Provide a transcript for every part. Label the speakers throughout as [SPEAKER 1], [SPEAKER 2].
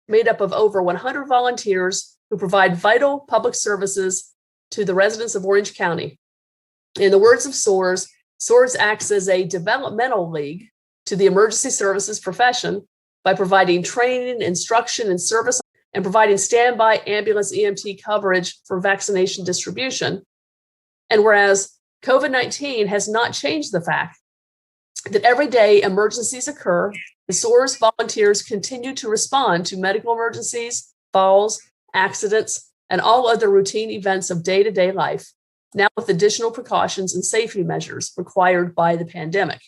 [SPEAKER 1] made up of over 100 volunteers who provide vital public services to the residents of Orange County. In the words of SOARS, SOARS acts as a developmental league to the emergency services profession by providing training, instruction, and service, and providing standby ambulance EMT coverage for vaccination distribution. And whereas COVID-19 has not changed the fact that every day emergencies occur, the SOARS volunteers continue to respond to medical emergencies, falls, accidents, and all other routine events of day-to-day life, now with additional precautions and safety measures required by the pandemic.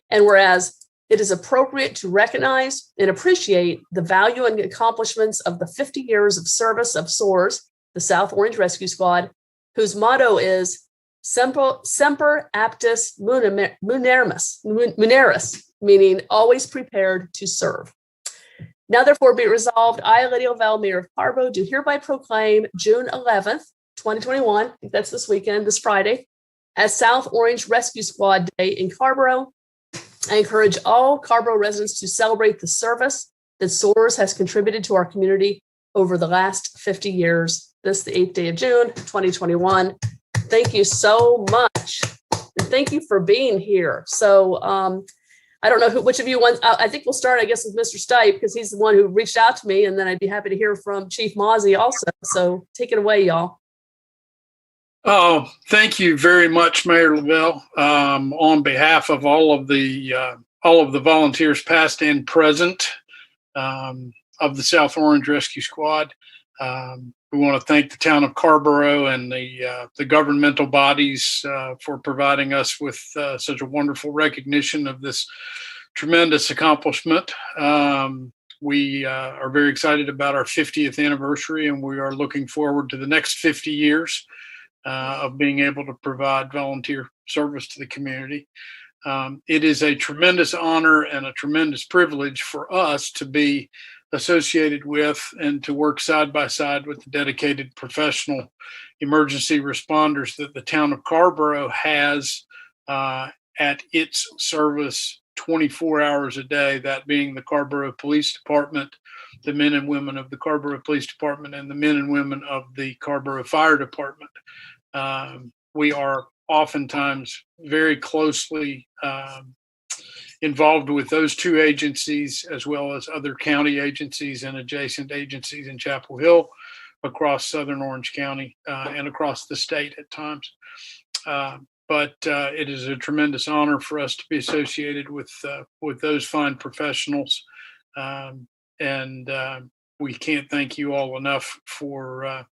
[SPEAKER 1] And whereas it is appropriate to recognize and appreciate the value and accomplishments of the 50 years of service of SOARS, the South Orange Rescue Squad, whose motto is Semper Aptus Muneris, meaning always prepared to serve. Now therefore be it resolved, I, Lydia Lavelle, Mayor of Carrboro, do hereby proclaim June 11th, 2021, I think that's this weekend, this Friday, as South Orange Rescue Squad Day in Carrboro. I encourage all Carrboro residents to celebrate the service that SOARS has contributed to our community over the last 50 years. This, the 8th day of June, 2021. Thank you so much. And thank you for being here. So I don't know which of you wants, I think we'll start, I guess, with Mr. Stipe, because he's the one who reached out to me, and then I'd be happy to hear from Chief Mozzie also. So take it away, y'all.
[SPEAKER 2] Oh, thank you very much, Mayor Lavelle. On behalf of all of the volunteers, past and present, of the South Orange Rescue Squad, we want to thank the town of Carrboro and the governmental bodies for providing us with such a wonderful recognition of this tremendous accomplishment. We are very excited about our 50th anniversary, and we are looking forward to the next 50 years of being able to provide volunteer service to the community. It is a tremendous honor and a tremendous privilege for us to be associated with and to work side by side with the dedicated professional emergency responders that the town of Carrboro has at its service 24 hours a day, that being the Carrboro Police Department, the men and women of the Carrboro Police Department, and the men and women of the Carrboro Fire Department. We are oftentimes very closely involved with those two agencies, as well as other county agencies and adjacent agencies in Chapel Hill, across Southern Orange County, and across the state at times. But it is a tremendous honor for us to be associated with those fine professionals. And we can't thank you all enough for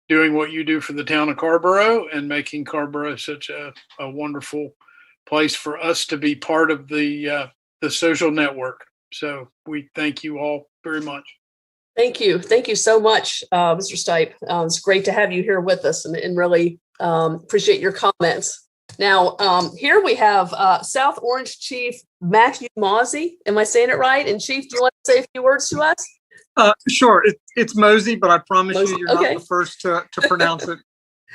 [SPEAKER 2] doing what you do for the town of Carrboro and making Carrboro such a wonderful place for us to be part of the social network. So we thank you all very much.
[SPEAKER 1] Thank you. Thank you so much, Mr. Stipe. It's great to have you here with us, and really appreciate your comments. Now, here we have South Orange Chief Matthew Mozzie. Am I saying it right? And Chief, do you want to say a few words to us?
[SPEAKER 3] Sure. It's Mosey, but I promise
[SPEAKER 1] Mosey.
[SPEAKER 3] you, you're not the first to pronounce it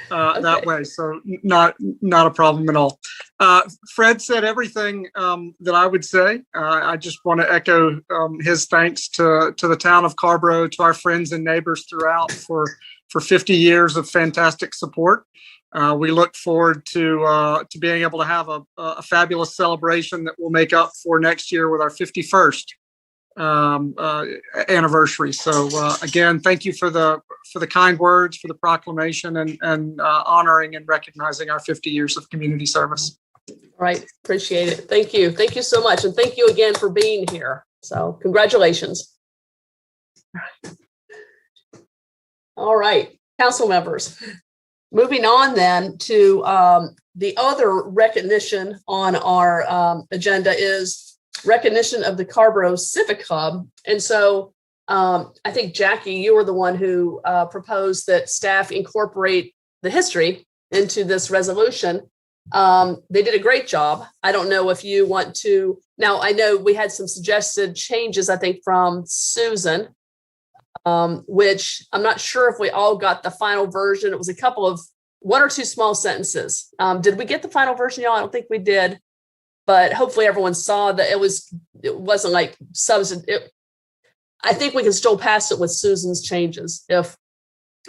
[SPEAKER 3] that way. So not a problem at all. Fred said everything that I would say. I just want to echo his thanks to the town of Carrboro, to our friends and neighbors throughout for 50 years of fantastic support. We look forward to being able to have a fabulous celebration that we'll make up for next year with our 51st anniversary. So again, thank you for the kind words, for the proclamation, and honoring and recognizing our 50 years of community service.
[SPEAKER 1] All right, appreciate it. Thank you so much, and thank you again for being here. So congratulations. All right, council members, moving on then to the other recognition on our agenda is recognition of the Carrboro Civic Club. And so I think, Jackie, you were the one who proposed that staff incorporate the history into this resolution. They did a great job. I don't know if you want to, now I know we had some suggested changes, I think, from Susan, which I'm not sure if we all got the final version. It was one or two small sentences. Did we get the final version, y'all? I don't think we did. But hopefully everyone saw that it wasn't like substantive. I think we can still pass it with Susan's changes if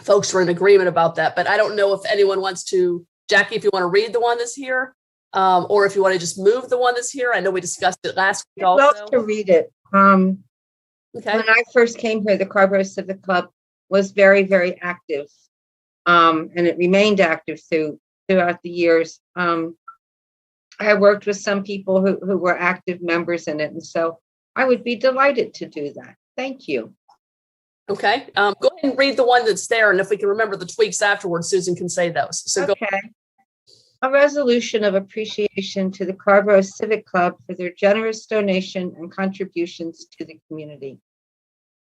[SPEAKER 1] folks were in agreement about that. But I don't know if anyone wants to, Jackie, if you want to read the one that's here, or if you want to just move the one that's here. I know we discussed it last week also.
[SPEAKER 4] I'd love to read it.
[SPEAKER 1] Okay.
[SPEAKER 4] When I first came here, the Carrboro Civic Club was very, very active, and it remained active throughout the years. I worked with some people who were active members in it, and so I would be delighted to do that. Thank you.
[SPEAKER 1] Okay. Go ahead and read the one that's there, and if we can remember the tweaks afterwards, Susan can say those. So go.
[SPEAKER 4] Okay. A resolution of appreciation to the Carrboro Civic Club for their generous donation and contributions to the community.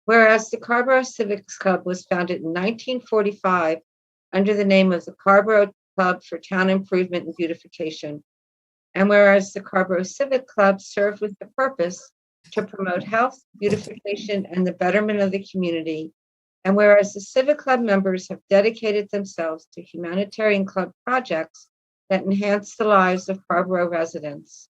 [SPEAKER 4] Whereas the Carrboro Civics Club was founded in 1945 under the name of the Carrboro Club for Town Improvement and Beautification. And whereas the Carrboro Civic Club served with the purpose to promote health, beautification, and the betterment of the community. And whereas the Civic Club members have dedicated themselves to humanitarian club projects that enhance the lives of Carrboro residents.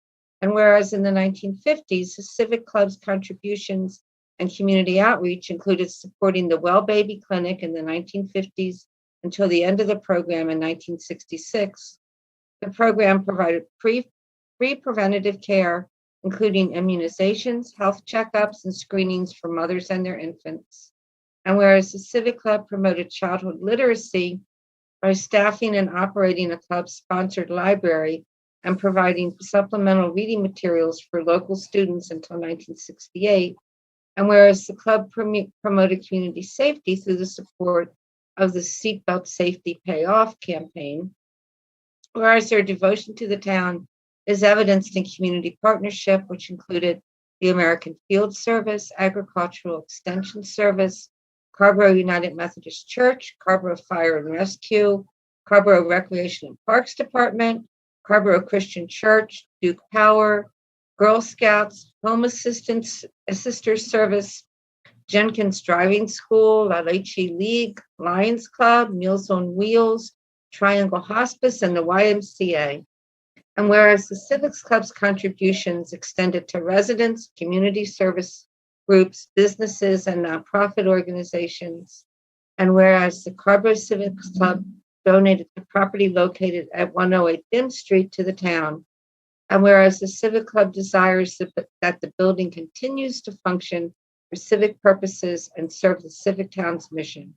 [SPEAKER 4] And whereas in the 1950s, the Civic Club's contributions and community outreach included supporting the Well Baby Clinic in the 1950s until the end of the program in 1966. The program provided free preventative care, including immunizations, health checkups, and screenings for mothers and their infants. And whereas the Civic Club promoted childhood literacy by staffing and operating a club-sponsored library and providing supplemental reading materials for local students until 1968. And whereas the club promoted community safety through the support of the Seatbelt Safety Payoff campaign, whereas their devotion to the town is evidenced in community partnership, which included the American Field Service, Agricultural Extension Service, Carrboro United Methodist Church, Carrboro Fire and Rescue, Carrboro Recreation and Parks Department, Carrboro Christian Church, Duke Power, Girl Scouts, Home Assistance Service, Jenkins Driving School, La Leche League, Lions Club, Meals on Wheels, Triangle Hospice, and the YMCA. And whereas the Civics Club's contributions extended to residents, community service groups, businesses, and nonprofit organizations, and whereas the Carrboro Civics Club donated the property located at 108 Dim Street to the town, and whereas the Civic Club desires that the building continues to function for civic purposes and serve the civic town's mission,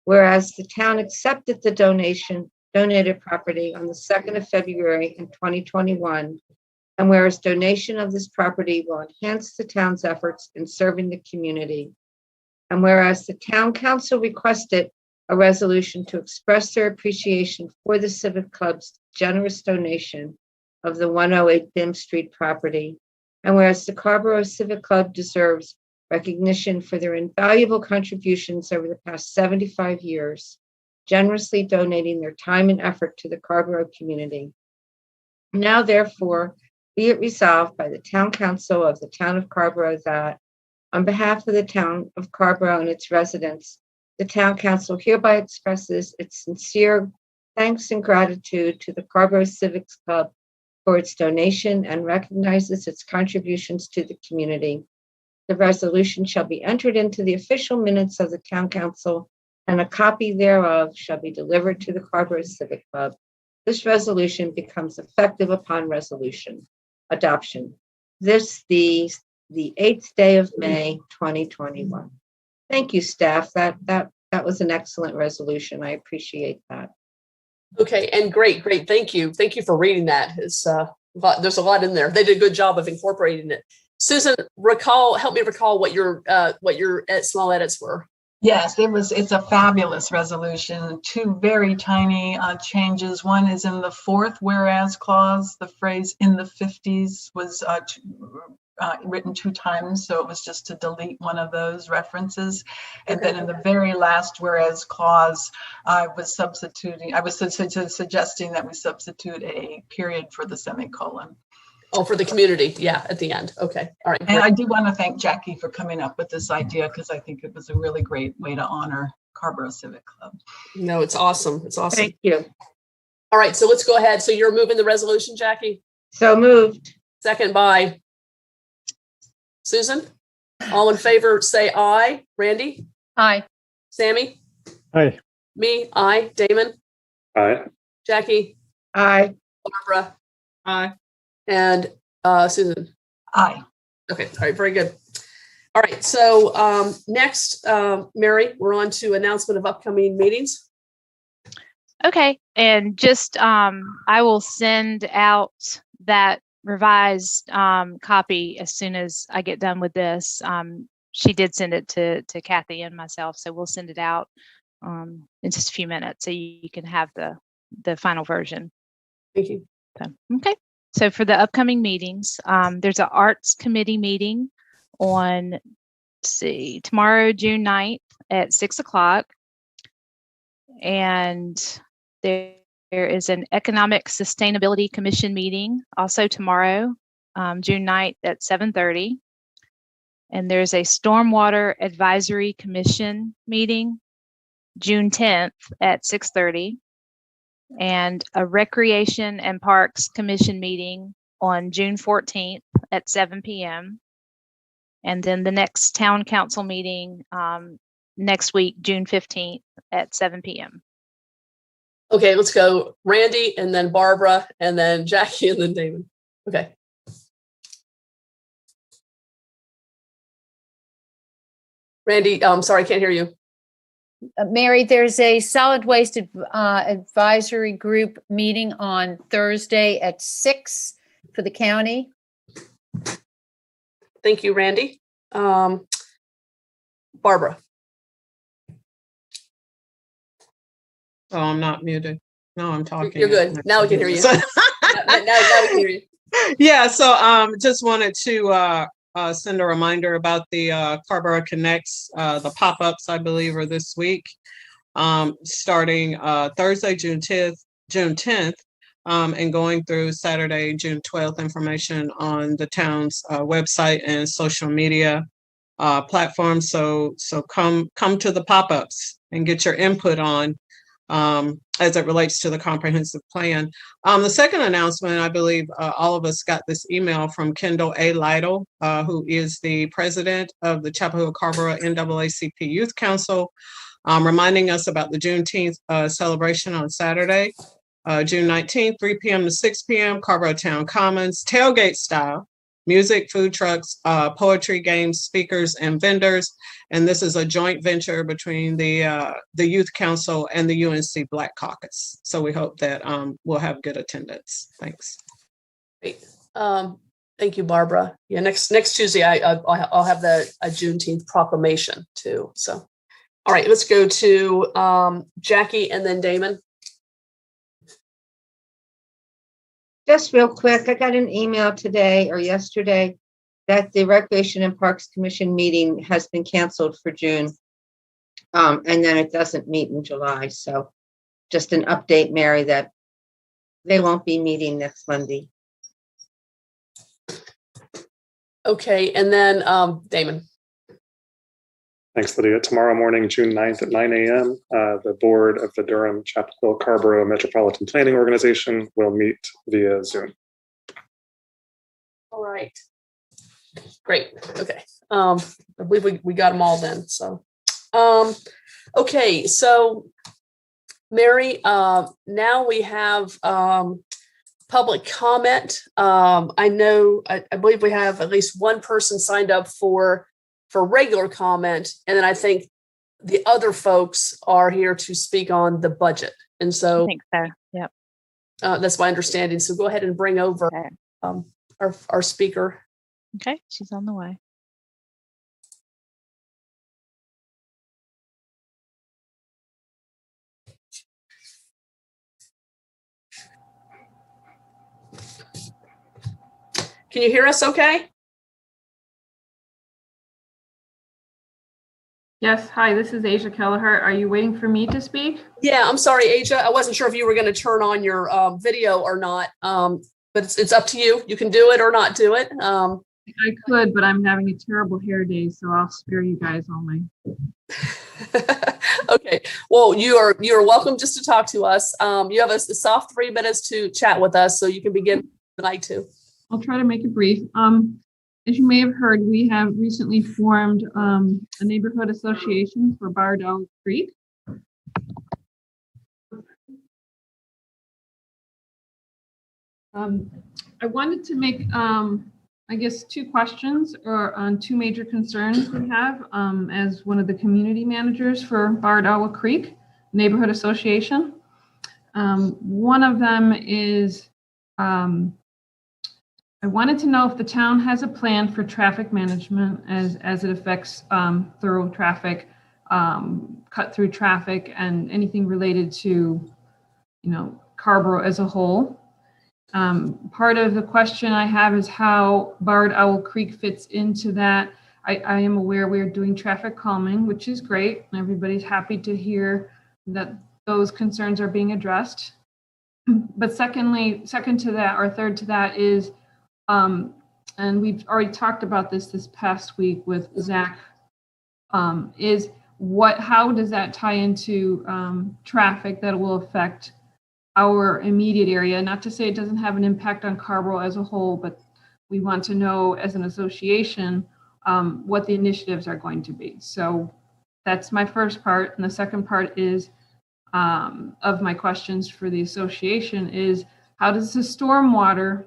[SPEAKER 4] whereas the town accepted the donated property on the 2nd of February in 2021, and whereas donation of this property will enhance the town's efforts in serving the community, and whereas the town council requested a resolution to express their appreciation for the Civic Club's generous donation of the 108 Dim Street property, and whereas the Carrboro Civic Club deserves recognition for their invaluable contributions over the past 75 years, generously donating their time and effort to the Carrboro community. Now, therefore, be it resolved by the Town Council of the Town of Carrboro that, on behalf of the Town of Carrboro and its residents, the Town Council hereby expresses its sincere thanks and gratitude to the Carrboro Civics Club for its donation and recognizes its contributions to the community. The resolution shall be entered into the official minutes of the Town Council, and a copy thereof shall be delivered to the Carrboro Civic Club. This resolution becomes effective upon resolution adoption. This the 8th day of May, 2021. Thank you, staff. That was an excellent resolution. I appreciate that.
[SPEAKER 1] Okay, and great. Thank you. Thank you for reading that. It's there's a lot in there. They did a good job of incorporating it. Susan, help me recall what your small edits were.
[SPEAKER 5] Yes, it's a fabulous resolution. 2 very tiny changes. One is in the 4th whereas clause. The phrase "in the 50s" was written 2 times, so it was just to delete one of those references. And then in the very last whereas clause, I was suggesting that we substitute a period for the semicolon.
[SPEAKER 1] Oh, for the community. Yeah, at the end. Okay. All right.
[SPEAKER 5] And I do want to thank Jackie for coming up with this idea, because I think it was a really great way to honor Carrboro Civic Club.
[SPEAKER 1] No, it's awesome. It's awesome.
[SPEAKER 4] Thank you.
[SPEAKER 1] All right. So let's go ahead. So you're moving the resolution, Jackie?
[SPEAKER 4] So moved.
[SPEAKER 1] Second by Susan? All in favor, say aye. Randy?
[SPEAKER 4] Aye.
[SPEAKER 1] Sammy?
[SPEAKER 6] Aye.
[SPEAKER 1] Me? Aye. Damon?
[SPEAKER 6] Aye.
[SPEAKER 1] Jackie?
[SPEAKER 4] Aye.
[SPEAKER 1] Barbara?
[SPEAKER 3] Aye.
[SPEAKER 1] And Susan?
[SPEAKER 5] Aye.
[SPEAKER 1] Okay, all right, very good. All right, so next, Mary, we're on to announcement of upcoming meetings.
[SPEAKER 7] Okay, and just I will send out that revised copy as soon as I get done with this. She did send it to Kathy and myself, so we'll send it out in just a few minutes so you can have the final version.
[SPEAKER 1] Thank you.
[SPEAKER 7] So, okay, so for the upcoming meetings, there's an Arts Committee meeting on, let's see, tomorrow, June 9th at 6 o'clock. And there is an Economic Sustainability Commission meeting also tomorrow, June 9th at 7:30. And there's a Stormwater Advisory Commission meeting, June 10th at 6:30. And a Recreation and Parks Commission meeting on June 14th at 7 p.m. And then the next Town Council meeting next week, June 15th at 7 p.m.
[SPEAKER 1] Okay, let's go Randy and then Barbara and then Jackie and then David. Okay. Randy, sorry, I can't hear you.
[SPEAKER 8] Mary, there's a solid waste advisory group meeting on Thursday at 6 for the county.
[SPEAKER 1] Thank you, Randy. Barbara.
[SPEAKER 9] Oh, I'm not muted. No, I'm talking.
[SPEAKER 1] You're good. Now we can hear you. now we can hear you.
[SPEAKER 9] Yeah, so just wanted to send a reminder about the Carrboro Connects, the pop-ups, I believe, are this week, starting Thursday, June 10th, and going through Saturday, June 12th. Information on the town's website and social media platforms. So come to the pop-ups and get your input on as it relates to the comprehensive plan. The second announcement, I believe all of us got this email from Kendall A. Lytle, who is the president of the Chapel Hill Carrboro NAACP Youth Council, reminding us about the Juneteenth celebration on Saturday, June 19th, 3 p.m. to 6 p.m., Carrboro Town Commons, tailgate style, music, food trucks, poetry, games, speakers, and vendors. And this is a joint venture between the Youth Council and the UNC Black Caucus. So we hope that we'll have good attendance. Thanks.
[SPEAKER 1] Great. Thank you, Barbara. Yeah, next Tuesday, I'll have a Juneteenth proclamation too. So, all right, let's go to Jackie and then Damon.
[SPEAKER 4] Just real quick, I got an email today or yesterday that the Recreation and Parks Commission meeting has been canceled for June. And then it doesn't meet in July. So just an update, Mary, that they won't be meeting next Monday.
[SPEAKER 1] Okay, and then Damon.
[SPEAKER 6] Thanks, Lydia. Tomorrow morning, June 9th at 9 a.m., the board of the Durham Chapel Hill Carrboro Metropolitan Planning Organization will meet via Zoom.
[SPEAKER 1] All right. Great. Okay. I believe we got them all then. So, okay. So, Mary, now we have public comment. I believe we have at least one person signed up for regular comment, and then I think the other folks are here to speak on the budget. And so
[SPEAKER 7] I think so. Yep.
[SPEAKER 1] That's my understanding. So go ahead and bring over our speaker.
[SPEAKER 7] Okay, she's on the way.
[SPEAKER 1] Can you hear us okay?
[SPEAKER 10] Yes, hi, this is Asia Kelleher. Are you waiting for me to speak?
[SPEAKER 1] Yeah, I'm sorry, Asia. I wasn't sure if you were going to turn on your video or not, but it's up to you. You can do it or not do it.
[SPEAKER 10] I could, but I'm having a terrible hair day, so I'll spare you guys only.
[SPEAKER 1] Okay. Well, you are welcome just to talk to us. You have a soft 3 minutes to chat with us, so you can begin tonight too.
[SPEAKER 10] I'll try to make it brief. As you may have heard, we have recently formed a neighborhood association for Bardell Creek. I wanted to make, I guess, two questions or on two major concerns we have as one of the community managers for Bardell Creek Neighborhood Association. One of them is I wanted to know if the town has a plan for traffic management as it affects thorough traffic, cut through traffic, and anything related to, Carrboro as a whole. Part of the question I have is how Bard Owl Creek fits into that. I am aware we're doing traffic calming, which is great, and everybody's happy to hear that those concerns are being addressed. But second to that, or third to that is, and we've already talked about this past week with Zach, is how does that tie into traffic that will affect our immediate area? Not to say it doesn't have an impact on Carrboro as a whole, but we want to know as an association what the initiatives are going to be. So that's my first part. And the second part is of my questions for the association is, how does the stormwater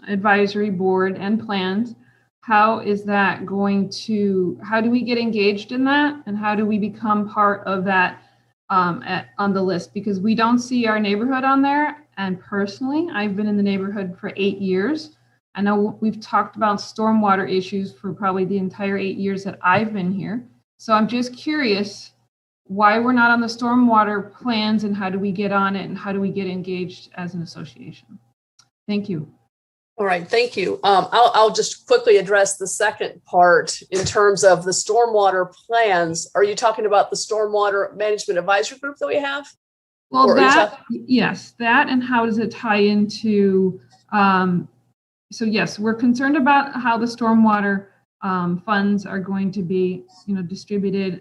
[SPEAKER 10] advisory board and plans, how do we get engaged in that, and how do we become part of that on the list? Because we don't see our neighborhood on there, and personally I've been in the neighborhood for 8 years. I know we've talked about stormwater issues for probably the entire 8 years that I've been here, so I'm just curious why we're not on the stormwater plans, and how do we get on it, and how do we get engaged as an association? Thank you.
[SPEAKER 1] All right, thank you. I'll just quickly address the second part in terms of the stormwater plans. Are you talking about the stormwater management advisory group that we have?
[SPEAKER 10] Well, yes, that, and how does it tie into, so yes, we're concerned about how the stormwater funds are going to be, distributed.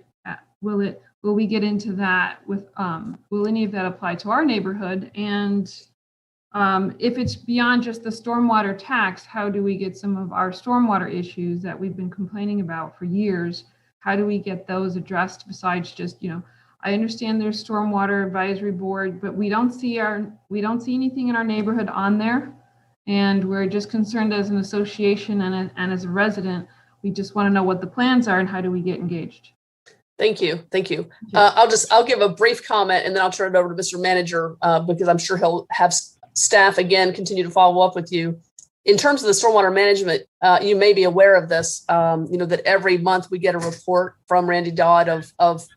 [SPEAKER 10] Will we get into that with, will any of that apply to our neighborhood? And if it's beyond just the stormwater tax, how do we get some of our stormwater issues that we've been complaining about for years? How do we get those addressed besides just, I understand there's stormwater advisory board, but we don't see anything in our neighborhood on there. And we're just concerned as an association and as a resident, we just want to know what the plans are and how do we get engaged?
[SPEAKER 1] Thank you. I'll give a brief comment and then I'll turn it over to Mr. Manager because I'm sure he'll have staff again continue to follow up with you. In terms of the stormwater management, you may be aware of this, that every month we get a report from Randy Dodd of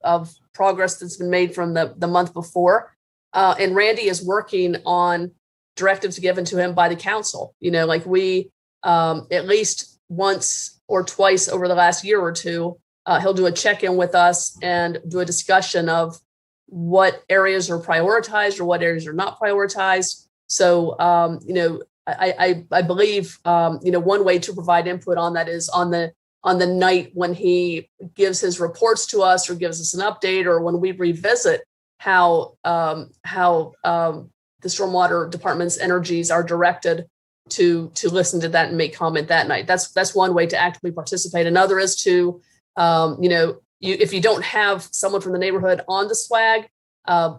[SPEAKER 1] progress that's been made from the month before. And Randy is working on directives given to him by the council. We at least once or twice over the last year or two, he'll do a check-in with us and do a discussion of what areas are prioritized or what areas are not prioritized. So, I believe, one way to provide input on that is on the night when he gives his reports to us or gives us an update, or when we revisit how the stormwater department's energies are directed to listen to that and make comment that night. That's one way to actively participate. Another is to, if you don't have someone from the neighborhood on the swag,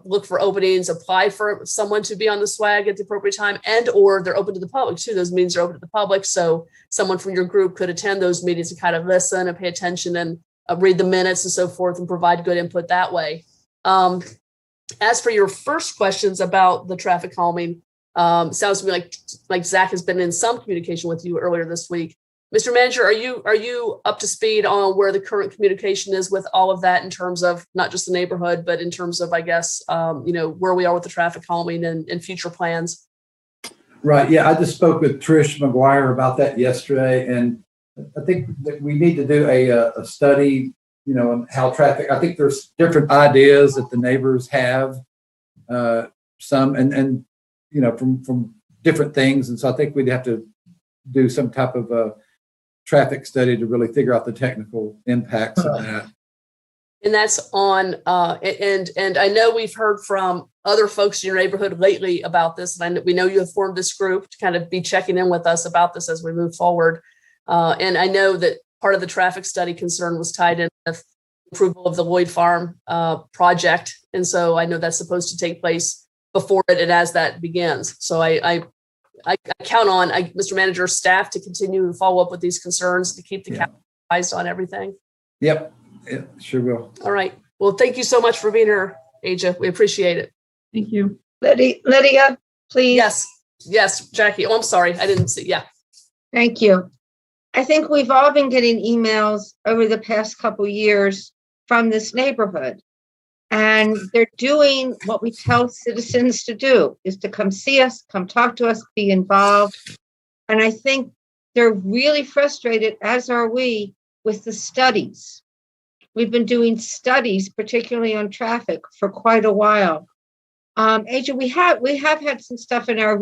[SPEAKER 1] look for openings, apply for someone to be on the swag at the appropriate time, or they're open to the public too. Those meetings are open to the public. So someone from your group could attend those meetings and kind of listen and pay attention and read the minutes and so forth and provide good input that way. As for your first questions about the traffic calming, sounds to me like Zach has been in some communication with you earlier this week. Mr. Manager, are you up to speed on where the current communication is with all of that in terms of not just the neighborhood, but in terms of, I guess, where we are with the traffic calming and future plans?
[SPEAKER 11] Right. Yeah, I just spoke with Trish McGuire about that yesterday, and I think that we need to do a study, on how traffic. I think there's different ideas that the neighbors have, some and from different things, and so I think we'd have to do some type of a traffic study to really figure out the technical impacts of that.
[SPEAKER 1] And that's on, and I know we've heard from other folks in your neighborhood lately about this, and we know you have formed this group to kind of be checking in with us about this as we move forward. And I know that part of the traffic study concern was tied in with approval of the Lloyd Farm project. And so I know that's supposed to take place before it and as that begins. So I count on Mr. Manager, staff to continue to follow up with these concerns to keep the council advised on everything.
[SPEAKER 11] Yep, sure will.
[SPEAKER 1] All right. Well, thank you so much for being here, Aja. We appreciate it.
[SPEAKER 10] Thank you.
[SPEAKER 4] Lydia, please.
[SPEAKER 1] Yes, Jackie. Oh, I'm sorry. I didn't see. Yeah.
[SPEAKER 4] Thank you. I think we've all been getting emails over the past couple years from this neighborhood. And they're doing what we tell citizens to do, is to come see us, come talk to us, be involved. And I think they're really frustrated, as are we, with the studies. We've been doing studies, particularly on traffic, for quite a while. Aja, we have had some stuff in our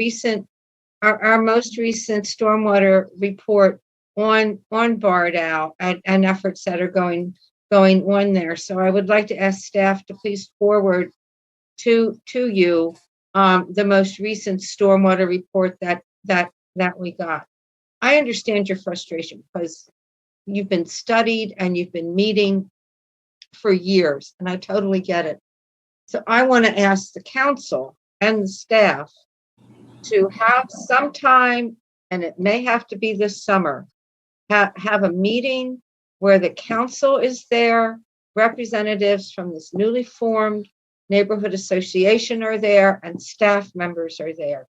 [SPEAKER 4] most recent stormwater report on Bardell and efforts that are going on there. So I would like to ask staff to please forward to you the most recent stormwater report that we got. I understand your frustration because you've been studied and you've been meeting for years, and I totally get it. So I want to ask the council and the staff to have some time, and it may have to be this summer, have a meeting where the council is there, representatives from this newly formed neighborhood association are there, and staff members are there.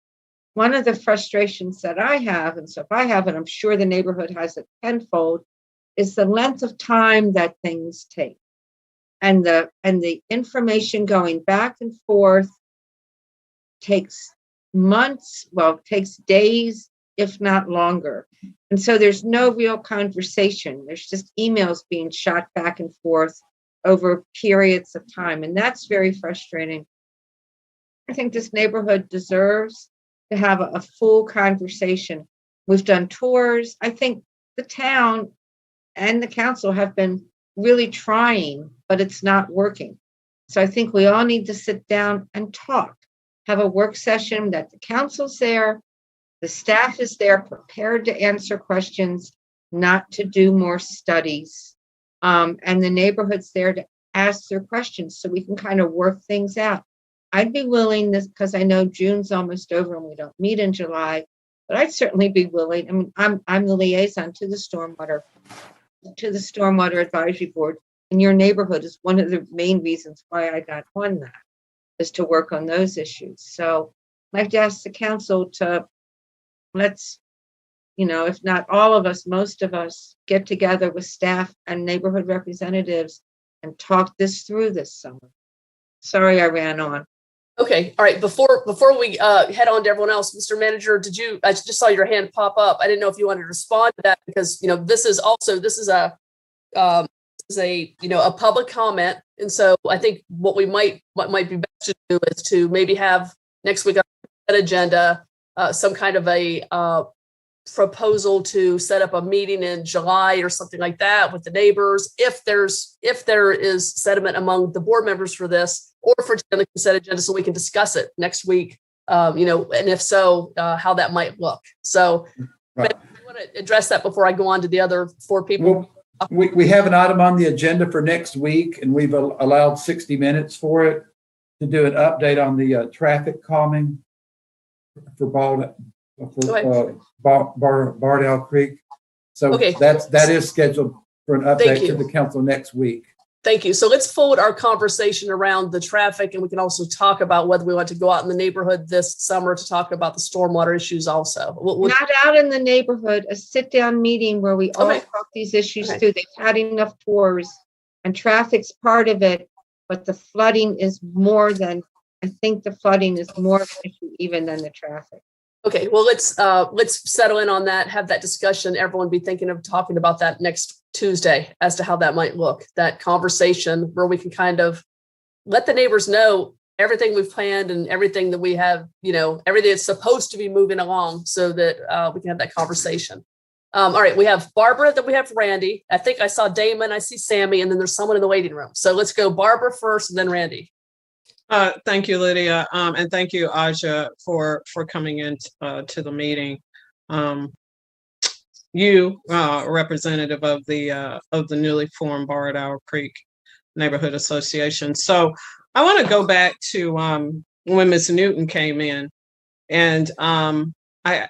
[SPEAKER 4] One of the frustrations that I have, and so if I have it, I'm sure the neighborhood has it tenfold, is the length of time that things take. And the information going back and forth takes months, takes days, if not longer. And so there's no real conversation. There's just emails being shot back and forth over periods of time. And that's very frustrating. I think this neighborhood deserves to have a full conversation. We've done tours. I think the town and the council have been really trying, but it's not working. So I think we all need to sit down and talk, have a work session that the council's there, the staff is there prepared to answer questions, not to do more studies. And the neighborhood's there to ask their questions so we can kind of work things out. I'd be willing, this because I know June's almost over and we don't meet in July, but I'd certainly be willing. I mean, I'm the liaison to the stormwater advisory board, and your neighborhood is one of the main reasons why I got on that, is to work on those issues. So I'd like to ask the council to, let's, if not all of us, most of us get together with staff and neighborhood representatives and talk this through this summer. Sorry, I ran on.
[SPEAKER 1] Okay. All right. Before we head on to everyone else, Mr. Manager, I just saw your hand pop up. I didn't know if you wanted to respond to that because, this is a public comment. And so I think what might be best to do is to maybe have next week on that agenda, some kind of a proposal to set up a meeting in July or something like that with the neighbors. If there is sentiment among the board members for this, or for the consent agenda, so we can discuss it next week. And if so, how that might look. So,
[SPEAKER 11] right.
[SPEAKER 1] I want to address that before I go on to the other four people.
[SPEAKER 11] Well, we have an item on the agenda for next week, and we've allowed 60 minutes for it to do an update on the traffic calming for Bardell Creek. So
[SPEAKER 1] okay.
[SPEAKER 11] that is scheduled for an update to the council next week.
[SPEAKER 1] Thank you. So let's forward our conversation around the traffic, and we can also talk about whether we want to go out in the neighborhood this summer to talk about the stormwater issues also.
[SPEAKER 4] Not out in the neighborhood, a sit-down meeting where we all talk these issues through. They've had enough tours, and traffic's part of it, but the flooding is more of an issue even than the traffic.
[SPEAKER 1] Okay, well, let's settle in on that, have that discussion. Everyone be thinking of talking about that next Tuesday as to how that might look, that conversation where we can kind of let the neighbors know everything we've planned and everything that we have, everything that's supposed to be moving along so that we can have that conversation. All right, we have Barbara, then we have Randy. I think I saw Damon, I see Sammy, and then there's someone in the waiting room. So let's go Barbara first and then Randy.
[SPEAKER 9] Thank you, Lydia, and thank you, Aja, for coming in to the meeting. you, representative of the newly formed Barred Owl Creek Neighborhood Association. So I want to go back to when Ms. Newton came in, and I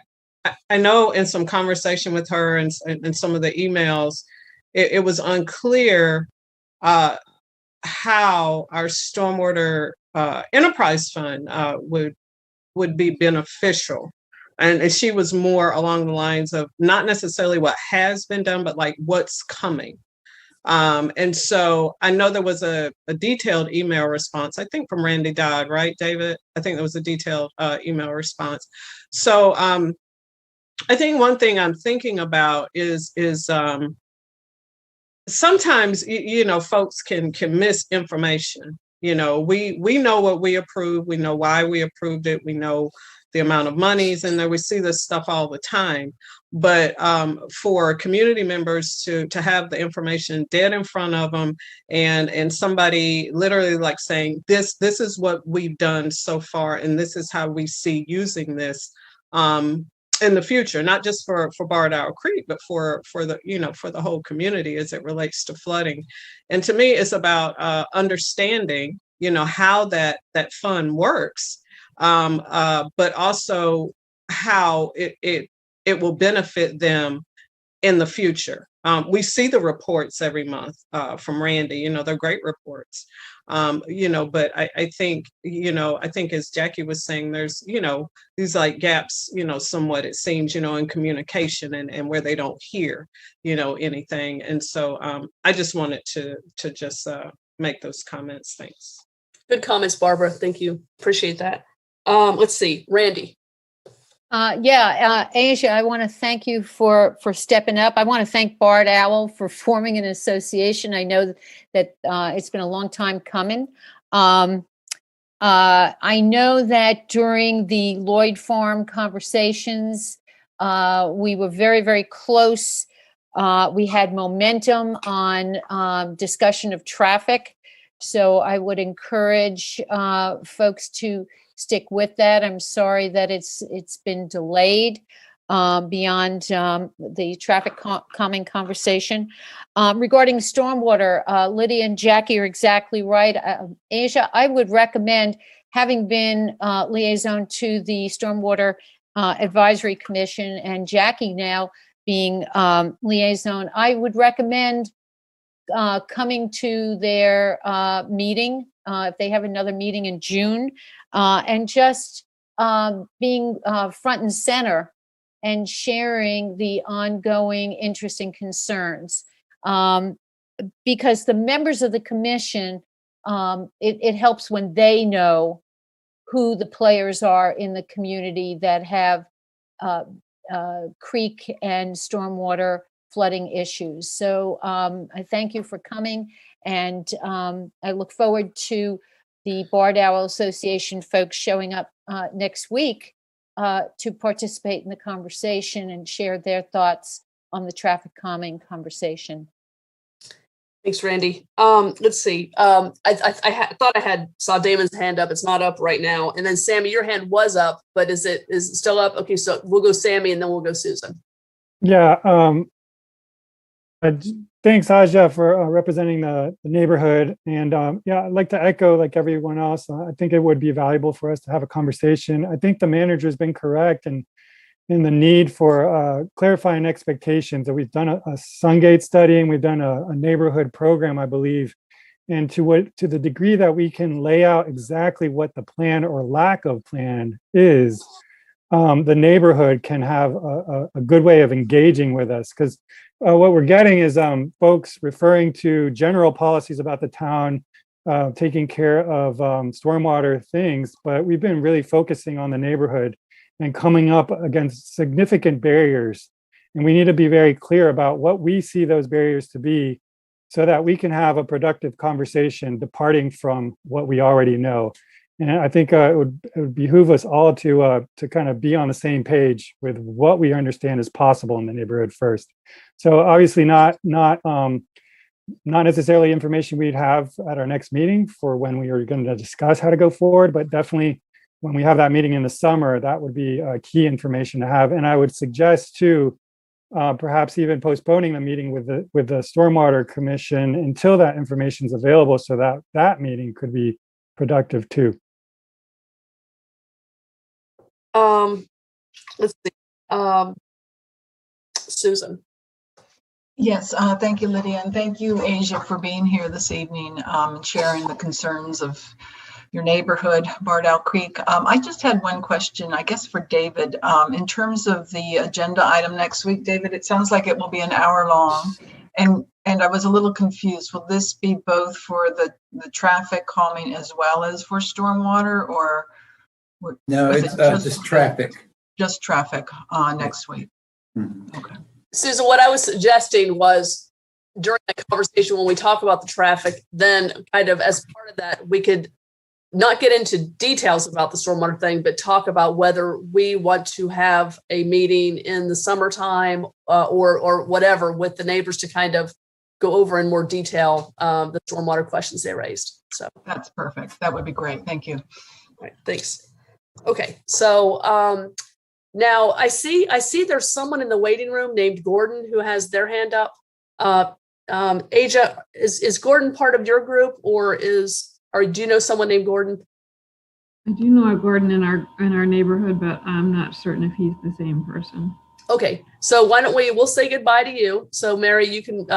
[SPEAKER 9] know in some conversation with her and some of the emails, it was unclear how our stormwater enterprise fund would be beneficial. And she was more along the lines of not necessarily what has been done, but like what's coming. And so I know there was a detailed email response, I think from Randy Dodd, right, David? I think there was a detailed email response. So I think one thing I'm thinking about is sometimes, you know, folks can miss information. You know, we know what we approve, we know why we approved it, we know the amount of monies in there, we see this stuff all the time. But for community members to have the information dead in front of them, and somebody literally like saying, this is what we've done so far, and this is how we see using this in the future, not just for Barred Owl Creek, but for the, you know, for the whole community as it relates to flooding. And to me, it's about understanding, you know, how that fund works, but also how it will benefit them in the future. We see the reports every month from Randy, you know, they're great reports. You know, but I think, you know, I think as Jackie was saying, there's, you know, these like gaps, you know, somewhat it seems, you know, in communication and where they don't hear, you know, anything. And so I just wanted to just make those comments. Thanks.
[SPEAKER 1] Good comments, Barbara. Thank you. Appreciate that. Let's see, Randy.
[SPEAKER 8] Asia, I want to thank you for stepping up. I want to thank Barred Owl for forming an association. I know that it's been a long time coming. I know that during the Lloyd Farm conversations, we were very, very close. We had momentum on discussion of traffic. So I would encourage folks to stick with that. I'm sorry that it's been delayed beyond the traffic calming conversation. Regarding stormwater, Lydia and Jackie are exactly right. Asia, I would recommend, having been liaison to the Stormwater Advisory Commission and Jackie now being liaison, I would recommend coming to their meeting if they have another meeting in June, and just being front and center and sharing the ongoing interest and concerns. Because the members of the commission, it helps when they know who the players are in the community that have creek and stormwater flooding issues. So I thank you for coming, and I look forward to the Barred Owl Association folks showing up next week to participate in the conversation and share their thoughts on the traffic calming conversation.
[SPEAKER 1] Thanks, Randy. Let's see. I thought I saw Damon's hand up. It's not up right now. And then Sammy, your hand was up, but is it still up? Okay, so we'll go Sammy and then we'll go Susan.
[SPEAKER 12] Yeah. Thanks, Aja, for representing the neighborhood. And yeah, I'd like to echo, like everyone else, I think it would be valuable for us to have a conversation. I think the manager's been correct in the need for clarifying expectations. That we've done a Sungate study and we've done a neighborhood program, I believe. And to the degree that we can lay out exactly what the plan or lack of plan is, the neighborhood can have a good way of engaging with us, because what we're getting is folks referring to general policies about the town, taking care of stormwater things, but we've been really focusing on the neighborhood and coming up against significant barriers. And we need to be very clear about what we see those barriers to be, so that we can have a productive conversation departing from what we already know. And I think it would behoove us all to kind of be on the same page with what we understand is possible in the neighborhood first. So obviously not necessarily information we'd have at our next meeting for when we are going to discuss how to go forward, but definitely when we have that meeting in the summer, that would be key information to have. And I would suggest too perhaps even postponing the meeting with the Stormwater Commission until that information is available, so that that meeting could be productive too.
[SPEAKER 1] Let's see. Susan.
[SPEAKER 5] Yes, thank you, Lydia, and thank you, Asia, for being here this evening and sharing the concerns of your neighborhood, Bardell Creek. I just had one question, I guess, for David. In terms of the agenda item next week, David, it sounds like it will be an hour long, and I was a little confused. Will this be both for the traffic calming as well as for stormwater, or
[SPEAKER 11] no? It's just traffic.
[SPEAKER 5] Just traffic next week.
[SPEAKER 11] Mm-hmm.
[SPEAKER 5] Okay.
[SPEAKER 1] Susan, what I was suggesting was during the conversation when we talk about the traffic, then kind of as part of that, we could not get into details about the stormwater thing, but talk about whether we want to have a meeting in the summertime or whatever with the neighbors to kind of go over in more detail the stormwater questions they raised. So
[SPEAKER 5] that's perfect. That would be great. Thank you.
[SPEAKER 1] All right, thanks. Okay, so now I see there's someone in the waiting room named Gordon who has their hand up. Asia, is Gordon part of your group, or do you know someone named Gordon?
[SPEAKER 10] I do know a Gordon in our neighborhood, but I'm not certain if he's the same person.
[SPEAKER 1] Okay, so why don't we'll say goodbye to you. So Mary, you can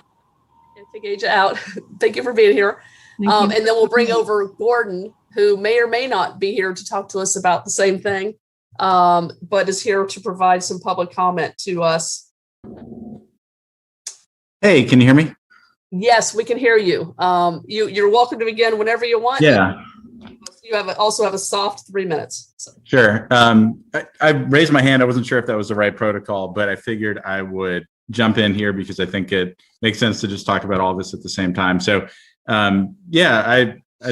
[SPEAKER 1] take Asia out. Thank you for being here. And then we'll bring over Gordon, who may or may not be here to talk to us about the same thing, but is here to provide some public comment to us.
[SPEAKER 13] Hey, can you hear me?
[SPEAKER 1] Yes, we can hear you. You're welcome to begin whenever you want.
[SPEAKER 13] Yeah.
[SPEAKER 1] You also have a soft 3 minutes. So.
[SPEAKER 13] Sure. I raised my hand. I wasn't sure if that was the right protocol, but I figured I would jump in here because I think it makes sense to just talk about all this at the same time. So, I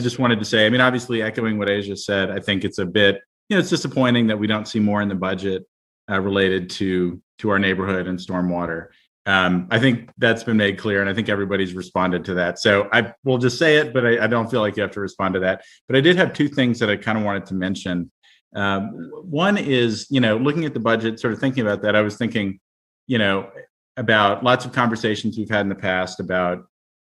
[SPEAKER 13] just wanted to say, I mean, obviously echoing what Asia said, I think it's a bit, it's disappointing that we don't see more in the budget related to our neighborhood and stormwater. I think that's been made clear, and I think everybody's responded to that. So I will just say it, but I don't feel like you have to respond to that. But I did have two things that I kind of wanted to mention. One is, looking at the budget, sort of thinking about that, I was thinking, about lots of conversations we've had in the past about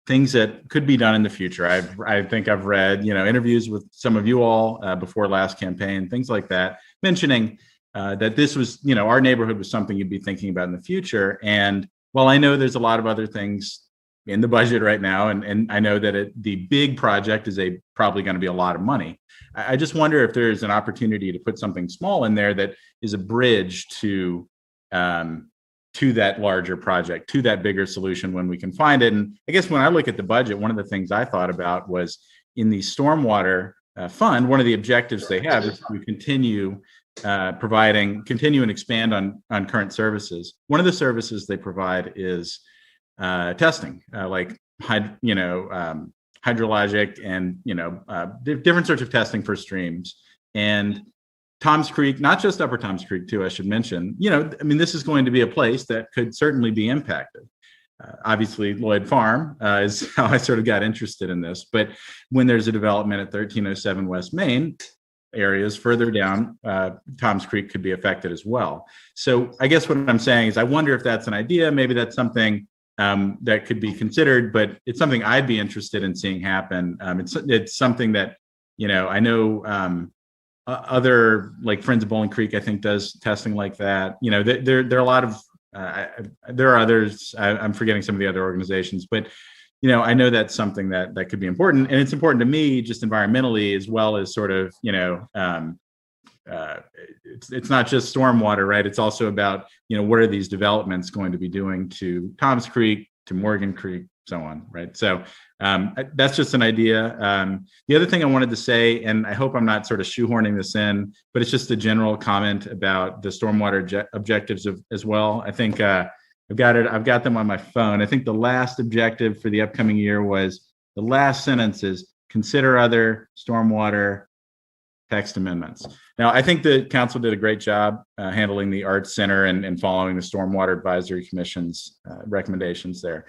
[SPEAKER 13] things that could be done in the future. I think I've read, interviews with some of you all before last campaign, things like that, mentioning that this was, our neighborhood was something you'd be thinking about in the future. And while I know there's a lot of other things in the budget right now, and I know that the big project is probably going to be a lot of money, I just wonder if there's an opportunity to put something small in there that is a bridge to that larger project, to that bigger solution when we can find it. And I guess when I look at the budget, one of the things I thought about was in the stormwater fund, one of the objectives they have is to continue and expand on current services. One of the services they provide is testing, like hydrologic and different sorts of testing for streams. And Tom's Creek, not just Upper Tom's Creek too, I should mention, this is going to be a place that could certainly be impacted. Obviously, Lloyd Farm is how I sort of got interested in this. But when there's a development at 1307 West Main, areas further down, Tom's Creek could be affected as well. So I guess what I'm saying is I wonder if that's an idea. Maybe that's something that could be considered, but it's something I'd be interested in seeing happen. It's something that, I know other, like Friends of Bowling Creek, I think does testing like that. There are a lot of, there are others, I'm forgetting some of the other organizations, but I know that's something that could be important, and it's important to me just environmentally as well as sort of, it's not just stormwater, right? It's also about, what are these developments going to be doing to Tom's Creek, to Morgan Creek, so on, right? So that's just an idea. The other thing I wanted to say, and I hope I'm not sort of shoehorning this in, but it's just a general comment about the stormwater objectives as well. I think I've got them on my phone. I think the last objective for the upcoming year was, the last sentence is, consider other stormwater text amendments. Now, I think the council did a great job handling the Arts Center and following the Stormwater Advisory Commission's recommendations there.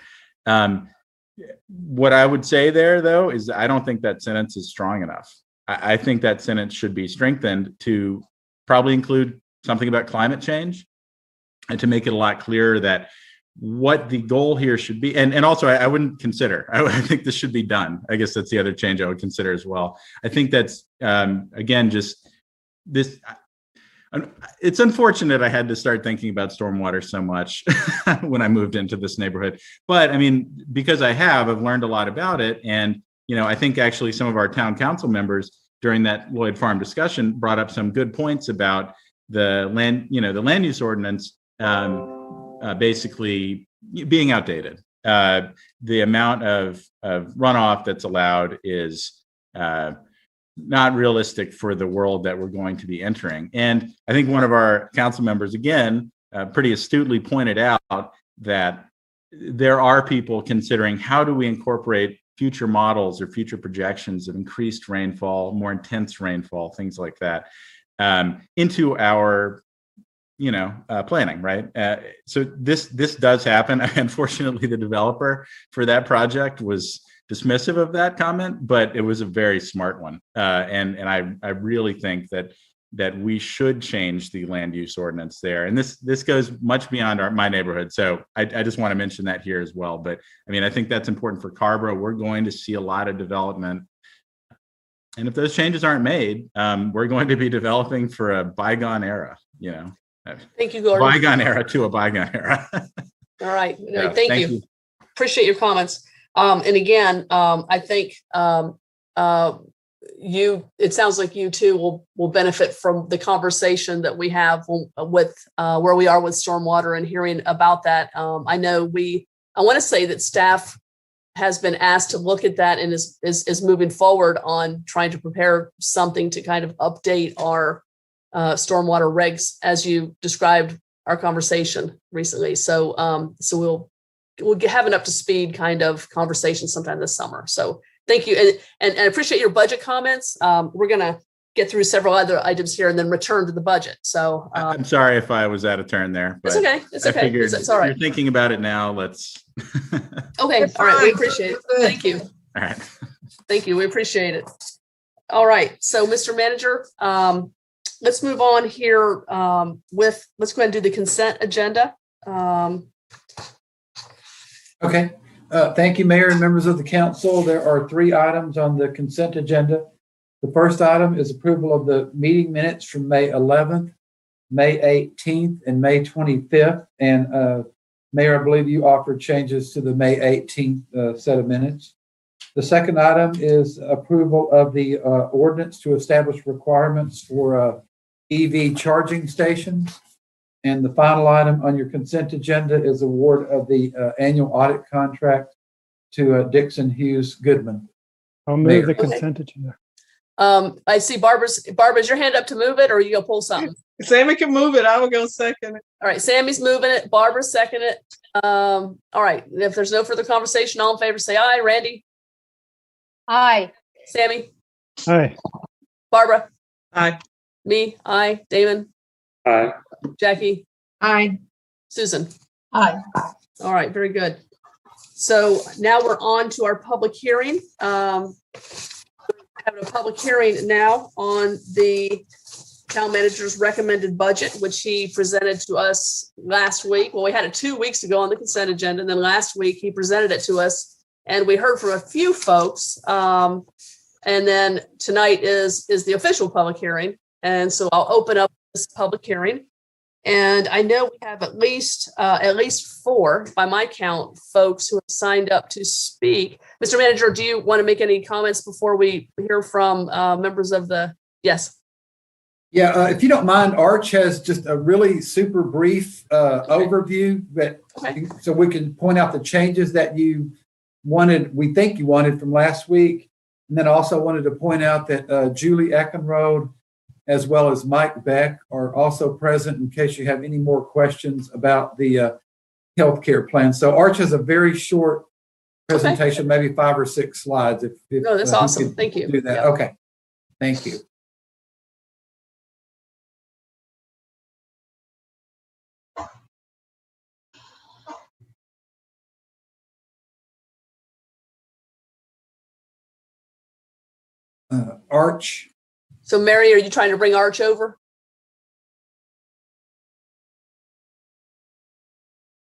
[SPEAKER 13] What I would say there, though, is I don't think that sentence is strong enough. I think that sentence should be strengthened to probably include something about climate change, and to make it a lot clearer that what the goal here should be. And also I wouldn't consider, I think this should be done. I guess that's the other change I would consider as well. I think that's, again, just this, it's unfortunate I had to start thinking about stormwater so much when I moved into this neighborhood. But I mean, because I've learned a lot about it. And, I think actually some of our town council members during that Lloyd Farm discussion brought up some good points about the land, the land use ordinance basically being outdated. The amount of runoff that's allowed is not realistic for the world that we're going to be entering. And I think one of our council members, again, pretty astutely pointed out that there are people considering how do we incorporate future models or future projections of increased rainfall, more intense rainfall, things like that, into our planning, right? So this does happen. Unfortunately, the developer for that project was dismissive of that comment, but it was a very smart one. And I really think that we should change the land use ordinance there. And this goes much beyond my neighborhood. So I just want to mention that here as well. But I mean, I think that's important for Carrboro. We're going to see a lot of development. And if those changes aren't made, we're going to be developing for a bygone era,
[SPEAKER 1] Thank you, Gordon.
[SPEAKER 13] Bygone era to a bygone era.
[SPEAKER 1] All right.
[SPEAKER 13] Yeah,
[SPEAKER 1] thank you. Appreciate your comments. And again, I think it sounds like you too will benefit from the conversation that we have with where we are with stormwater and hearing about that. I know I want to say that staff has been asked to look at that and is moving forward on trying to prepare something to kind of update our stormwater regs as you described our conversation recently. So we'll have an up to speed kind of conversation sometime this summer. So thank you. And I appreciate your budget comments. We're going to get through several other items here and then return to the budget. So
[SPEAKER 13] I'm sorry if I was out of turn there. But
[SPEAKER 1] it's okay. It's okay.
[SPEAKER 13] I figured
[SPEAKER 1] it's all right.
[SPEAKER 13] You're thinking about it now. Let's.
[SPEAKER 1] Okay. All right. We appreciate it. Thank you.
[SPEAKER 13] All right.
[SPEAKER 1] Thank you. We appreciate it. All right. So Mr. Manager, let's move on here let's go ahead and do the consent agenda.
[SPEAKER 11] Okay. Thank you, Mayor and members of the council. There are 3 items on the consent agenda. The first item is approval of the meeting minutes from May 11th, May 18th, and May 25th. And Mayor, I believe you offered changes to the May 18th set of minutes. The second item is approval of the ordinance to establish requirements for EV charging stations. And the final item on your consent agenda is award of the annual audit contract to Dixon Hughes Goodman.
[SPEAKER 12] I'll move the consent agenda.
[SPEAKER 1] I see Barbara's your hand up to move it, or are you gonna pull something?
[SPEAKER 9] Sammy can move it. I will go second it.
[SPEAKER 1] All right, Sammy's moving it. Barbara's second it. All right. If there's no further conversation, all in favor say aye. Randy?
[SPEAKER 8] Aye.
[SPEAKER 1] Sammy?
[SPEAKER 12] Aye.
[SPEAKER 1] Barbara?
[SPEAKER 9] Aye.
[SPEAKER 1] Me? Aye. Damon?
[SPEAKER 6] Aye.
[SPEAKER 1] Jackie?
[SPEAKER 4] Aye.
[SPEAKER 1] Susan?
[SPEAKER 5] Aye.
[SPEAKER 1] All right, very good. So now we're on to our public hearing. Having a public hearing now on the town manager's recommended budget, which he presented to us last week. Well, we had it 2 weeks ago on the consent agenda, and then last week he presented it to us, and we heard from a few folks. And then tonight is the official public hearing, and so I'll open up this public hearing. And I know we have at least 4, by my count, folks who have signed up to speak. Mr. Manager, do you want to make any comments before we hear from members of the, yes?
[SPEAKER 11] Yeah, if you don't mind, Arch has just a really super brief overview, so we can point out the changes that you wanted, we think you wanted from last week. And then also wanted to point out that Julie Eckenrode, as well as Mike Beck, are also present in case you have any more questions about the healthcare plan. So Arch has a very short presentation, maybe 5 or 6 slides. If
[SPEAKER 1] no, that's awesome. Thank you.
[SPEAKER 11] Do that.
[SPEAKER 1] Yep.
[SPEAKER 11] Okay. Thank you. Arch.
[SPEAKER 1] So Mary, are you trying to bring Arch over?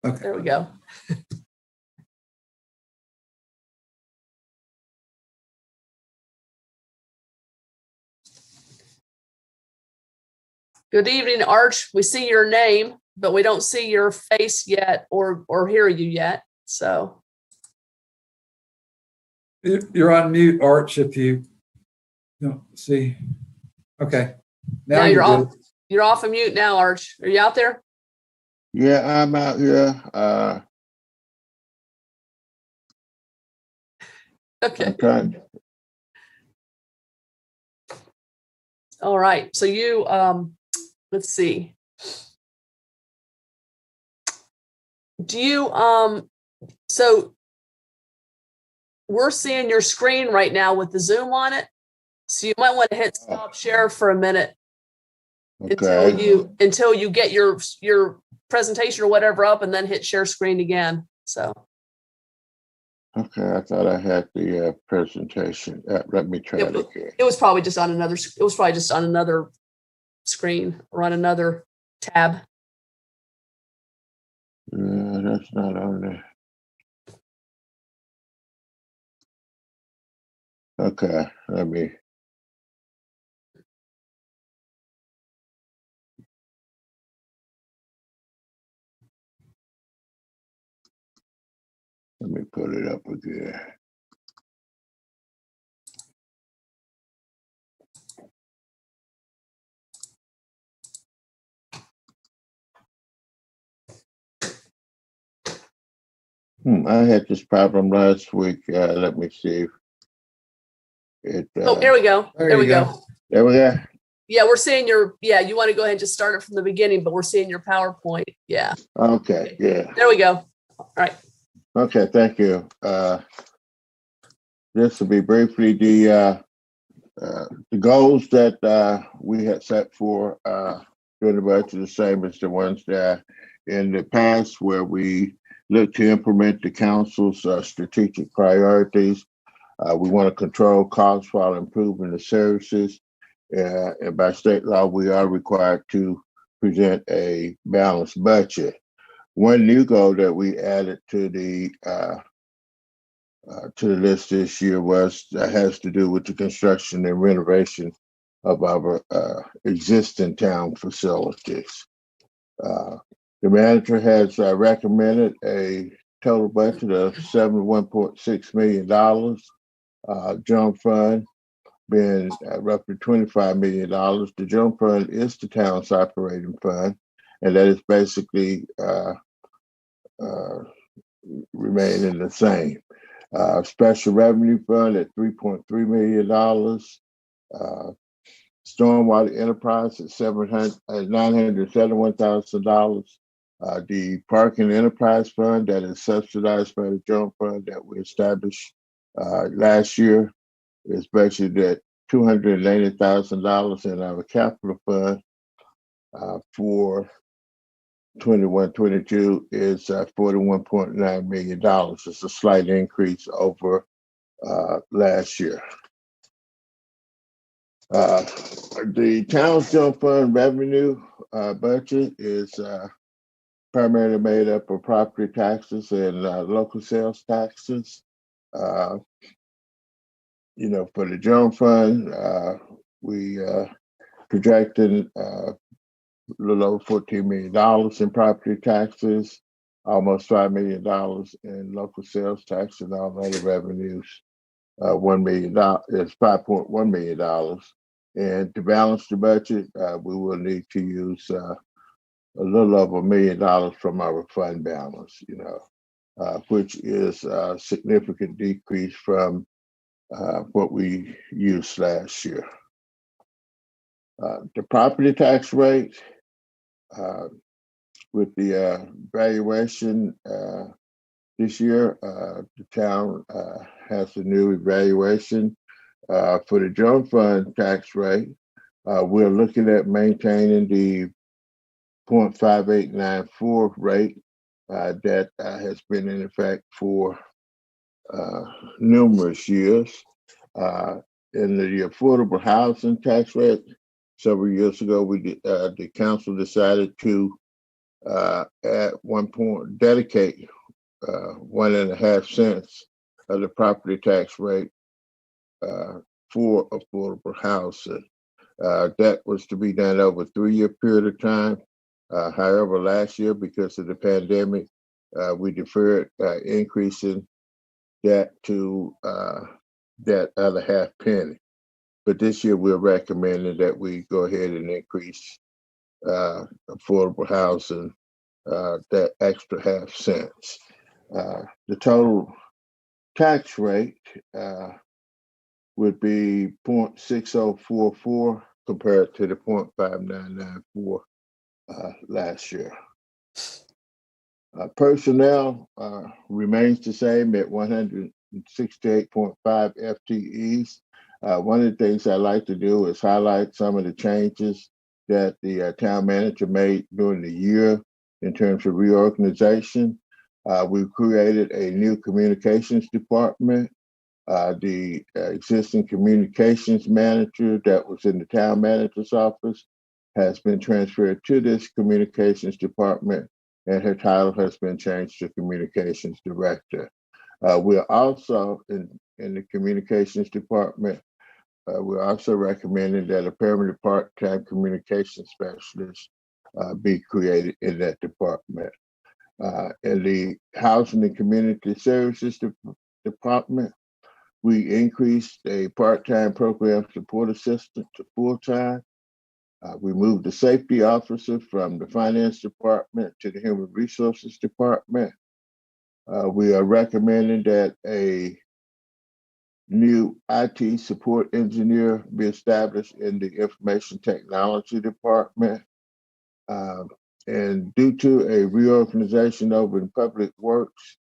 [SPEAKER 11] Okay.
[SPEAKER 1] There we go. Good evening, Arch. We see your name, but we don't see your face yet or hear you yet. So
[SPEAKER 11] You're on mute, Arch, if you don't see. Okay.
[SPEAKER 1] now you're
[SPEAKER 11] good.
[SPEAKER 1] off. You're off of mute now, Arch. Are you out there?
[SPEAKER 14] Yeah, I'm out here.
[SPEAKER 1] Okay.
[SPEAKER 14] I'm trying.
[SPEAKER 1] All right. So you let's see. Do you so we're seeing your screen right now with the Zoom on it. So you might want to hit stop share for a minute until you get your presentation or whatever up, and then hit share screen again. So
[SPEAKER 14] Okay, I thought I had the presentation. Let me try it again.
[SPEAKER 1] it was probably just on another. It was probably just on another screen or on another tab.
[SPEAKER 14] That's not on there. Okay, let me. Let me put it up again. I had this problem last week. Let me see.
[SPEAKER 1] Oh, there we go. There we go.
[SPEAKER 14] There we go.
[SPEAKER 1] Yeah, we're seeing your, you want to go ahead and just start it from the beginning, but we're seeing your PowerPoint. Yeah.
[SPEAKER 14] Okay, yeah.
[SPEAKER 1] There we go. All right.
[SPEAKER 14] Okay, thank you. This will be briefly the goals that we had set for during the budget, the same as the ones that in the past where we look to implement the council's strategic priorities. We want to control costs while improving the services. And by state law, we are required to present a balanced budget. One new goal that we added to the list this year has to do with the construction and renovation of our existing town facilities. The manager has recommended a total budget of $71.6 million. General fund being roughly $25 million. The general fund is the town's operating fund, and that is basically remaining the same. Special revenue fund at $3.3 million. Stormwater enterprise at $971,000. The parking enterprise fund that is subsidized by the general fund that we established last year is budgeted at $280,000 in our capital fund for 21-22 is $41.9 million. It's a slight increase over last year. The town's general fund revenue budget is primarily made up of property taxes and local sales taxes. For the general fund, we projected a little over $14 million in property taxes, almost $5 million in local sales tax, and all other revenues. $1 million is $5.1 million. And to balance the budget, we will need to use a little over $1 million from our fund balance, which is a significant decrease from what we used last year. The property tax rate with the valuation this year, the town has a new evaluation for the general fund tax rate. We're looking at maintaining the 0.5894 rate that has been in effect for numerous years. In the affordable housing tax rate, several years ago, the council decided to at one point dedicate 1.5 cents of the property tax rate for affordable housing. That was to be done over a 3-year period of time. However, last year, because of the pandemic, we deferred increasing that to that other half penny. But this year, we're recommending that we go ahead and increase affordable housing that extra half cents. The total tax rate would be 0.6044 compared to the 0.5994 last year. Personnel remains the same at 168.5 FTEs. One of the things I like to do is highlight some of the changes that the town manager made during the year in terms of reorganization. We've created a new communications department. The existing communications manager that was in the town manager's office has been transferred to this communications department, and her title has been changed to communications director. We're also in the communications department. We're also recommending that a permanent part-time communications specialist be created in that department. In the Housing and Community Services department, we increased a part-time program support assistant to full-time. We moved the safety officer from the finance department to the human resources department. We are recommending that a new IT support engineer be established in the information technology department. And due to a reorganization over in public works,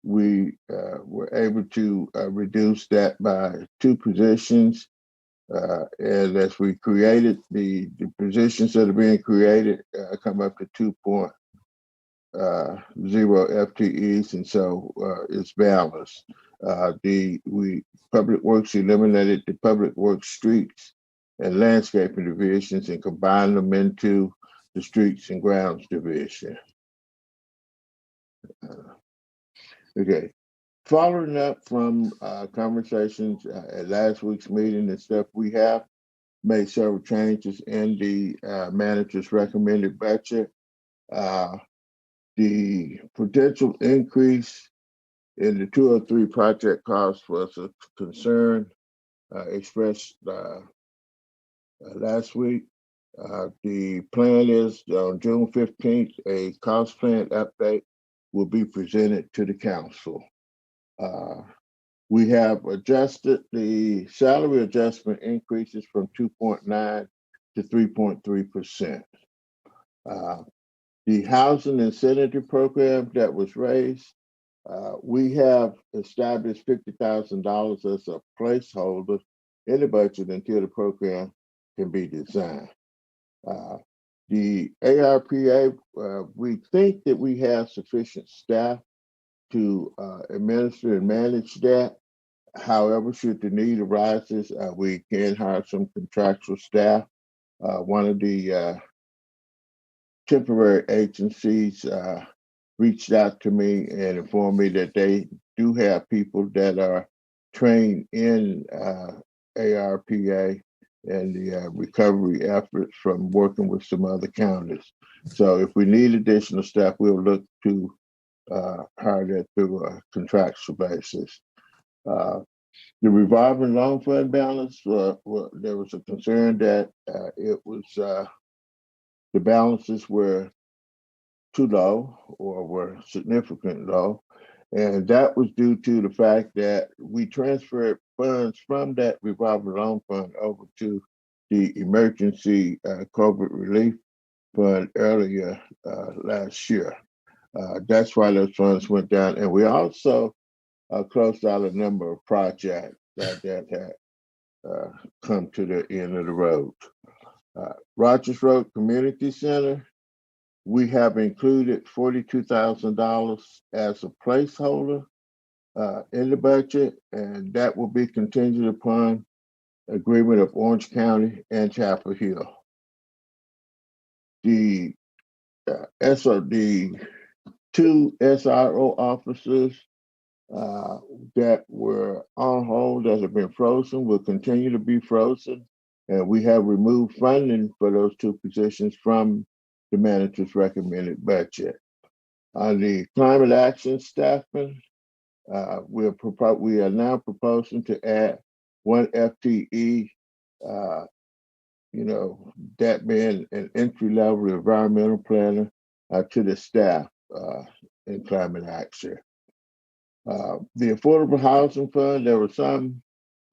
[SPEAKER 14] we were able to reduce that by 2 positions. And as we created the positions that are being created, come up to 2.0 FTEs, and so it's balanced. Public Works eliminated the Public Works streets and landscaping divisions and combined them into the Streets and Grounds division. Okay. Following up from conversations at last week's meeting and stuff, we have made several changes in the manager's recommended budget. The potential increase in the 203 project costs was a concern expressed last week. The plan is on June 15th, a cost plan update will be presented to the council. We have adjusted the salary adjustment increases from 2.9 to 3.3%. The housing incentive program that was raised, we have established $50,000 as a placeholder in the budget until the program can be designed. The ARPA, we think that we have sufficient staff to administer and manage that. However, should the need arises, we can hire some contractual staff. One of the temporary agencies reached out to me and informed me that they do have people that are trained in ARPA and the recovery efforts from working with some other counties. So if we need additional staff, we'll look to hire that through a contractual basis. The revolving loan fund balance, there was a concern that it was the balances were too low or were significantly low. And that was due to the fact that we transferred funds from that revolving loan fund over to the emergency COVID relief fund earlier last year. That's why those funds went down. And we also closed out a number of projects that had come to the end of the road. Rogers Road Community Center, we have included $42,000 as a placeholder in the budget, and that will be contingent upon agreement of Orange County and Chapel Hill. The the two SRO officers that were on hold that have been frozen will continue to be frozen. And we have removed funding for those two positions from the manager's recommended budget. On the climate action staffing, we are now proposing to add one FTE, that being an entry-level environmental planner to the staff in climate action. The Affordable Housing Fund, there was some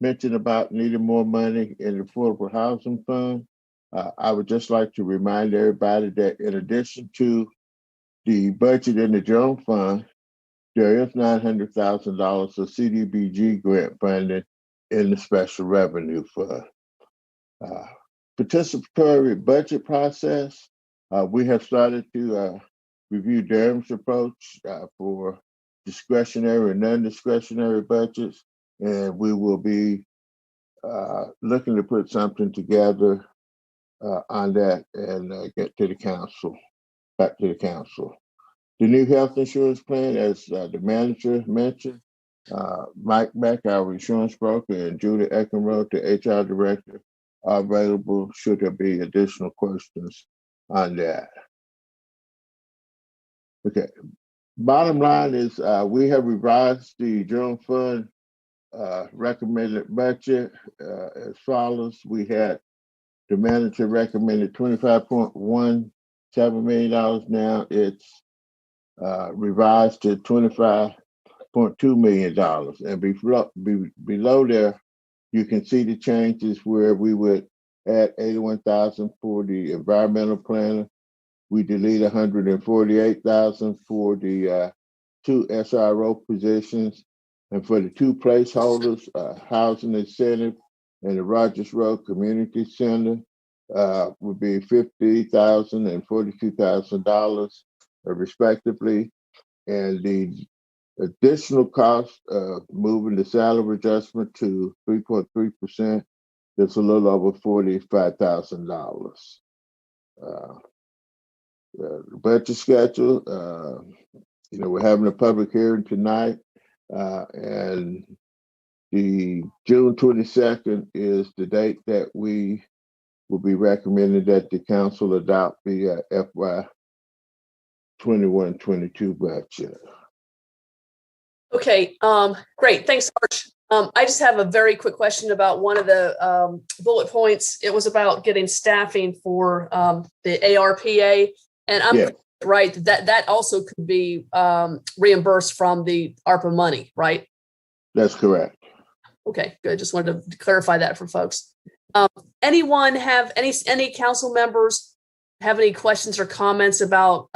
[SPEAKER 14] mention about needing more money in the Affordable Housing Fund. I would just like to remind everybody that in addition to the budget in the General Fund, there is $900,000 of CDBG grant funding in the Special Revenue Fund. Participatory budget process, we have started to review Durham's approach for discretionary and non-discretionary budgets, and we will be looking to put something together on that and get to the council, back to the council. The new health insurance plan, as the manager mentioned, Mike Beck, our insurance broker, and Julie Eckenroth, the HR director, are available should there be additional questions on that. Okay. Bottom line is we have revised the general fund recommended budget as follows. We had the manager recommended $25.17 million. Now it's revised to $25.2 million. And below there, you can see the changes where we would add $81,000 for the environmental planner. We delete $148,000 for the two SRO positions, and for the two placeholders, housing incentive and the Rogers Road Community Center would be $50,000 and $42,000 respectively. And the additional cost of moving the salary adjustment to 3.3%, that's a little over $45,000. The budget schedule, we're having a public hearing tonight, and the June 22nd is the date that we will be recommending that the council adopt the FY 21-22 budget.
[SPEAKER 1] Okay, great. Thanks, Arch. I just have a very quick question about one of the bullet points. It was about getting staffing for the ARPA, and I'm right that also could be reimbursed from the ARPA money, right?
[SPEAKER 14] That's correct.
[SPEAKER 1] Okay, good. Just wanted to clarify that for folks. Anyone have any council members have any questions or comments about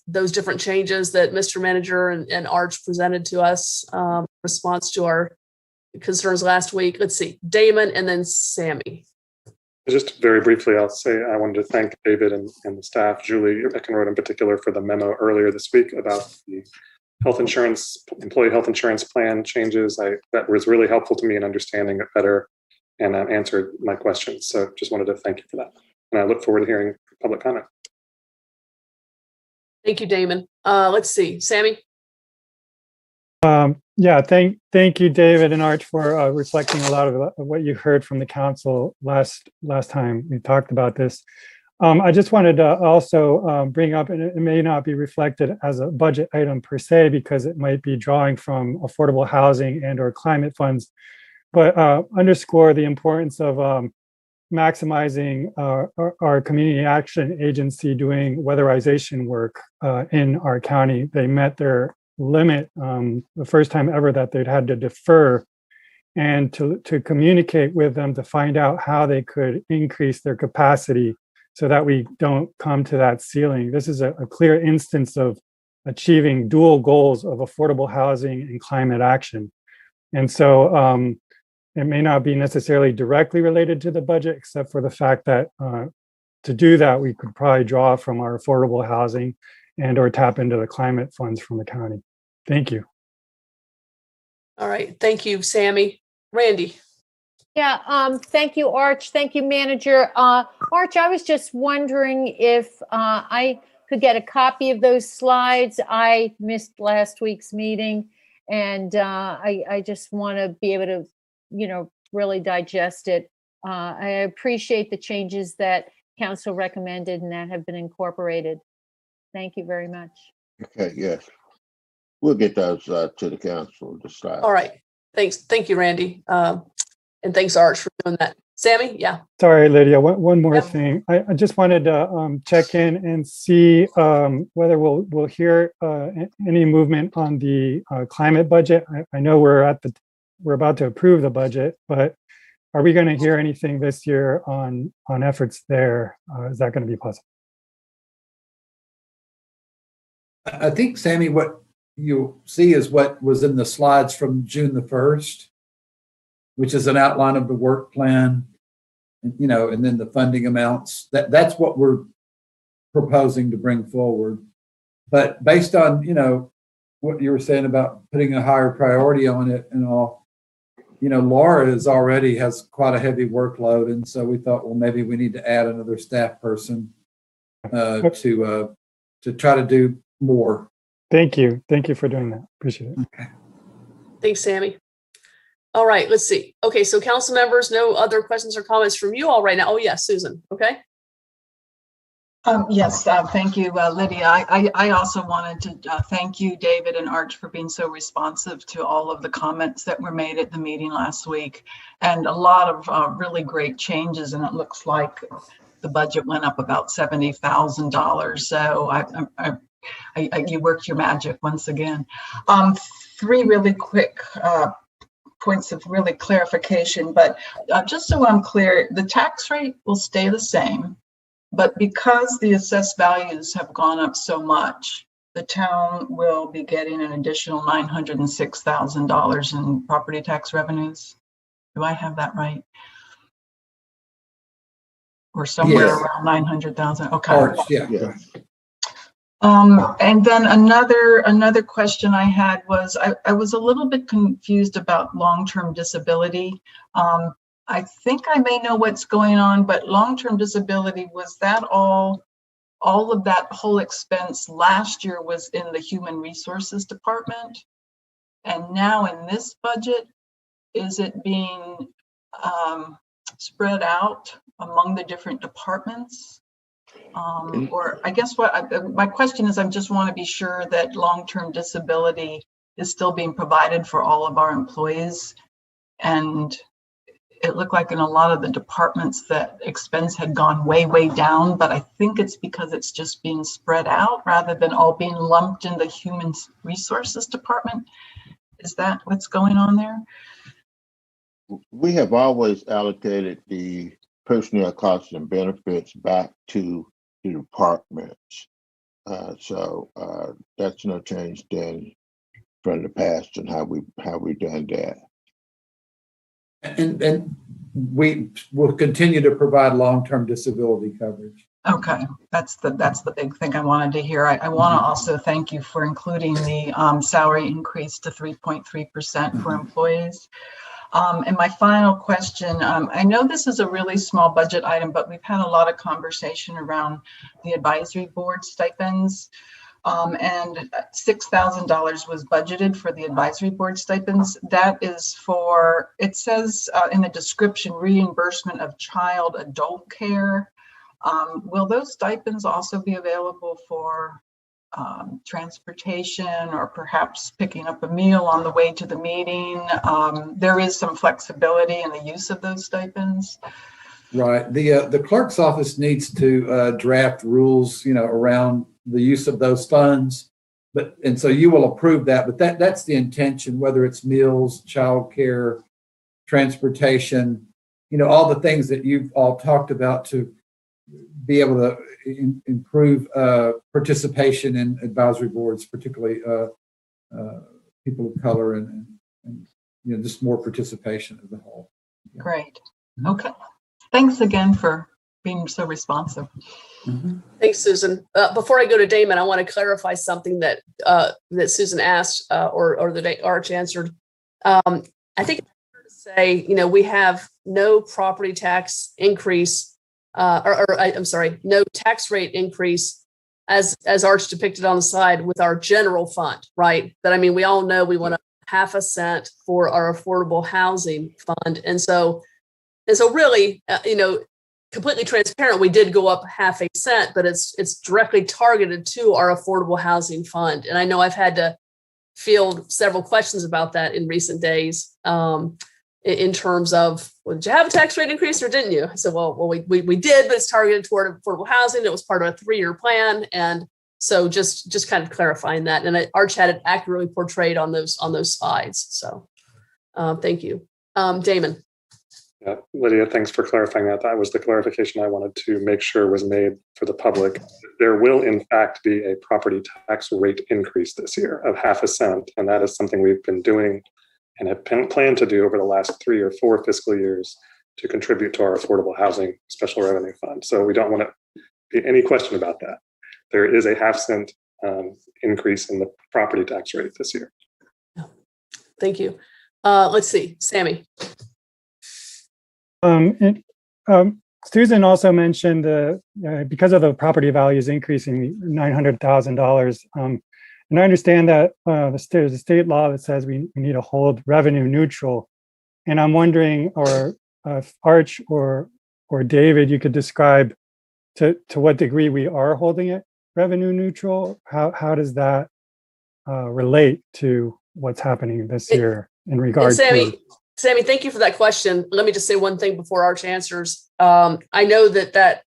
[SPEAKER 1] those different changes that Mr. Manager and Arch presented to us in response to our concerns last week? Let's see, Damon and then Sammy.
[SPEAKER 6] Just very briefly, I'll say I wanted to thank David and the staff, Julie Eckenroth in particular, for the memo earlier this week about the employee health insurance plan changes. That was really helpful to me in understanding it better and answered my questions. So just wanted to thank you for that. And I look forward to hearing public comment.
[SPEAKER 1] Thank you, Damon. Let's see, Sammy.
[SPEAKER 12] Yeah, thank you, David and Arch, for reflecting a lot of what you heard from the council last time we talked about this. I just wanted to also bring up, and it may not be reflected as a budget item per se, because it might be drawing from affordable housing and or climate funds, but underscore the importance of maximizing our community action agency doing weatherization work in our county. They met their limit the first time ever that they'd had to defer, and to communicate with them to find out how they could increase their capacity so that we don't come to that ceiling. This is a clear instance of achieving dual goals of affordable housing and climate action. And so it may not be necessarily directly related to the budget, except for the fact that to do that, we could probably draw from our affordable housing and or tap into the climate funds from the county. Thank you.
[SPEAKER 1] All right, thank you, Sammy. Randy.
[SPEAKER 8] Yeah, thank you, Arch. Thank you, Manager. Arch, I was just wondering if I could get a copy of those slides. I missed last week's meeting, and I just want to be able to, really digest it. I appreciate the changes that council recommended and that have been incorporated. Thank you very much.
[SPEAKER 14] Okay, yes. We'll get those to the council to decide.
[SPEAKER 1] All right. Thanks. Thank you, Randy. And thanks, Arch, for doing that. Sammy, yeah.
[SPEAKER 12] Sorry, Lydia, one more
[SPEAKER 1] Yep.
[SPEAKER 12] thing. I just wanted to check in and see whether we'll hear any movement on the climate budget. I know we're about to approve the budget, but are we going to hear anything this year on efforts there? Is that going to be possible?
[SPEAKER 11] I think, Sammy, what you'll see is what was in the slides from June the 1st, which is an outline of the work plan, and then the funding amounts. That's what we're proposing to bring forward. But based on, what you were saying about putting a higher priority on it and all, Laura has quite a heavy workload. And so we thought, well, maybe we need to add another staff person to try to do more.
[SPEAKER 12] Thank you. Thank you for doing that. Appreciate it.
[SPEAKER 11] Okay.
[SPEAKER 1] Thanks, Sammy. All right, let's see. Okay, so council members, no other questions or comments from you all right now. Oh, yeah, Susan. Okay.
[SPEAKER 5] Yes, thank you, Lydia. I also wanted to thank you, David and Arch, for being so responsive to all of the comments that were made at the meeting last week, and a lot of really great changes. And it looks like the budget went up about $70,000. So you worked your magic once again. Three really quick points of really clarification, but just so I'm clear, the tax rate will stay the same, but because the assessed values have gone up so much, the town will be getting an additional $906,000 in property tax revenues. Do I have that right? Or somewhere around 900,000. Okay.
[SPEAKER 11] Yeah.
[SPEAKER 5] And then another question I had was, I was a little bit confused about long-term disability. I think I may know what's going on, but long-term disability, was that all of that whole expense last year was in the Human Resources Department? And now in this budget, is it being spread out among the different departments? Or I guess my question is, I just want to be sure that long-term disability is still being provided for all of our employees. And it looked like in a lot of the departments that expense had gone way, way down, but I think it's because it's just being spread out rather than all being lumped in the Human Resources Department. Is that what's going on there?
[SPEAKER 14] We have always allocated the personnel costs and benefits back to the departments. So that's no change then from the past and how we done that.
[SPEAKER 11] And we will continue to provide long-term disability coverage.
[SPEAKER 5] Okay, that's the big thing I wanted to hear. I want to also thank you for including the salary increase to 3.3% for employees. And my final question, I know this is a really small budget item, but we've had a lot of conversation around the advisory board stipends. And $6,000 was budgeted for the advisory board stipends. That is for, it says in the description, reimbursement of child adult care. Will those stipends also be available for transportation or perhaps picking up a meal on the way to the meeting? There is some flexibility in the use of those stipends.
[SPEAKER 11] Right. The clerk's office needs to draft rules, around the use of those funds. And so you will approve that, but that's the intention, whether it's meals, childcare, transportation, all the things that you've all talked about to be able to improve participation in advisory boards, particularly people of color and just more participation as a whole. Yeah.
[SPEAKER 5] Great. Okay. Thanks again for being so responsive.
[SPEAKER 11] Mm-hmm.
[SPEAKER 1] Thanks, Susan. Before I go to Damon, I want to clarify something that Susan asked or that Arch answered. I think it's fair to say, we have no property tax increase, I'm sorry, no tax rate increase as Arch depicted on the slide, with our general fund, right? But I mean, we all know we want a half a cent for our affordable housing fund. And so really, completely transparent, we did go up half a cent, but it's directly targeted to our affordable housing fund. And I know I've had to field several questions about that in recent days, in terms of, well, did you have a tax rate increase or didn't you? I said, well, we did, but it's targeted toward affordable housing. It was part of a 3-year plan. And so just kind of clarifying that. And Arch had it accurately portrayed on those slides. So thank you. Damon.
[SPEAKER 6] Yeah, Lydia, thanks for clarifying that. That was the clarification I wanted to make sure was made for the public. There will, in fact, be a property tax rate increase this year of half a cent. And that is something we've been doing and have planned to do over the last 3 or 4 fiscal years to contribute to our affordable housing special revenue fund. So we don't want to be any question about that. There is a half cent increase in the property tax rate this year.
[SPEAKER 1] Thank you. Let's see, Sammy.
[SPEAKER 12] Susan also mentioned because of the property values increasing $900,000. And I understand that there's a state law that says we need to hold revenue neutral. And I'm wondering, or if Arch or David, you could describe to what degree we are holding it revenue neutral. How does that relate to what's happening this year in regards to?
[SPEAKER 1] Sammy, thank you for that question. Let me just say one thing before Arch answers. I know that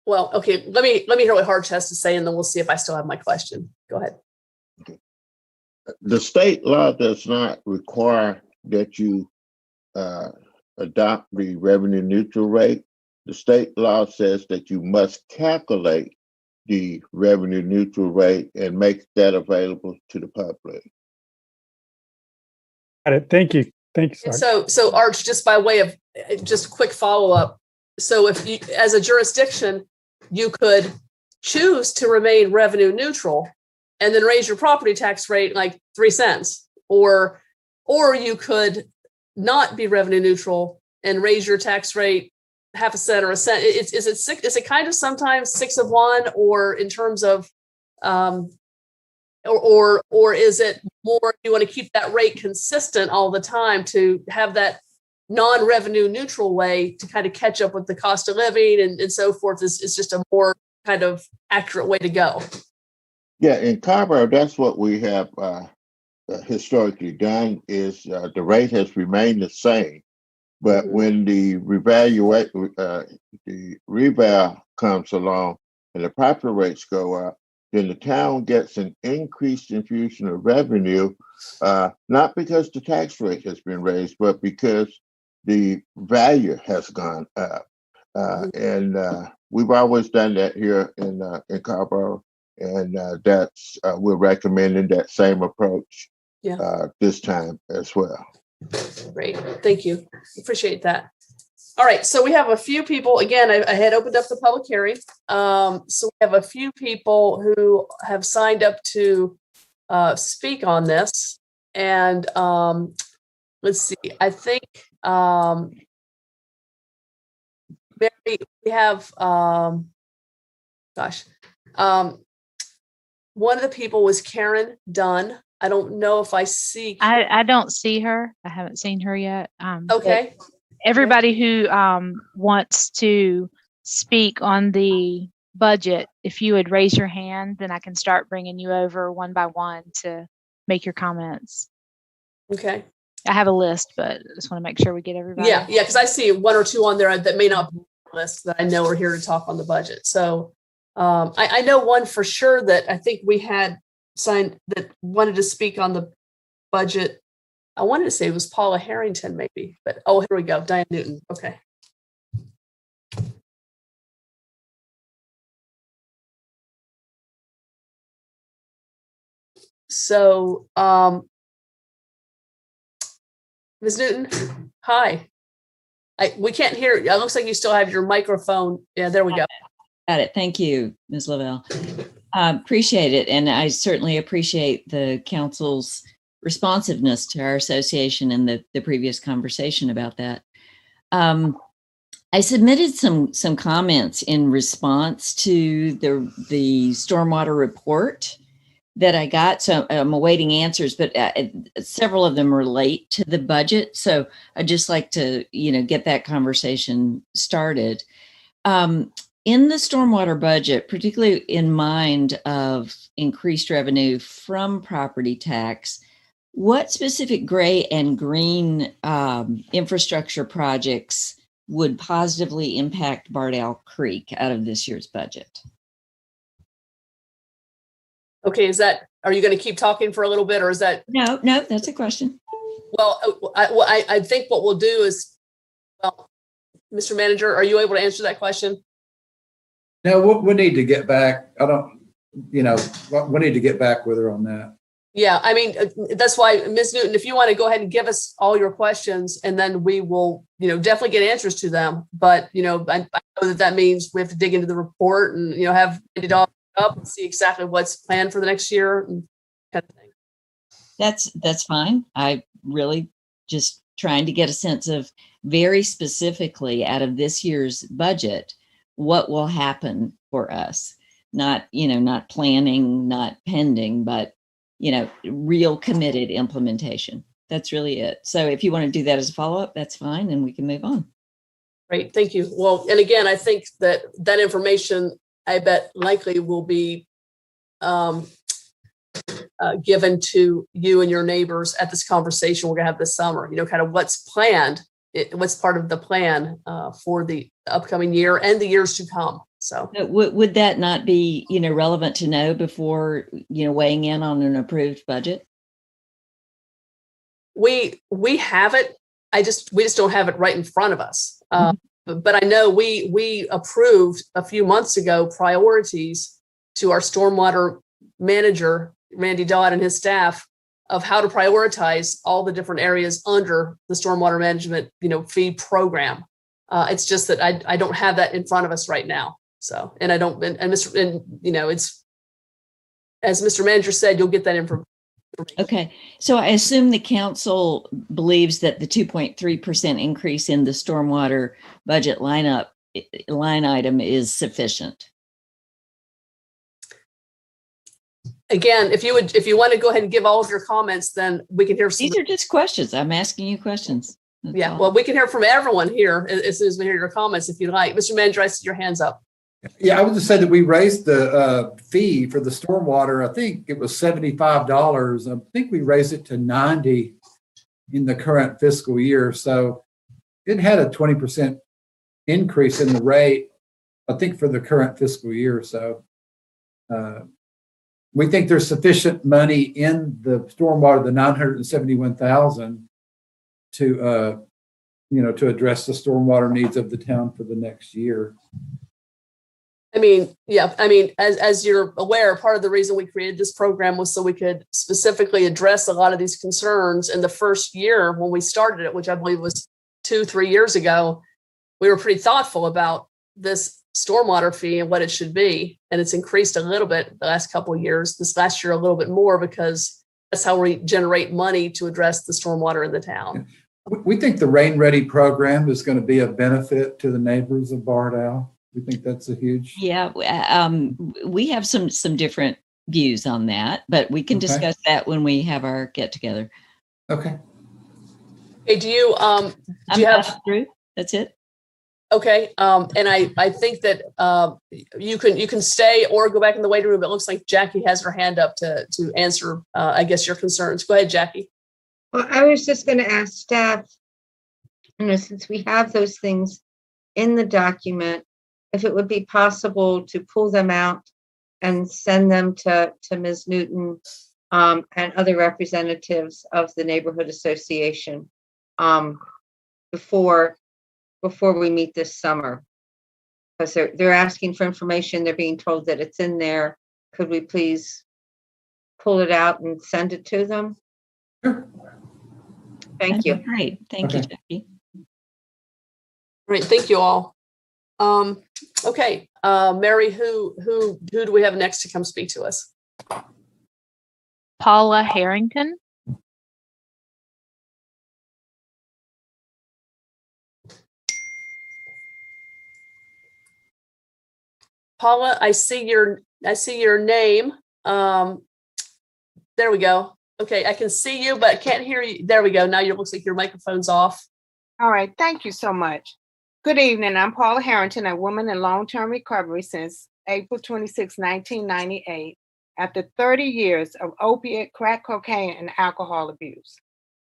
[SPEAKER 1] well, okay, let me hear what Arch has to say, and then we'll see if I still have my question. Go ahead.
[SPEAKER 14] The state law does not require that you adopt the revenue neutral rate. The state law says that you must calculate the revenue neutral rate and make that available to the public.
[SPEAKER 12] Got it. Thank you. Thank you.
[SPEAKER 1] So Arch, just by way of just quick follow-up. So if you, as a jurisdiction, you could choose to remain revenue neutral and then raise your property tax rate like 3 cents, or you could not be revenue neutral and raise your tax rate half a cent or a cent. Is it kind of sometimes 6 of 1, or in terms of or is it more you want to keep that rate consistent all the time to have that non-revenue neutral way to kind of catch up with the cost of living and so forth is just a more kind of accurate way to go?
[SPEAKER 14] Yeah, in Carrboro, that's what we have historically done. Is the rate has remained the same, but when the reval comes along and the property rates go up, then the town gets an increased infusion of revenue, not because the tax rate has been raised, but because the value has gone up. And we've always done that here in Carrboro, and that's we're recommending that same approach this time as well.
[SPEAKER 1] Great, thank you. Appreciate that. All right, so we have a few people, again, I had opened up the public hearing. So we have a few people who have signed up to speak on this. And let's see, I think, Mary, we have, one of the people was Karen Dunn. I don't know if I see.
[SPEAKER 7] I don't see her. I haven't seen her yet.
[SPEAKER 1] Okay.
[SPEAKER 7] Everybody who wants to speak on the budget, if you would raise your hand, then I can start bringing you over one by one to make your comments.
[SPEAKER 1] Okay.
[SPEAKER 7] I have a list, but I just want to make sure we get everybody.
[SPEAKER 1] Yeah, because I see 1 or 2 on there that may not be on the list that I know are here to talk on the budget. So I know one for sure that I think we had signed that wanted to speak on the budget. I wanted to say it was Paula Harrington, maybe, but oh, here we go, Diane Newton. Okay. So, Ms. Newton, hi. We can't hear. It looks like you still have your microphone. Yeah, there we go.
[SPEAKER 15] Got it. Thank you, Ms. Lavelle. Appreciate it, and I certainly appreciate the council's responsiveness to our association and the previous conversation about that. I submitted some comments in response to the stormwater report that I got. So I'm awaiting answers, but several of them relate to the budget. So I'd just like to, get that conversation started. In the stormwater budget, particularly in mind of increased revenue from property tax, what specific gray and green infrastructure projects would positively impact Bardell Creek out of this year's budget?
[SPEAKER 1] Okay, are you going to keep talking for a little bit, or is that?
[SPEAKER 15] No, that's a question.
[SPEAKER 1] Well, I think what we'll do is, Mr. Manager, are you able to answer that question?
[SPEAKER 11] No, we need to get back. We need to get back with her on that.
[SPEAKER 1] Yeah, I mean, that's why, Ms. Newton, if you want to go ahead and give us all your questions, and then we will, definitely get answers to them. But, I know that means we have to dig into the report and, have it all up and see exactly what's planned for the next year and kind of thing.
[SPEAKER 15] That's fine. I really just trying to get a sense of very specifically out of this year's budget, what will happen for us. Not planning, not pending, but real committed implementation. That's really it. So if you want to do that as a follow-up, that's fine, and we can move on.
[SPEAKER 1] Great, thank you. Well, and again, I think that information, I bet, likely will be given to you and your neighbors at this conversation we're going to have this summer. Kind of what's planned, what's part of the plan for the upcoming year and the years to come. So
[SPEAKER 15] would that not be, relevant to know before, weighing in on an approved budget?
[SPEAKER 1] We have it. We just don't have it right in front of us. But I know we approved a few months ago priorities to our stormwater manager, Randy Dodd, and his staff of how to prioritize all the different areas under the stormwater management, fee program. It's just that I don't have that in front of us right now. So, and I don't, and it's, as Mr. Manager said, you'll get that information.
[SPEAKER 15] Okay. So I assume the council believes that the 2.3% increase in the stormwater budget line item is sufficient.
[SPEAKER 1] Again, if you want to go ahead and give all of your comments, then we can hear.
[SPEAKER 15] These are just questions. I'm asking you questions. That's all.
[SPEAKER 1] Well, we can hear from everyone here as soon as we hear your comments, if you like. Mr. Manager, I see your hands up.
[SPEAKER 11] Yeah, I would just say that we raised the fee for the stormwater. I think it was $75. I think we raised it to $90 in the current fiscal year. So it had a 20% increase in the rate, I think, for the current fiscal year. So we think there's sufficient money in the stormwater, the $971,000, to address the stormwater needs of the town for the next year.
[SPEAKER 1] As you're aware, part of the reason we created this program was so we could specifically address a lot of these concerns. In the first year when we started it, which I believe was 2-3 years ago, we were pretty thoughtful about this stormwater fee and what it should be. And it's increased a little bit the last couple of years. This last year, a little bit more, because that's how we generate money to address the stormwater in the town.
[SPEAKER 11] We think the Rain Ready program is going to be a benefit to the neighbors of Bardell. We think that's a huge.
[SPEAKER 15] Yeah, we have some different views on that, but we can discuss that when we have our get together.
[SPEAKER 11] Okay.
[SPEAKER 1] Okay. Do you have
[SPEAKER 15] through? That's it.
[SPEAKER 1] Okay. And I think that you can stay or go back in the waiting room. It looks like Jackie has her hand up to answer, I guess, your concerns. Go ahead, Jackie.
[SPEAKER 4] Well, I was just going to ask staff, since we have those things in the document, if it would be possible to pull them out and send them to Ms. Newton and other representatives of the neighborhood association before we meet this summer, because they're asking for information. They're being told that it's in there. Could we please pull it out and send it to them?
[SPEAKER 11] Sure.
[SPEAKER 4] Thank you.
[SPEAKER 15] Great. Thank you, Jackie.
[SPEAKER 1] Great. Thank you all. Okay. Mary, who do we have next to come speak to us?
[SPEAKER 7] Paula Harrington.
[SPEAKER 1] Paula, I see your name. There we go. Okay, I can see you, but can't hear you. There we go. Now looks like your microphone's off.
[SPEAKER 16] All right, thank you so much. Good evening. I'm Paula Harrington, a woman in long-term recovery since April 26, 1998, after 30 years of opiate, crack cocaine, and alcohol abuse.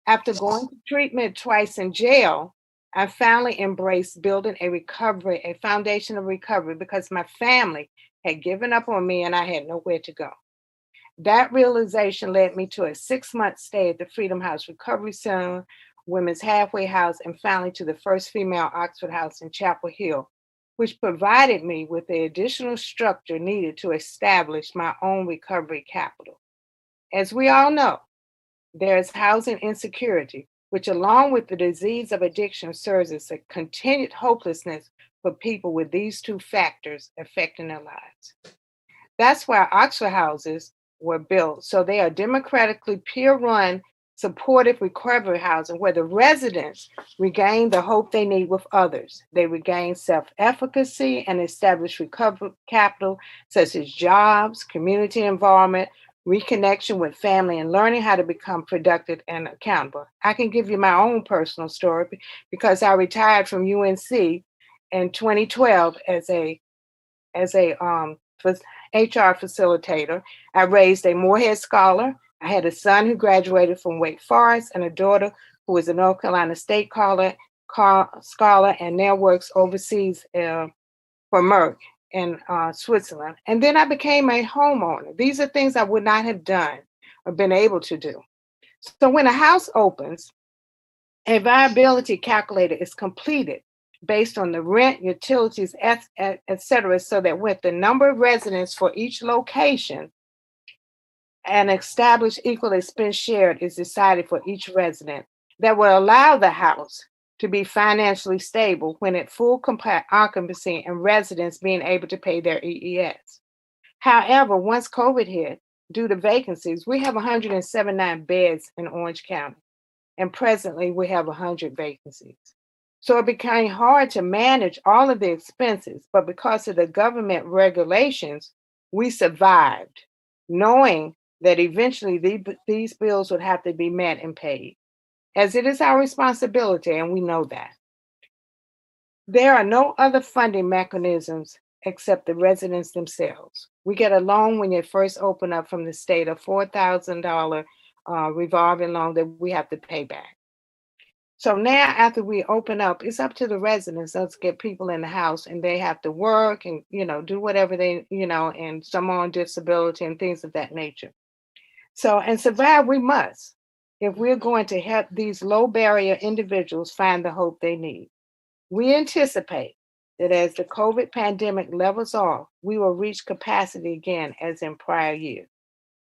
[SPEAKER 16] After going to treatment twice in jail, I finally embraced building a foundation of recovery, because my family had given up on me and I had nowhere to go. That realization led me to a 6-month stay at the Freedom House Recovery Center, Women's Halfway House, and finally to the first female Oxford House in Chapel Hill, which provided me with the additional structure needed to establish my own recovery capital. As we all know, there is housing insecurity, which along with the disease of addiction serves as a continued hopelessness for people with these two factors affecting their lives. That's why Oxford houses were built. So they are democratically peer-run, supportive recovery housing where the residents regain the hope they need with others. They regain self-efficacy and establish recovery capital such as jobs, community involvement, reconnection with family, and learning how to become productive and accountable. I can give you my own personal story because I retired from UNC in 2012 as a HR facilitator. I raised a Morehead Scholar. I had a son who graduated from Wake Forest and a daughter who was a North Carolina State Scholar and now works overseas for Merck in Switzerland. And then I became a homeowner. These are things I would not have done or been able to do. So when a house opens, a viability calculator is completed based on the rent, utilities, et cetera, so that with the number of residents for each location, an established equal expense shared is decided for each resident that will allow the house to be financially stable when at full occupancy and residents being able to pay their EES. However, once COVID hit, due to vacancies, we have 179 beds in Orange County, and presently we have 100 vacancies. So it became hard to manage all of the expenses, but because of the government regulations, we survived, knowing that eventually these bills would have to be met and paid, as it is our responsibility, and we know that. There are no other funding mechanisms except the residents themselves. We get a loan when you first open up from the state, a $4,000 revolving loan that we have to pay back. So now after we open up, it's up to the residents. Let's get people in the house and they have to work and, do whatever they, and some on disability and things of that nature. So, and survive we must, if we're going to help these low barrier individuals find the hope they need. We anticipate that as the COVID pandemic levels off, we will reach capacity again as in prior years.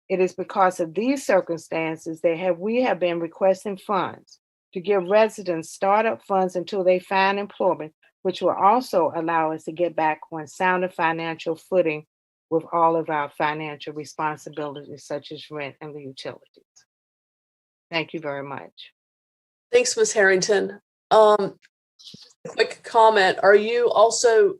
[SPEAKER 16] It is because of these circumstances that we have been requesting funds to give residents startup funds until they find employment, which will also allow us to get back on sounder financial footing with all of our financial responsibilities, such as rent and the utilities. Thank you very much.
[SPEAKER 1] Thanks, Ms. Harrington. Quick comment. Are you also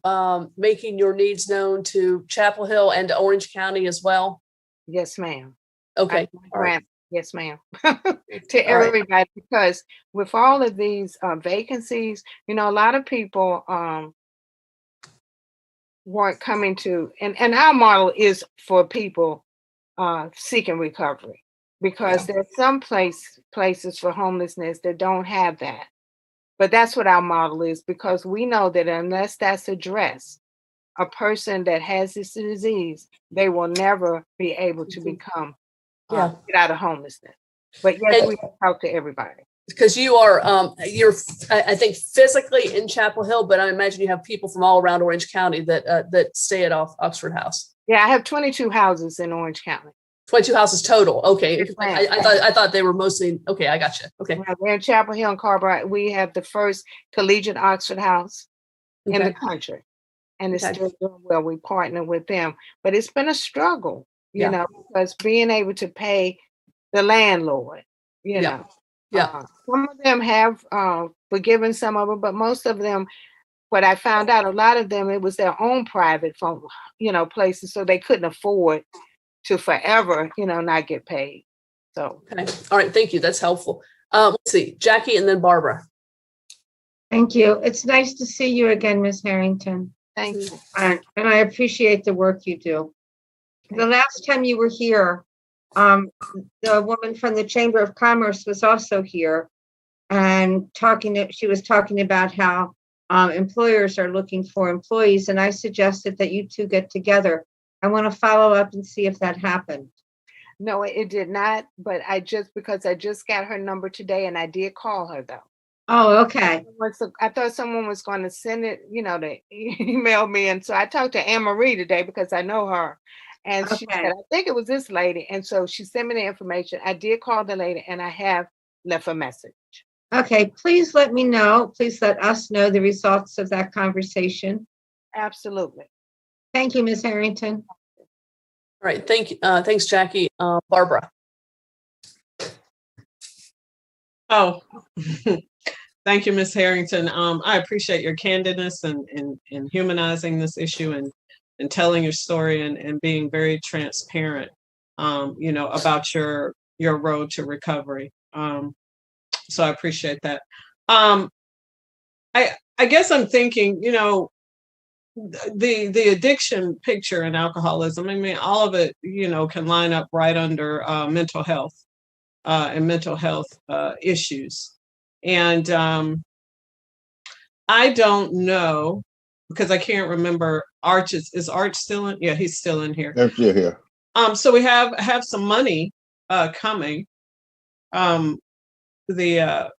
[SPEAKER 1] making your needs known to Chapel Hill and to Orange County as well?
[SPEAKER 16] Yes, ma'am.
[SPEAKER 1] Okay.
[SPEAKER 16] Right. Yes, ma'am. To everybody, because with all of these vacancies, a lot of people weren't coming to, and our model is for people seeking recovery, because there's some places for homelessness that don't have that. But that's what our model is, because we know that unless that's addressed, a person that has this disease, they will never be able to become get out of homelessness. But yes, we talk to everybody.
[SPEAKER 1] Because you are, I think physically in Chapel Hill, but I imagine you have people from all around Orange County that stay at Oxford House.
[SPEAKER 16] Yeah, I have 22 houses in Orange County.
[SPEAKER 1] 22 houses total. Okay,
[SPEAKER 16] Yes,
[SPEAKER 1] I thought they were mostly. Okay, I got you. Okay,
[SPEAKER 16] we're in Chapel Hill and Carrboro. We have the first collegiate Oxford House in the country, and it's still doing well. We partner with them, but it's been a struggle, you know, because being able to pay the landlord, you know. Some of them have forgiven some of them, but most of them But I found out a lot of them, it was their own private phone, places, so they couldn't afford to forever, not get paid. So.
[SPEAKER 1] Okay. All right. Thank you. That's helpful. Let's see, Jackie and then Barbara.
[SPEAKER 4] Thank you. It's nice to see you again, Ms. Harrington.
[SPEAKER 16] Thank you.
[SPEAKER 4] And I appreciate the work you do. The last time you were here, the woman from the Chamber of Commerce was also here and she was talking about how employers are looking for employees, and I suggested that you two get together. I want to follow up and see if that happened.
[SPEAKER 16] No, it did not, but because I just got her number today, and I did call her though.
[SPEAKER 4] Oh, okay.
[SPEAKER 16] I thought someone was going to send it, to email me. And so I talked to Anne Marie today because I know her. And she said, I think it was this lady. And so she sent me the information. I did call the lady and I have left a message.
[SPEAKER 4] Okay, please let me know. Please let us know the results of that conversation.
[SPEAKER 16] Absolutely.
[SPEAKER 4] Thank you, Ms. Harrington.
[SPEAKER 1] All right. Thank you. Thanks, Jackie. Barbara.
[SPEAKER 9] Oh, thank you, Ms. Harrington. I appreciate your candidness and humanizing this issue and telling your story and being very transparent, about your road to recovery. So I appreciate that. I guess I'm thinking, the addiction picture in alcoholism, I mean, all of it, can line up right under mental health and mental health issues. And I don't know, because I can't remember, Arch, is Arch still in? Yeah, he's still in here.
[SPEAKER 14] I'm still here.
[SPEAKER 9] So we have some money coming. The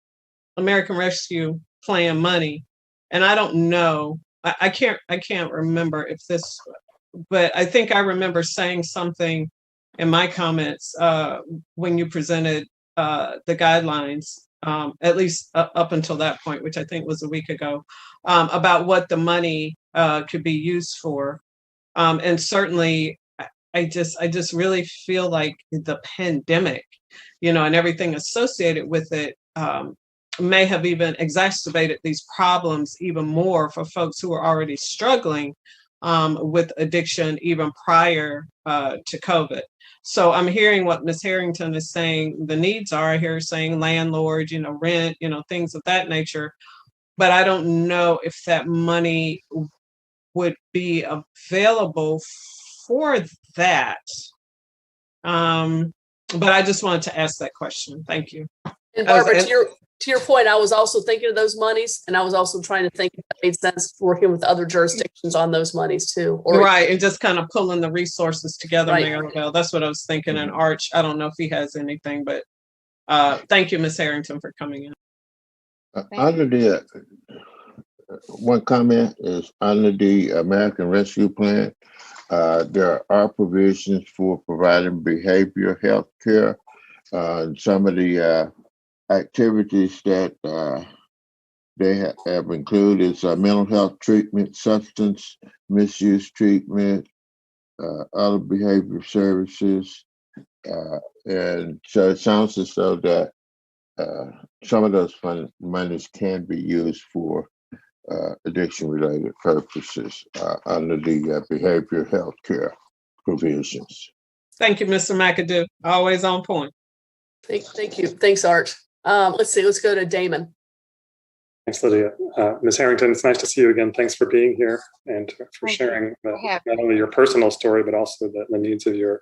[SPEAKER 9] American Rescue Plan money. And I don't know, I can't remember if this, but I think I remember saying something in my comments when you presented the guidelines, at least up until that point, which I think was a week ago, about what the money could be used for. And certainly, I just really feel like the pandemic, and everything associated with it may have even exacerbated these problems even more for folks who are already struggling with addiction even prior to COVID. So I'm hearing what Ms. Harrington is saying the needs are. I hear her saying landlord, rent, things of that nature. But I don't know if that money would be available for that. But I just wanted to ask that question. Thank you.
[SPEAKER 1] And Barbara, to your point, I was also thinking of those monies, and I was also trying to think if it made sense working with other jurisdictions on those monies too.
[SPEAKER 9] Right, and just kind of pulling the resources together,
[SPEAKER 1] right.
[SPEAKER 9] Mayor Lavelle. That's what I was thinking. And Arch, I don't know if he has anything, but thank you, Ms. Harrington, for coming in.
[SPEAKER 14] Under the one comment is under the American Rescue Plan, there are provisions for providing behavioral health care. Some of the activities that they have included is mental health treatment, substance misuse treatment, other behavioral services. And so it sounds as though that some of those monies can be used for addiction-related purposes under the behavioral health care provisions.
[SPEAKER 9] Thank you, Mr. McAdoo. Always on point.
[SPEAKER 1] Thank you. Thanks, Art. Let's go to Damon.
[SPEAKER 6] Thanks, Lydia. Ms. Harrington, it's nice to see you again. Thanks for being here and for sharing not only your personal story, but also the needs of your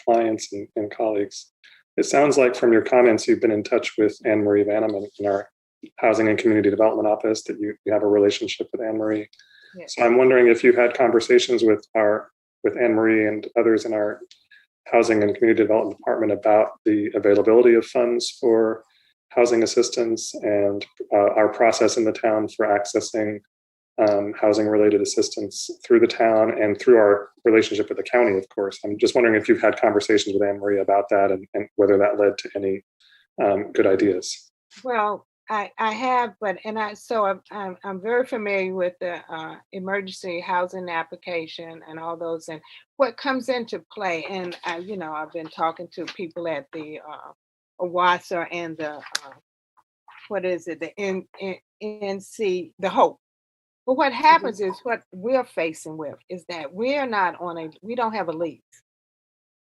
[SPEAKER 6] clients and colleagues. It sounds like from your comments, you've been in touch with Anne Marie Vanneman in our Housing and Community Development Office, that you have a relationship with Anne Marie. Yes. So I'm wondering if you've had conversations with Anne Marie and others in our Housing and Community Development Department about the availability of funds for housing assistance and our process in the town for accessing housing-related assistance through the town and through our relationship with the county, of course. I'm just wondering if you've had conversations with Anne Marie about that and whether that led to any good ideas.
[SPEAKER 16] Well, I have, I'm very familiar with the emergency housing application and all those and what comes into play. And I've been talking to people at the OWASA and the the NC, the HOPE. But what happens is what we're facing with is that we don't have a lease.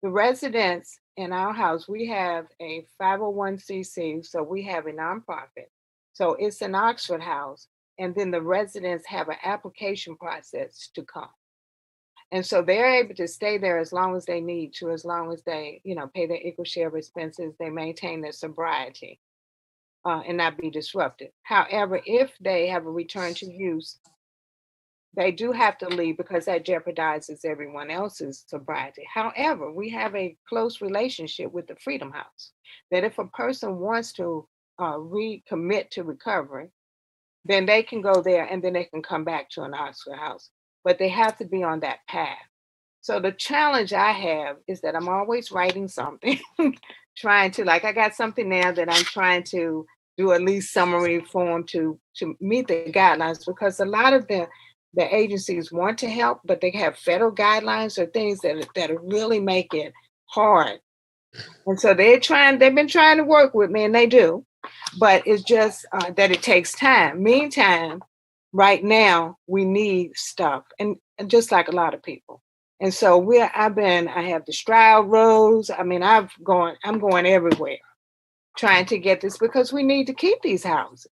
[SPEAKER 16] The residents in our house, we have a 501c, so we have a nonprofit. So it's an Oxford house. And then the residents have an application process to come. And so they're able to stay there as long as they need to, as long as they, pay their equal share of expenses, they maintain their sobriety and not be disrupted. However, if they have a return to use, they do have to leave because that jeopardizes everyone else's sobriety. However, we have a close relationship with the Freedom House, that if a person wants to recommit to recovery, then they can go there and then they can come back to an Oxford house. But they have to be on that path. So the challenge I have is that I'm always writing something, trying to, I got something now that I'm trying to do at least summary form to meet the guidelines, because a lot of the agencies want to help, but they have federal guidelines or things that really make it hard. And so they've been trying to work with me, and they do, but it's just that it takes time. Meantime, right now, we need stuff, and just like a lot of people. And so I have the Stroud Roads. I mean, I'm going everywhere trying to get this, because we need to keep these houses.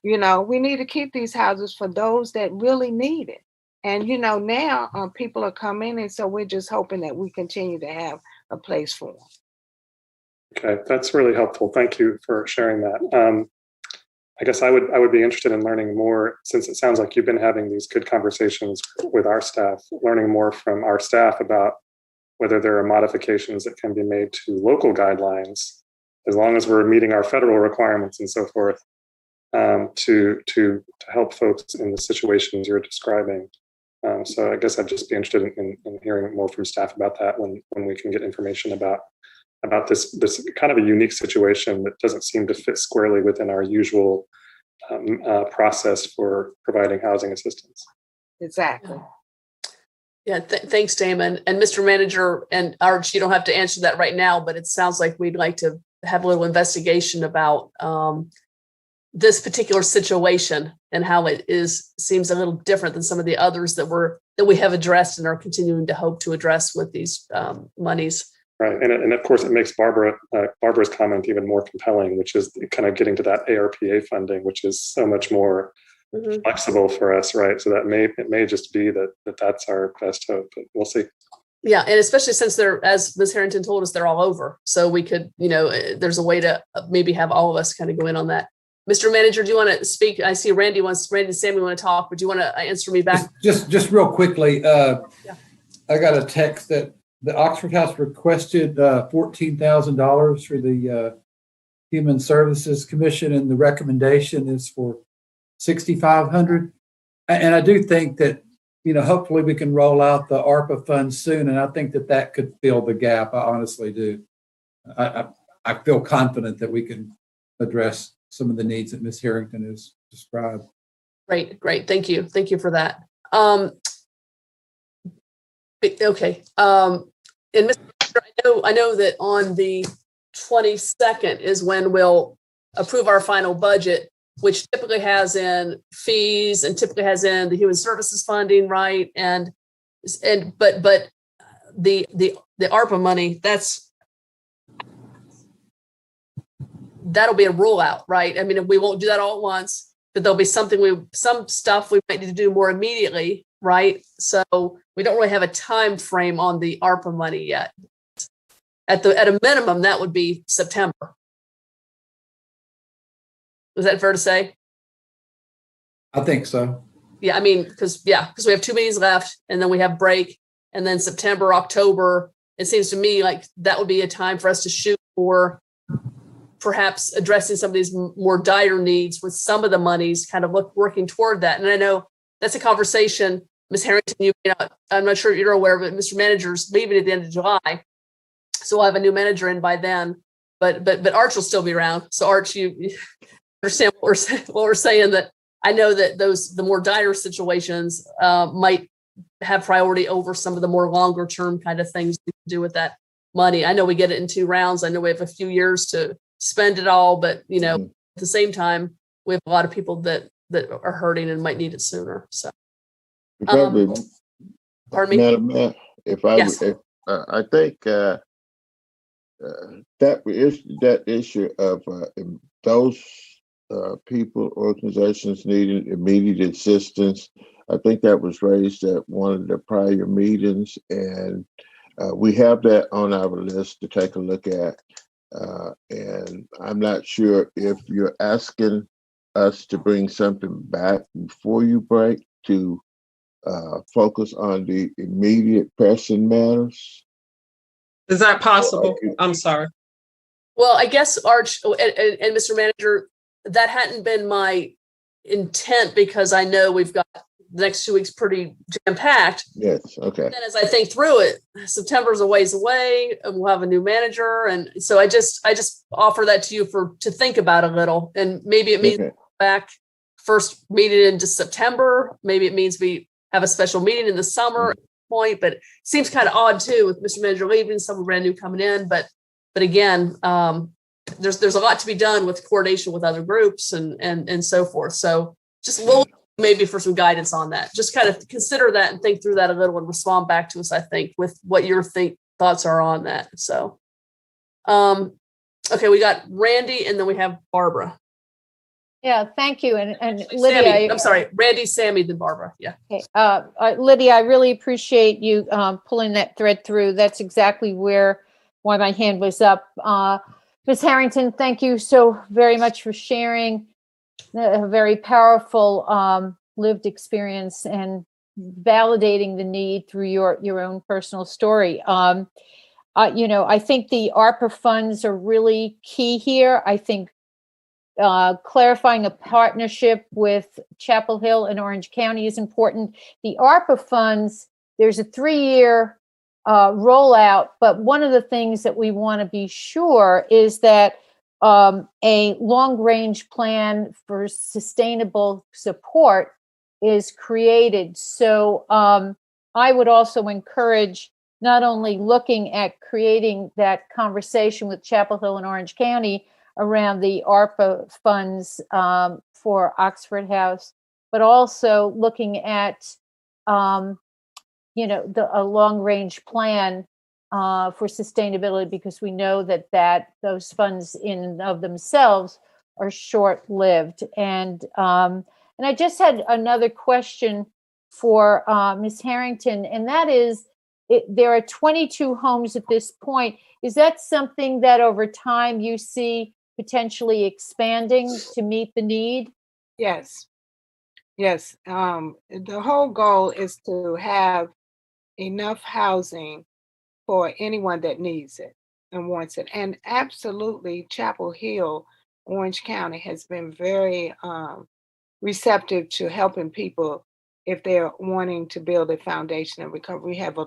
[SPEAKER 16] We need to keep these houses for those that really need it. And, now people are coming. And so we're just hoping that we continue to have a place for them.
[SPEAKER 6] Okay, that's really helpful. Thank you for sharing that. I guess I would be interested in learning more, since it sounds like you've been having these good conversations with our staff, learning more from our staff about whether there are modifications that can be made to local guidelines, as long as we're meeting our federal requirements and so forth, to help folks in the situations you're describing. So I guess I'd just be interested in hearing more from staff about that when we can get information about this kind of a unique situation that doesn't seem to fit squarely within our usual process for providing housing assistance.
[SPEAKER 16] Exactly.
[SPEAKER 1] Yeah, thanks, Damon. And Mr. Manager and Arch, you don't have to answer that right now, but it sounds like we'd like to have a little investigation about this particular situation and how it seems a little different than some of the others that we have addressed and are continuing to hope to address with these monies.
[SPEAKER 6] Right, and of course it makes Barbara's comment even more compelling, which is kind of getting to that ARPA funding, which is so much more flexible for us, right? So it may just be that's our best hope, but we'll see.
[SPEAKER 1] Yeah, and especially since they're, as Ms. Harrington told us, they're all over. So we could, there's a way to maybe have all of us kind of go in on that. Mr. Manager, do you want to speak? I see Randy and Sammy want to talk, but do you want to answer me back?
[SPEAKER 11] Just real quickly, I got a text that the Oxford House requested $14,000 for the Human Services Commission, and the recommendation is for $6,500. And I do think that, hopefully we can roll out the ARPA funds soon, and I think that could fill the gap. I honestly do. I feel confident that we can address some of the needs that Ms. Harrington has described.
[SPEAKER 1] Great. Thank you for that. Okay. And Mr. I know that on the 22nd is when we'll approve our final budget, which typically has in fees and typically has in the human services funding, right? But the ARPA money, that'll be a rollout, right? I mean, we won't do that all at once, but there'll be some stuff we might need to do more immediately, right? So we don't really have a time frame on the ARPA money yet. At a minimum, that would be September. Is that fair to say?
[SPEAKER 11] I think so.
[SPEAKER 1] Yeah, I mean, because we have 2 meetings left, and then we have break, and then September, October. It seems to me like that would be a time for us to shoot for perhaps addressing some of these more dire needs with some of the monies, kind of working toward that. And I know that's a conversation, Ms. Harrington, I'm not sure if you're aware, but Mr. Manager's leaving at the end of July. So we'll have a new manager in by then, but Arch will still be around. So Arch, you understand what we're saying, that I know that the more dire situations might have priority over some of the more longer term kind of things we can do with that money. I know we get it in 2 rounds. I know we have a few years to spend it all, but at the same time, we have a lot of people that that are hurting and might need it sooner. So,
[SPEAKER 14] Probably,
[SPEAKER 1] pardon me?
[SPEAKER 14] Madam Mayor, if I,
[SPEAKER 1] Yes.
[SPEAKER 14] if, I think that issue of those people, organizations needing immediate assistance, I think that was raised at one of the prior meetings, and we have that on our list to take a look at. And I'm not sure if you're asking us to bring something back before you break to focus on the immediate pressing matters.
[SPEAKER 9] Is that possible? I'm sorry.
[SPEAKER 1] Well, I guess Arch and Mr. Manager, that hadn't been my intent because I know we've got the next 2 weeks pretty jam-packed.
[SPEAKER 14] Yes, okay.
[SPEAKER 1] Then as I think through it, September's a ways away and we'll have a new manager. And so I just offer that to you to think about a little. And maybe it means back first meeting into September. Maybe it means we have a special meeting in the summer point, but it seems kind of odd too with Mr. Manager leaving, someone brand new coming in. But again, there's a lot to be done with coordination with other groups and so forth. So just maybe for some guidance on that. Just kind of consider that and think through that a little and respond back to us, I think, with what your thoughts are on that. So, okay, we got Randy and then we have Barbara.
[SPEAKER 8] Yeah, thank you. And
[SPEAKER 1] Lydia,
[SPEAKER 8] Lydia,
[SPEAKER 1] I'm sorry, Randy, Sammy, then Barbara. Yeah.
[SPEAKER 8] Okay. Lydia, I really appreciate you pulling that thread through. That's exactly why my hand was up. Ms. Harrington, thank you so very much for sharing a very powerful lived experience and validating the need through your own personal story. I think the ARPA funds are really key here. I think clarifying a partnership with Chapel Hill and Orange County is important. The ARPA funds, there's a 3-year rollout, but one of the things that we want to be sure is that a long-range plan for sustainable support is created. So I would also encourage not only looking at creating that conversation with Chapel Hill and Orange County around the ARPA funds for Oxford House, but also looking at a long-range plan for sustainability, because we know that those funds in and of themselves are short-lived. And I just had another question for Ms. Harrington, and that is, there are 22 homes at this point. Is that something that over time you see potentially expanding to meet the need?
[SPEAKER 16] Yes. The whole goal is to have enough housing for anyone that needs it and wants it. And absolutely, Chapel Hill, Orange County has been very receptive to helping people if they're wanting to build a foundation and recovery. We have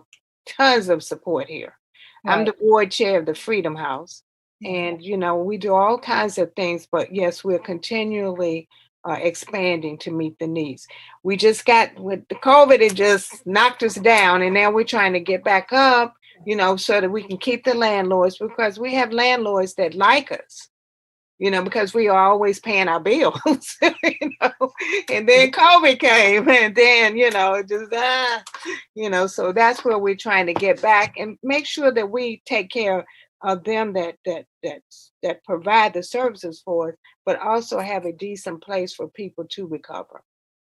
[SPEAKER 16] tons of support here. Right. I'm the board chair of the Freedom House, and we do all kinds of things, but yes, we're continually expanding to meet the needs. We just got with the COVID, it just knocked us down, and now we're trying to get back up, so that we can keep the landlords, because we have landlords that like us, because we are always paying our bills, and then COVID came, and then, so that's where we're trying to get back and make sure that we take care of them that provide the services for us, but also have a decent place for people to recover.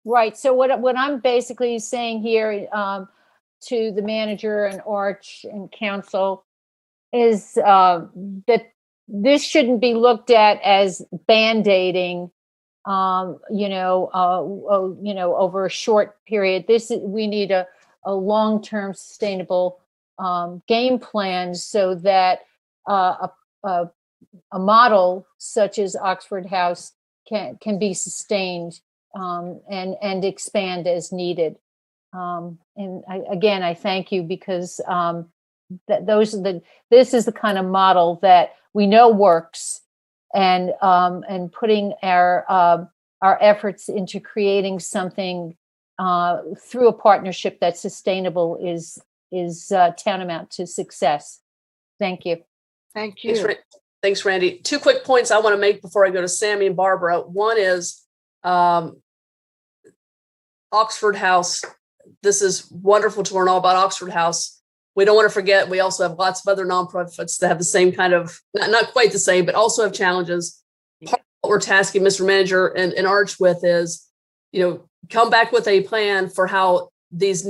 [SPEAKER 8] Right. So what I'm basically saying here to the manager and Arch and council is that this shouldn't be looked at as band-aiding, over a short period. We need a long-term sustainable game plan so that a model such as Oxford House can be sustained and expand as needed. And I thank you, because this is the kind of model that we know works, and putting our efforts into creating something through a partnership that's sustainable is tantamount to success. Thank you.
[SPEAKER 16] Thank you.
[SPEAKER 1] Thanks, Randy. 2 quick points I want to make before I go to Sammy and Barbara. One is Oxford House. This is wonderful to learn all about Oxford House. We don't want to forget, we also have lots of other nonprofits that have the same kind of, not quite the same, but also have challenges. Part of what we're tasking Mr. Manager and Arch with is, come back with a plan for how these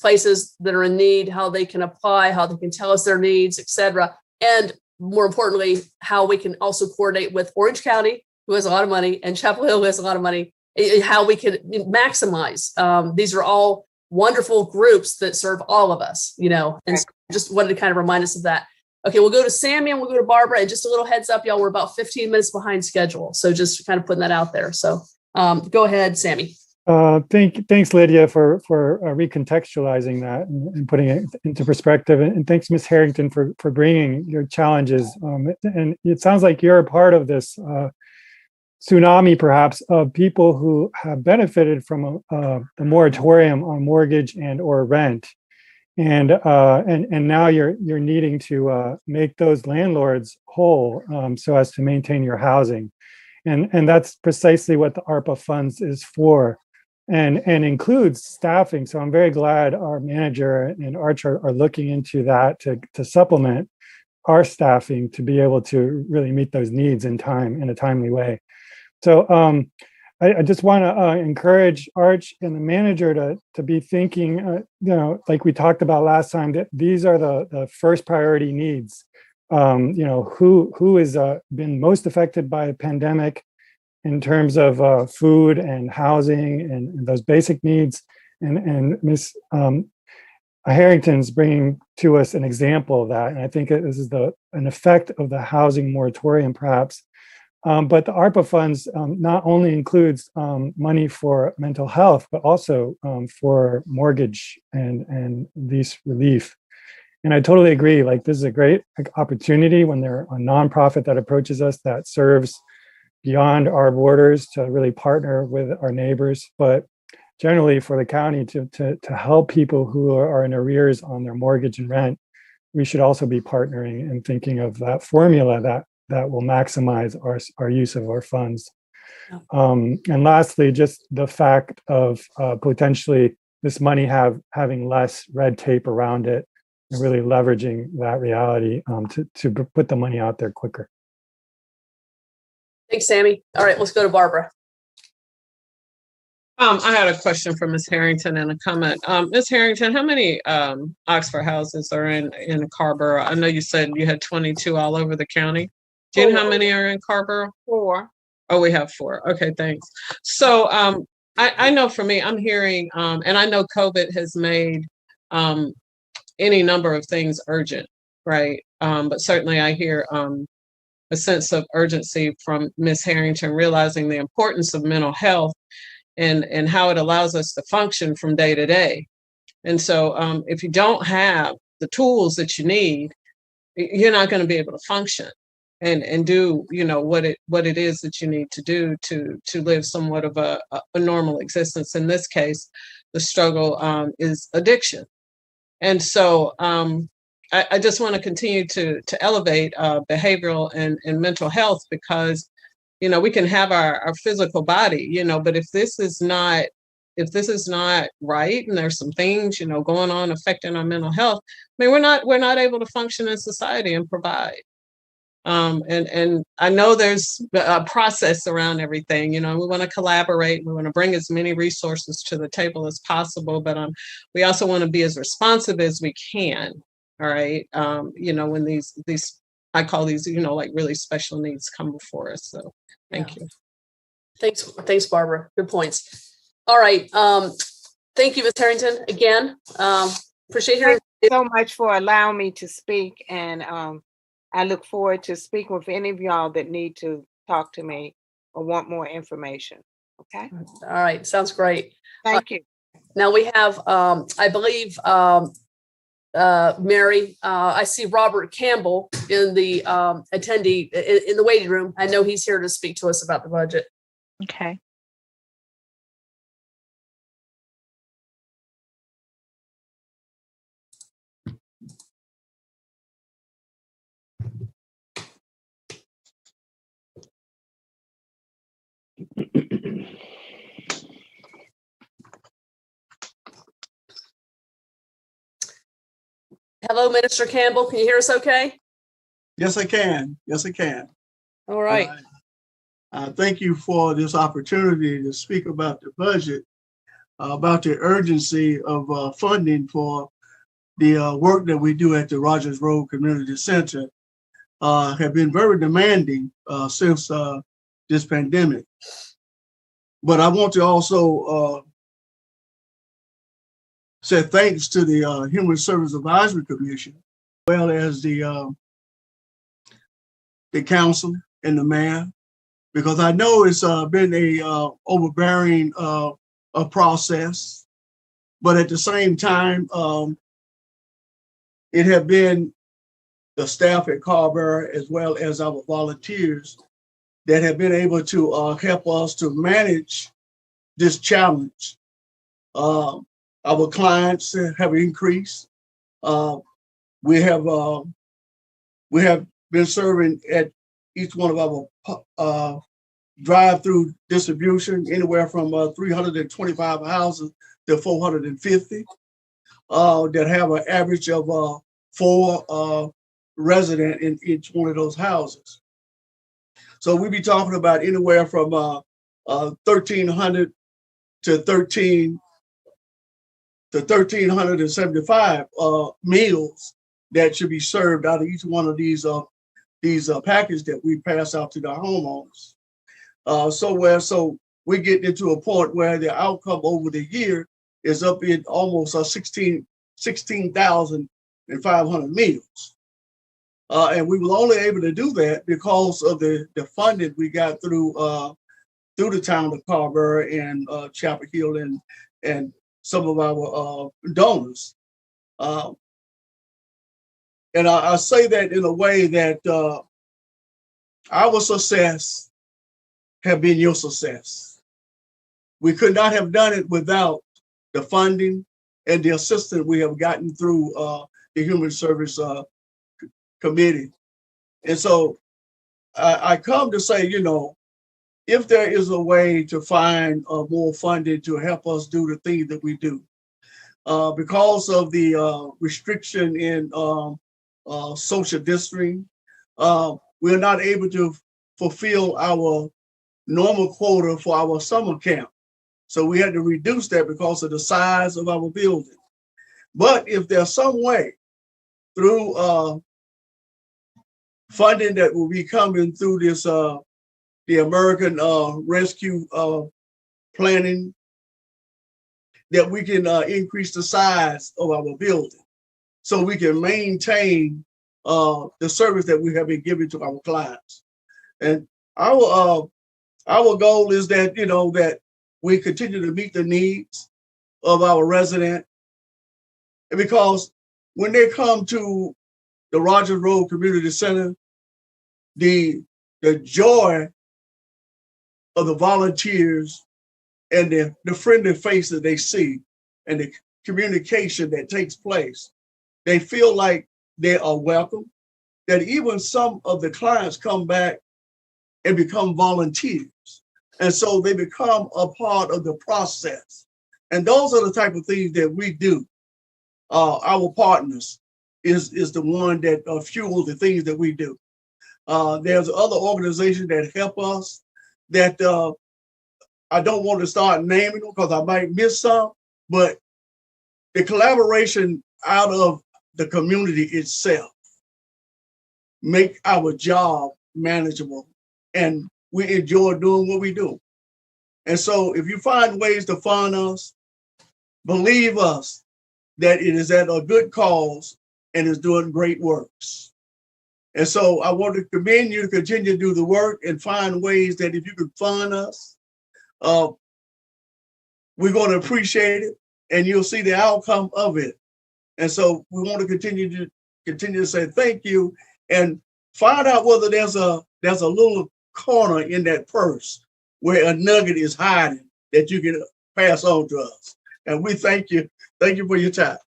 [SPEAKER 1] places that are in need, how they can apply, how they can tell us their needs, et cetera. And more importantly, how we can also coordinate with Orange County, who has a lot of money, and Chapel Hill, who has a lot of money, how we can maximize. These are all wonderful groups that serve all of us, and so just wanted to kind of remind us of that. Okay, we'll go to Sammy and we'll go to Barbara, and just a little heads up, y'all, we're about 15 minutes behind schedule. So just kind of putting that out there. So go ahead, Sammy.
[SPEAKER 12] Thanks, Lydia, for recontextualizing that and putting it into perspective. And thanks, Ms. Harrington, for bringing your challenges. And it sounds like you're a part of this tsunami, perhaps, of people who have benefited from a moratorium on mortgage and or rent. And now you're needing to make those landlords whole so as to maintain your housing. And that's precisely what the ARPA funds is for. And includes staffing. So I'm very glad our manager and Arch are looking into that to supplement our staffing to be able to really meet those needs in a timely way. So I just want to encourage Arch and the manager to be thinking, like we talked about last time, that these are the first priority needs. Who has been most affected by the pandemic in terms of food and housing and those basic needs. And Ms. Harrington's bringing to us an example of that. And I think this is an effect of the housing moratorium, perhaps. But the ARPA funds not only includes money for mental health, but also for mortgage and lease relief. And I totally agree, this is a great opportunity when there's a nonprofit that approaches us that serves beyond our borders to really partner with our neighbors, but generally for the county to help people who are in arrears on their mortgage and rent, we should also be partnering and thinking of that formula that will maximize our use of our funds. And lastly, just the fact of potentially this money having less red tape around it and really leveraging that reality to put the money out there quicker.
[SPEAKER 1] Thanks, Sammy. All right, let's go to Barbara.
[SPEAKER 9] I had a question for Ms. Harrington and a comment. Ms. Harrington, how many Oxford houses are in Carrboro? I know you said you had 22 all over the county. Do you know how many are in Carrboro?
[SPEAKER 16] 4.
[SPEAKER 9] Oh, we have 4. Okay, thanks. So I know for me, I'm hearing, and I know COVID has made any number of things urgent, right? But certainly I hear a sense of urgency from Ms. Harrington, realizing the importance of mental health and how it allows us to function from day to day. And so if you don't have the tools that you need, you're not going to be able to function and do, what it is that you need to do to live somewhat of a normal existence. In this case, the struggle is addiction. And so I just want to continue to elevate behavioral and mental health, because, we can have our physical body, but if this is not right, and there's some things, going on affecting our mental health, I mean, we're not able to function in society and provide. And I know there's a process around everything, we want to collaborate. We want to bring as many resources to the table as possible, but we also want to be as responsive as we can. All right. When these I call these, really special needs come before us. So thank you.
[SPEAKER 1] Thanks, Barbara. Good points. All right. Thank you, Ms. Harrington, again. Appreciate hearing.
[SPEAKER 16] Thank you so much for allowing me to speak. And I look forward to speaking with any of y'all that need to talk to me or want more information. Okay.
[SPEAKER 1] All right. Sounds great.
[SPEAKER 16] Thank you.
[SPEAKER 1] Now we have, I believe, Mary, I see Robert Campbell in the attendee in the waiting room. I know he's here to speak to us about the budget.
[SPEAKER 7] Okay.
[SPEAKER 1] Hello, Minister Campbell. Can you hear us okay?
[SPEAKER 17] Yes, I can. Yes, I can.
[SPEAKER 1] All right.
[SPEAKER 17] Thank you for this opportunity to speak about the budget, about the urgency of funding for the work that we do at the Rogers Road Community Center. Have been very demanding since this pandemic. But I want to also say thanks to the Human Service Advisory Commission, as well as the council and the mayor, because I know it's been a overbearing a process, but at the same time, it have been the staff at Carrboro as well as our volunteers that have been able to help us to manage this challenge. Our clients have increased. We have been serving at each one of our drive-through distribution, anywhere from 325 houses to 450 that have an average of 4 residents in each one of those houses. So we be talking about anywhere from 1,300 to 1,375 meals that should be served out of each one of these packages that we pass out to the homeowners. So we get into a point where the outcome over the year is up in almost 16,500 meals. And we were only able to do that because of the funding we got through the town of Carrboro and Chapel Hill and some of our donors. And I say that in a way that our success have been your success. We could not have done it without the funding and the assistance we have gotten through the Human Service Committee. And so I come to say, if there is a way to find more funding to help us do the things that we do, because of the restriction in social distancing, we're not able to fulfill our normal quota for our summer camp. So we had to reduce that because of the size of our building. But if there's some way through funding that will be coming through this, the American Rescue Planning, that we can increase the size of our building so we can maintain the service that we have been giving to our clients. And our goal is that, that we continue to meet the needs of our residents. Because when they come to the Rogers Road Community Center, the joy of the volunteers and the friendly faces they see and the communication that takes place, they feel like they are welcome, that even some of the clients come back and become volunteers. And so they become a part of the process. And those are the type of things that we do. Our partners is the one that fuels the things that we do. There's other organizations that help us that I don't want to start naming them because I might miss some, but the collaboration out of the community itself make our job manageable, and we enjoy doing what we do. And so if you find ways to fund us, believe us that it is at a good cause and is doing great works. And so I want to commend you to continue to do the work and find ways that if you can fund us, we're going to appreciate it and you'll see the outcome of it. And so we want to continue to say thank you and find out whether there's a little corner in that purse where a nugget is hiding that you can pass on to us. And we thank you. Thank you for your time.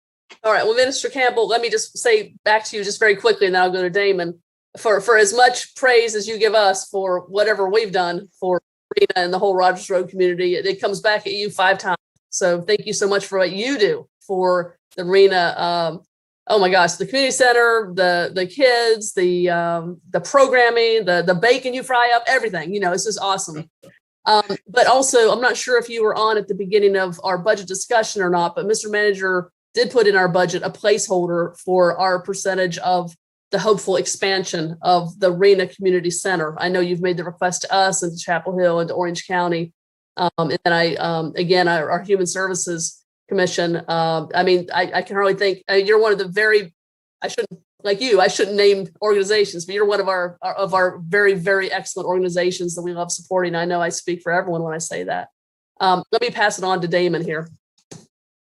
[SPEAKER 1] All right. Well, Minister Campbell, let me just say back to you just very quickly, and then I'll go to Damon. For as much praise as you give us for whatever we've done for Rena and the whole Rogers Road community, it comes back at you 5 times. So thank you so much for what you do for the Rena oh my gosh, the community center, the kids, the programming, the bacon you fry up, everything, it's just awesome. But also, I'm not sure if you were on at the beginning of our budget discussion or not, but Mr. Manager did put in our budget a placeholder for our percentage of the hopeful expansion of the RENA Community Center. I know you've made the request to us and to Chapel Hill and to Orange County. And then again, our Human Services Commission. I can hardly think, you're one of the very, I shouldn't name organizations, but you're one of our very, very excellent organizations that we love supporting. I know I speak for everyone when I say that. Let me pass it on to Damon here.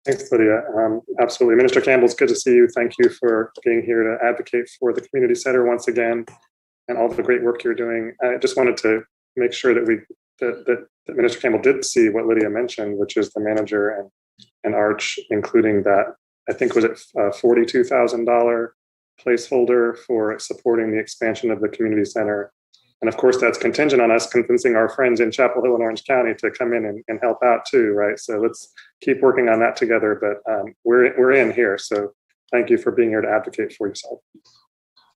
[SPEAKER 6] Thanks, Lydia. Absolutely. Minister Campbell, it's good to see you. Thank you for being here to advocate for the community center once again and all the great work you're doing. I just wanted to make sure that Minister Campbell did see what Lydia mentioned, which is the manager and Arch, including that, I think was it $42,000 placeholder for supporting the expansion of the community center. And of course, that's contingent on us convincing our friends in Chapel Hill and Orange County to come in and help out too, right? So let's keep working on that together, but we're in here. So thank you for being here to advocate for yourself.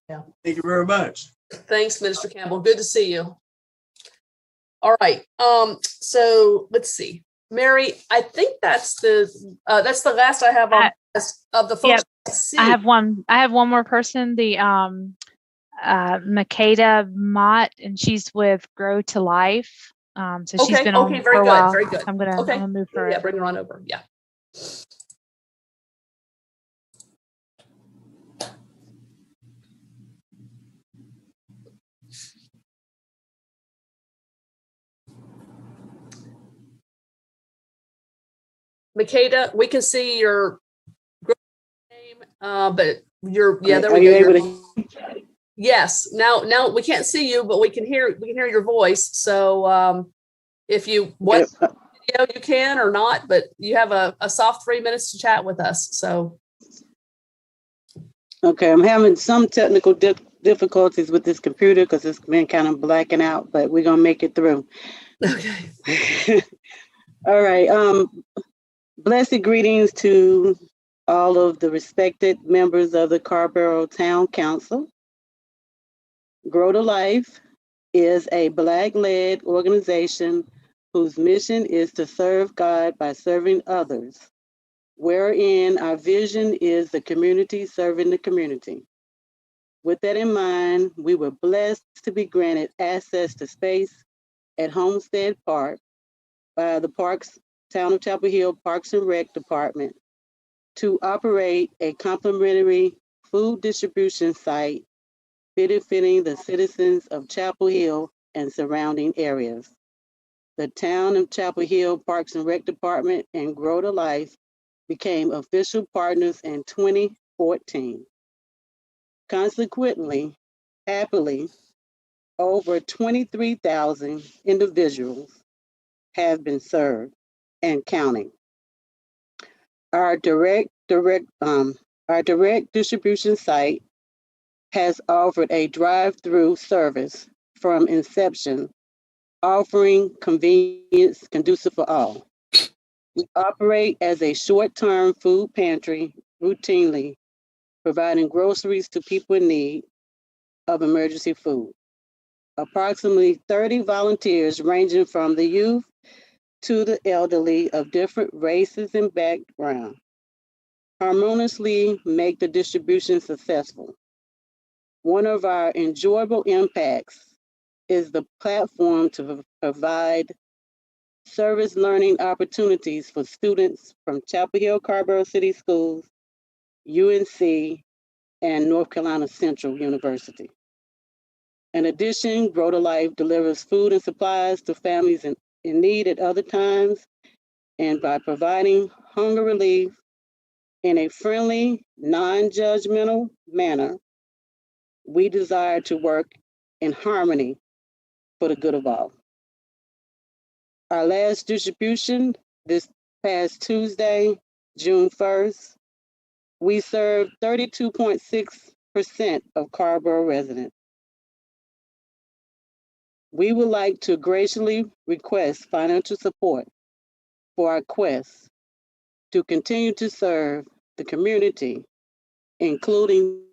[SPEAKER 1] Yeah.
[SPEAKER 17] Thank you very much.
[SPEAKER 1] Thanks, Minister Campbell. Good to see you. All right. So let's see. Mary, I think that's the last I have on of the folks.
[SPEAKER 7] I have one more person, the Makeda Mott, and she's with Grow to Life. So she's been on for a while.
[SPEAKER 1] Very good.
[SPEAKER 7] I'm gonna move her.
[SPEAKER 1] Yeah, bring her on over. Yeah. Makeda, we can see your name, but there we go. Yes. Now we can't see you, but we can hear your voice. So if you video you can or not, but you have a soft 3 minutes to chat with us. So
[SPEAKER 18] okay, I'm having some technical difficulties with this computer because it's been kind of blacking out, but we're gonna make it through.
[SPEAKER 1] Okay.
[SPEAKER 18] All right. Blessed greetings to all of the respected members of the Carrboro Town Council. Grow to Life is a Black-led organization whose mission is to serve God by serving others, wherein our vision is the community serving the community. With that in mind, we were blessed to be granted access to space at Homestead Park by the Town of Chapel Hill Parks and Rec Department to operate a complimentary food distribution site benefiting the citizens of Chapel Hill and surrounding areas. The Town of Chapel Hill Parks and Rec Department and Grow to Life became official partners in 2014. Consequently, happily, over 23,000 individuals have been served and counting. Our direct distribution site has offered a drive-through service from inception, offering convenience conducive for all. We operate as a short-term food pantry routinely, providing groceries to people in need of emergency food. Approximately 30 volunteers ranging from the youth to the elderly of different races and backgrounds harmoniously make the distribution successful. One of our enjoyable impacts is the platform to provide service learning opportunities for students from Chapel Hill Carrboro City Schools, UNC, and North Carolina Central University. In addition, Grow to Life delivers food and supplies to families in need at other times, and by providing hunger relief in a friendly, non-judgmental manner, we desire to work in harmony for the good of all. Our last distribution this past Tuesday, June 1st, we served 32.6% of Carrboro residents. We would like to graciously request financial support for our quest to continue to serve the community including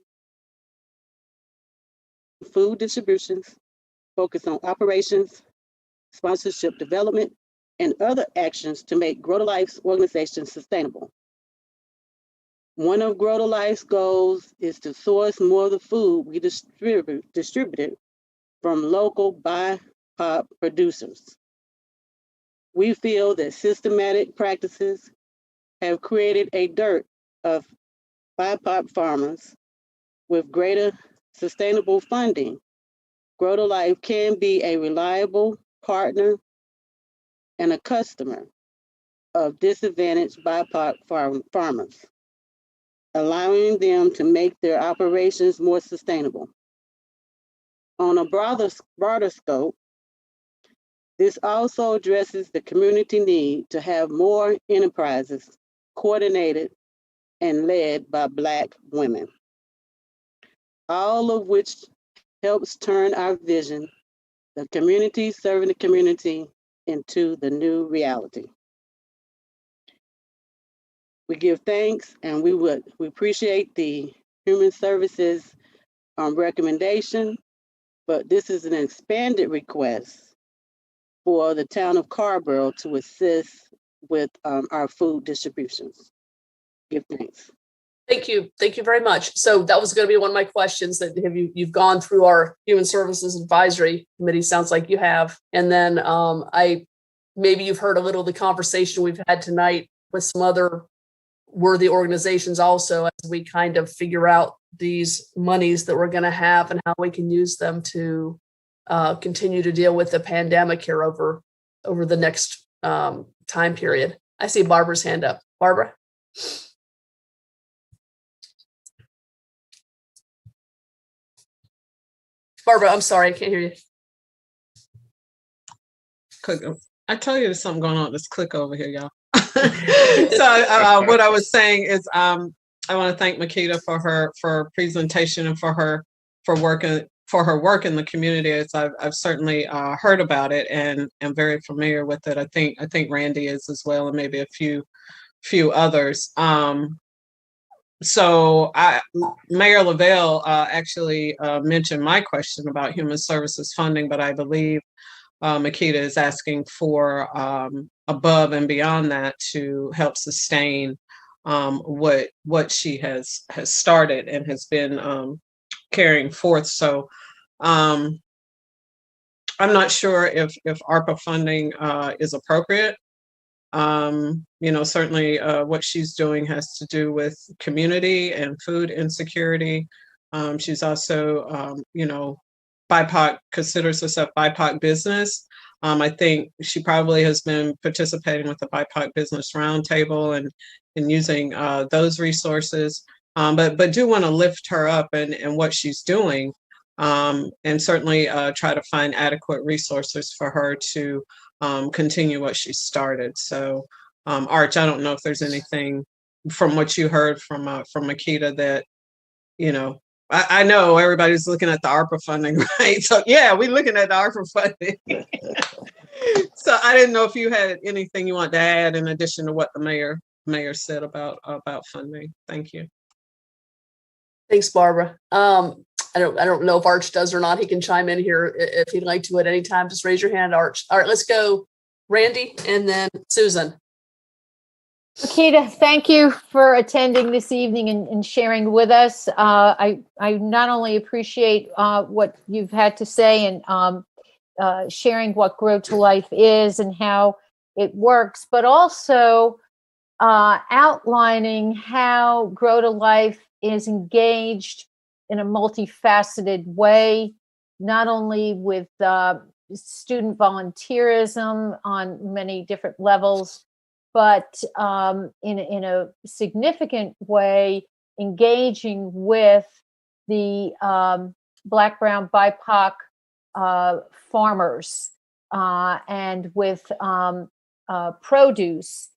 [SPEAKER 18] food distributions, focus on operations, sponsorship development, and other actions to make Grow to Life's organization sustainable. One of Grow to Life's goals is to source more of the food we distributed from local BIPOC producers. We feel that systematic practices have created a dearth of BIPOC farmers. With greater sustainable funding, Grow to Life can be a reliable partner and a customer of disadvantaged BIPOC farmers, allowing them to make their operations more sustainable. On a broader scope, this also addresses the community need to have more enterprises coordinated and led by Black women, all of which helps turn our vision, the community serving the community, into the new reality. We give thanks, and we appreciate the Human Services recommendation, but this is an expanded request for the town of Carrboro to assist with our food distributions. Give thanks.
[SPEAKER 1] Thank you. Thank you very much. So that was going to be one of my questions, that you've gone through our Human Services Advisory Committee, sounds like you have. And then maybe you've heard a little of the conversation we've had tonight with some other worthy organizations also, as we kind of figure out these monies that we're going to have and how we can use them to continue to deal with the pandemic here over the next time period. I see Barbara's hand up. Barbara? Barbara, I'm sorry, I can't hear you.
[SPEAKER 9] I tell you there's something going on with this click over here, y'all. So what I was saying is I want to thank Makita for her presentation and for her work in the community. As I've certainly heard about it and am very familiar with it. I think Randy is as well, and maybe a few others. So Mayor Lavelle actually mentioned my question about human services funding, but I believe Makita is asking for above and beyond that to help sustain what she has started and has been carrying forth. So I'm not sure if ARPA funding is appropriate. Certainly what she's doing has to do with community and food insecurity. She's also, BIPOC, considers herself BIPOC business. I think she probably has been participating with the BIPOC Business Roundtable and using those resources, but do want to lift her up and what she's doing, and certainly try to find adequate resources for her to continue what she started. So, Arch, I don't know if there's anything from what you heard from Makita that, I know everybody's looking at the ARPA funding, right? So yeah, we're looking at the ARPA funding. So I didn't know if you had anything you want to add in addition to what the mayor said about funding. Thank you.
[SPEAKER 1] Thanks, Barbara. I don't know if Arch does or not. He can chime in here if he'd like to at any time. Just raise your hand, Arch. All right, let's go Randy and then Susan.
[SPEAKER 8] Makita, thank you for attending this evening and sharing with us. I not only appreciate what you've had to say and sharing what Grow to Life is and how it works, but also outlining how Grow to Life is engaged in a multifaceted way, not only with student volunteerism on many different levels, but in a significant way, engaging with the Black, Brown, BIPOC farmers and with produce,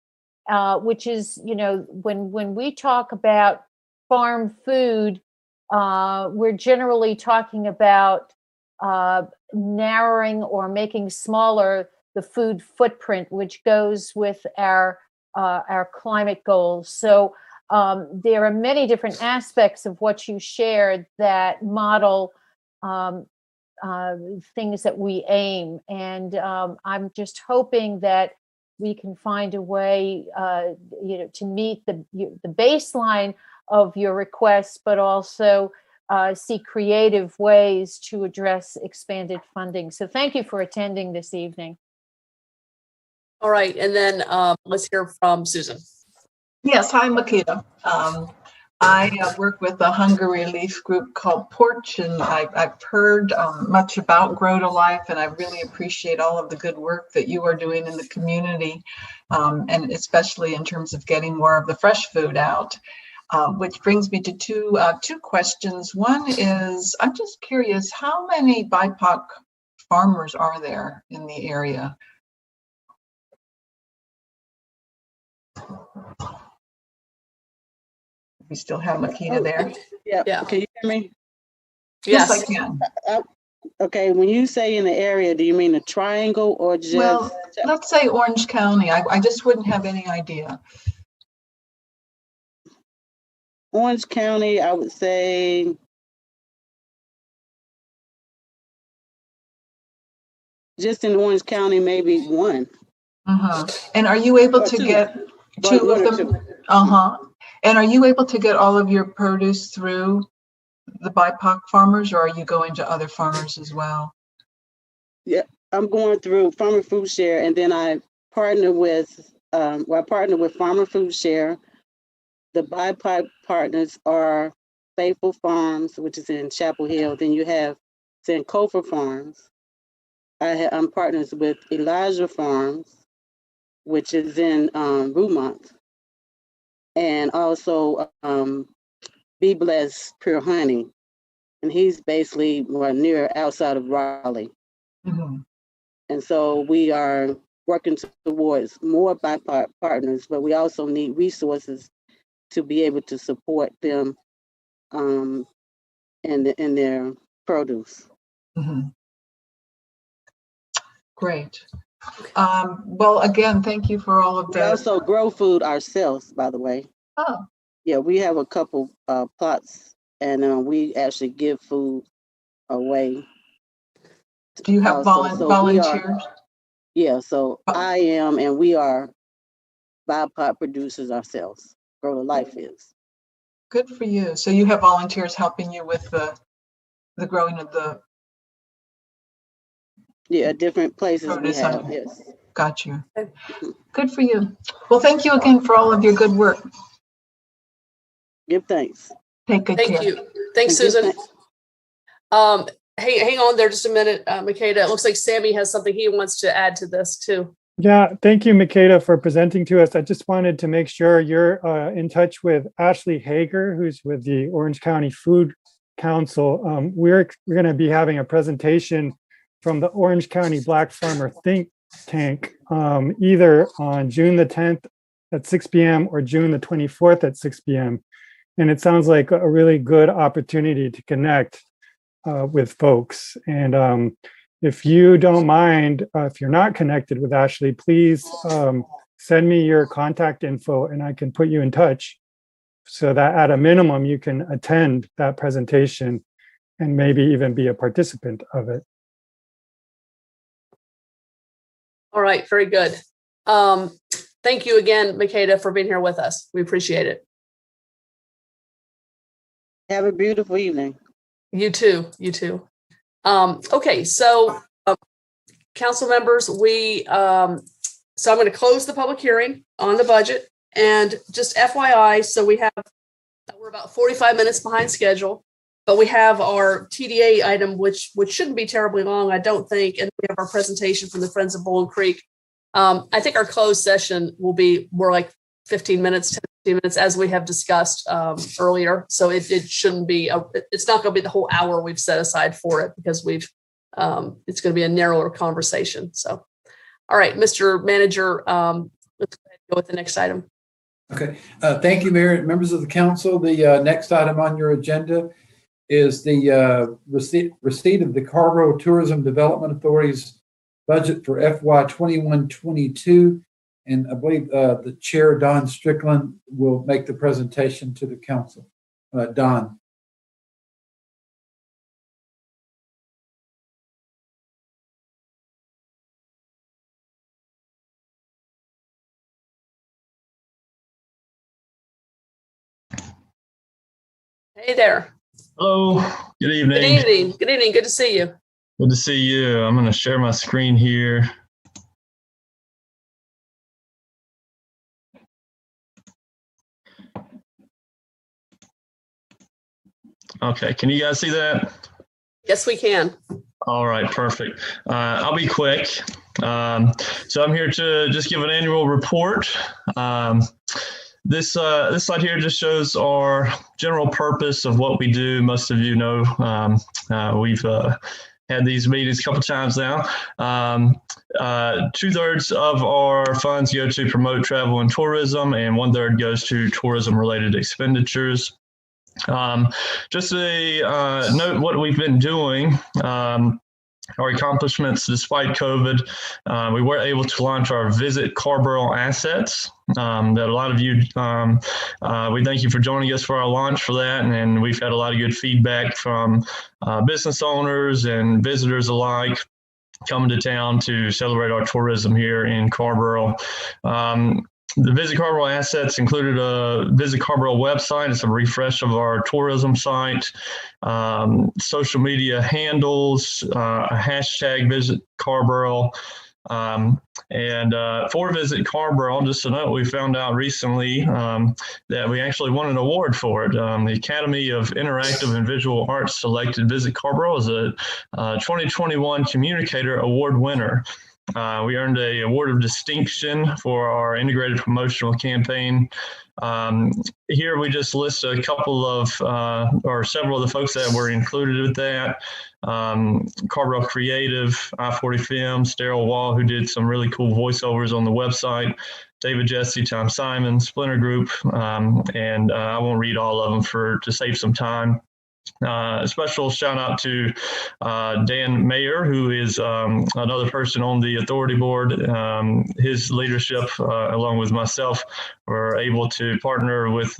[SPEAKER 8] which is, when we talk about farm food, we're generally talking about narrowing or making smaller the food footprint, which goes with our climate goals. So there are many different aspects of what you shared that model things that we aim. And I'm just hoping that we can find a way, to meet the baseline of your requests, but also see creative ways to address expanded funding. So thank you for attending this evening.
[SPEAKER 1] All right, and then let's hear from Susan.
[SPEAKER 5] Yes, hi, Makita. I work with a hunger relief group called Porch, and I've heard much about Grow to Life, and I really appreciate all of the good work that you are doing in the community, and especially in terms of getting more of the fresh food out. Which brings me to two questions. One is, I'm just curious, how many BIPOC farmers are there in the area? We still have Makita there.
[SPEAKER 18] Yeah. Can you hear me?
[SPEAKER 5] Yes, I can.
[SPEAKER 18] Okay. When you say in the area, do you mean a triangle or just?
[SPEAKER 5] Well, let's say Orange County. I just wouldn't have any idea.
[SPEAKER 18] Orange County, I would say just in Orange County, maybe one.
[SPEAKER 5] And are you able to get two of them? And are you able to get all of your produce through the BIPOC farmers, or are you going to other farmers as well?
[SPEAKER 18] Yeah, I'm going through Farmer Food Share, and then I partner with Farmer Food Share. The BIPOC partners are Faithful Farms, which is in Chapel Hill. Then you have Sankofa Farms. I'm partners with Elijah Farms, which is in Roumont. And also Be Blessed Pure Honey. And he's basically near outside of Raleigh. And so we are working towards more BIPOC partners, but we also need resources to be able to support them in their produce.
[SPEAKER 5] Great. Well, again, thank you for all of
[SPEAKER 18] We
[SPEAKER 5] that.
[SPEAKER 18] also grow food ourselves, by the way.
[SPEAKER 5] Oh.
[SPEAKER 18] Yeah, we have a couple plots, and we actually give food away.
[SPEAKER 5] Do you have volunteers?
[SPEAKER 18] So I am, and we are BIPOC producers ourselves. Grow to Life is.
[SPEAKER 5] Good for you. So you have volunteers helping you with the growing of the
[SPEAKER 18] different places we have. Yes.
[SPEAKER 5] Got you. Good for you. Well, thank you again for all of your good work.
[SPEAKER 18] Give thanks.
[SPEAKER 5] Take good care.
[SPEAKER 1] Thank you. Thanks, Susan. Hey, hang on there just a minute, Makita. It looks like Sammy has something he wants to add to this too.
[SPEAKER 12] Yeah, thank you, Makita, for presenting to us. I just wanted to make sure you're in touch with Ashley Hager, who's with the Orange County Food Council. We're going to be having a presentation from the Orange County Black Farmer Think Tank, either on June the 10th at 6 p.m. or June the 24th at 6 p.m. And it sounds like a really good opportunity to connect with folks. And if you don't mind, if you're not connected with Ashley, please send me your contact info and I can put you in touch so that at a minimum you can attend that presentation and maybe even be a participant of it.
[SPEAKER 1] All right, very good. Thank you again, Makita, for being here with us. We appreciate it.
[SPEAKER 18] Have a beautiful evening.
[SPEAKER 1] You too. You too. Okay, so council members, so I'm going to close the public hearing on the budget, and just FYI, so we're about 45 minutes behind schedule, but we have our TDA item, which shouldn't be terribly long, I don't think, and we have our presentation from the Friends of Bowling Creek. I think our closed session will be more like 15 minutes, 10, 15 minutes, as we have discussed earlier. So it shouldn't be, it's not going to be the whole hour we've set aside for it, because it's going to be a narrower conversation. So, all right, Mr. Manager, let's go ahead and go with the next item.
[SPEAKER 11] Okay, thank you, Mayor and members of the council. The next item on your agenda is the receipt of the Carrboro Tourism Development Authority's budget for FY 21-22 And I believe the chair, Don Strickland, will make the presentation to the council. Don.
[SPEAKER 1] Hey there.
[SPEAKER 19] Hello. Good evening.
[SPEAKER 1] Good evening. Good evening. Good to see you.
[SPEAKER 19] Good to see you. I'm going to share my screen here. Okay. Can you guys see that?
[SPEAKER 1] Yes, we can.
[SPEAKER 19] All right. Perfect. I'll be quick. So I'm here to just give an annual report. This slide here just shows our general purpose of what we do. Most of you know we've had these meetings a couple times now. 2/3 of our funds go to promote travel and tourism, and 1/3 goes to tourism-related expenditures. Just a note what we've been doing. Our accomplishments despite COVID, we were able to launch our Visit Carrboro assets that a lot of you, we thank you for joining us for our launch for that. And we've had a lot of good feedback from business owners and visitors alike coming to town to celebrate our tourism here in Carrboro. The Visit Carrboro assets included a Visit Carrboro website. It's a refresh of our tourism site, social media handles, a hashtag Visit Carrboro. And for Visit Carrboro, just a note, we found out recently that we actually won an award for it. The Academy of Interactive and Visual Arts selected Visit Carrboro as a 2021 Communicator Award winner. We earned an award of distinction for our integrated promotional campaign. Here we just list a couple of, or several of the folks that were included with that. Carrboro Creative, I-40 Films, Daryl Wall, who did some really cool voiceovers on the website, David Jesse, Tom Simon, Splinter Group, and I won't read all of them to save some time. A special shout out to Dan Mayer, who is another person on the authority board. His leadership, along with myself, were able to partner with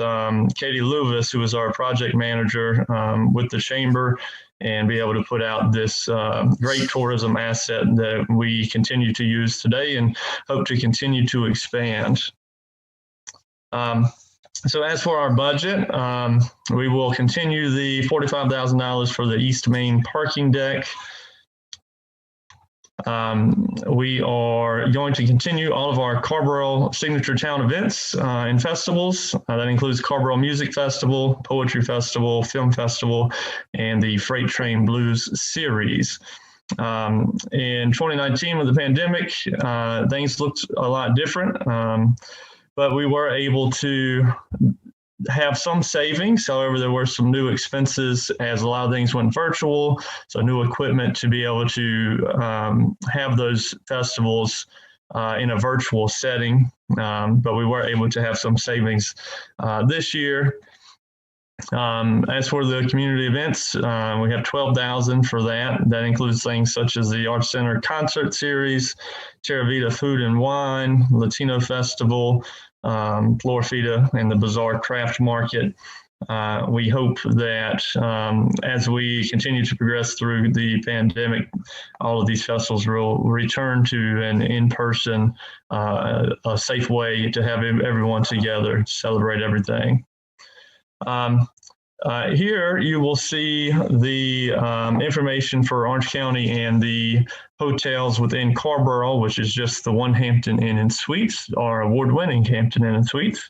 [SPEAKER 19] Katie Lewis, who is our project manager with the chamber, and be able to put out this great tourism asset that we continue to use today and hope to continue to expand. So as for our budget, we will continue the $45,000 for the East Main parking deck. We are going to continue all of our Carrboro Signature Town events and festivals. That includes Carrboro Music Festival, Poetry Festival, Film Festival, and the Freight Train Blues Series. In 2019, with the pandemic, things looked a lot different. But we were able to have some savings. However, there were some new expenses as a lot of things went virtual. So new equipment to be able to have those festivals in a virtual setting. But we were able to have some savings this year. As for the community events, we have $12,000 for that. That includes things such as the Arts Center concert series, Terra Vita Food and Wine, Latino Festival, Florfita, and the Bazaar Craft Market. We hope that as we continue to progress through the pandemic, all of these festivals will return to an in-person, a safe way to have everyone together to celebrate everything. Here you will see the information for Orange County and the hotels within Carrboro, which is just the one Hampton Inn and Suites, our award-winning Hampton Inn and Suites.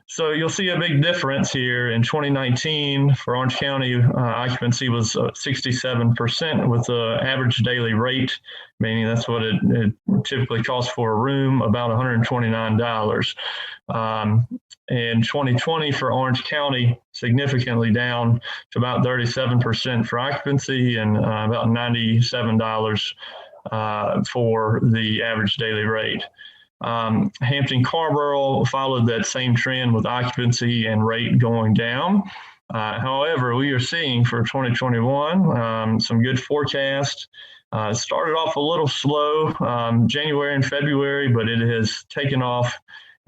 [SPEAKER 19] So you'll see a big difference here. In 2019, for Orange County, occupancy was 67% with the average daily rate, meaning that's what it typically costs for a room, about $129. In 2020 for Orange County, significantly down to about 37% for occupancy and about $97 for the average daily rate. Hampton Carrboro followed that same trend with occupancy and rate going down. However, we are seeing for 2021 some good forecast. Started off a little slow January and February, but it has taken off.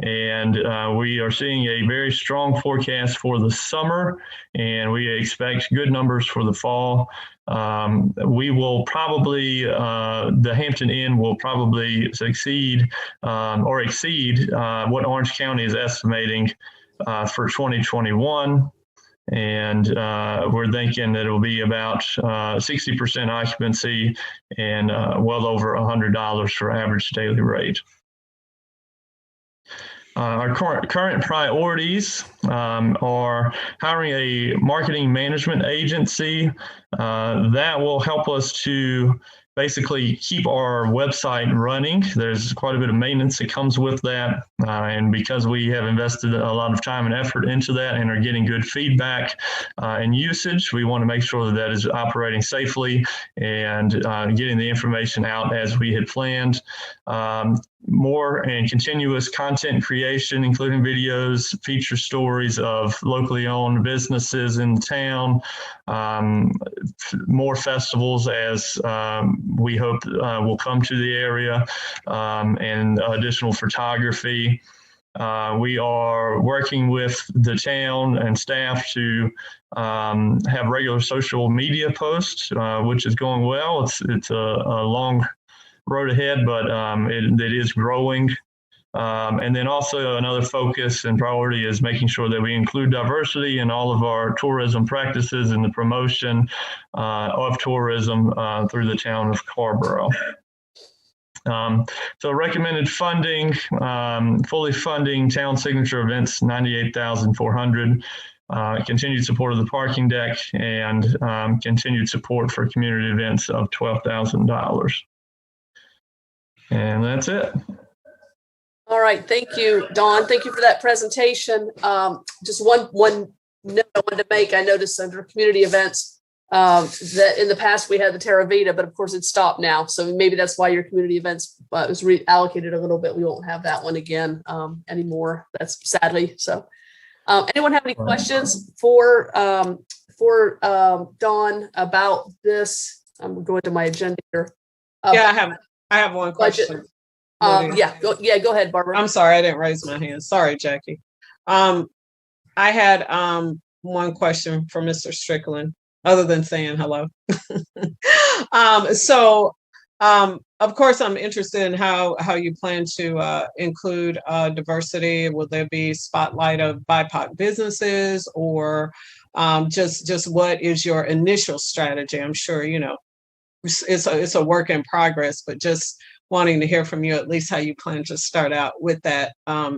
[SPEAKER 19] And we are seeing a very strong forecast for the summer, and we expect good numbers for the fall. We will probably, the Hampton Inn will probably succeed or exceed what Orange County is estimating for 2021. And we're thinking that it will be about 60% occupancy and well over $100 for average daily rate. Our current priorities are hiring a marketing management agency that will help us to basically keep our website running. There's quite a bit of maintenance that comes with that. And because we have invested a lot of time and effort into that and are getting good feedback and usage, we want to make sure that that is operating safely and getting the information out as we had planned. More and continuous content creation, including videos, feature stories of locally owned businesses in the town, more festivals as we hope will come to the area, and additional photography. We are working with the town and staff to have regular social media posts, which is going well. It's a long road ahead, but it is growing. And then also another focus and priority is making sure that we include diversity in all of our tourism practices and the promotion of tourism through the town of Carrboro. So recommended funding, fully funding town signature events, $98,400. Continued support of the parking deck and continued support for community events of $12,000. And that's it.
[SPEAKER 1] All right, thank you, Dawn. Thank you for that presentation. Just one note I wanted to make. I noticed under community events that in the past we had the Terra Vita, but of course it's stopped now. So maybe that's why your community events was reallocated a little bit. We won't have that one again anymore. That's sadly so. Anyone have any questions for Dawn about this? I'm going to my agenda here.
[SPEAKER 9] Yeah, I have one question.
[SPEAKER 1] Go ahead, Barbara.
[SPEAKER 9] I'm sorry, I didn't raise my hand. Sorry, Jackie. I had one question for Mr. Strickland, other than saying hello. Of course, I'm interested in how you plan to include diversity. Will there be spotlight of BIPOC businesses, or just what is your initial strategy? I'm sure it's a work in progress, but just wanting to hear from you at least how you plan to start out with that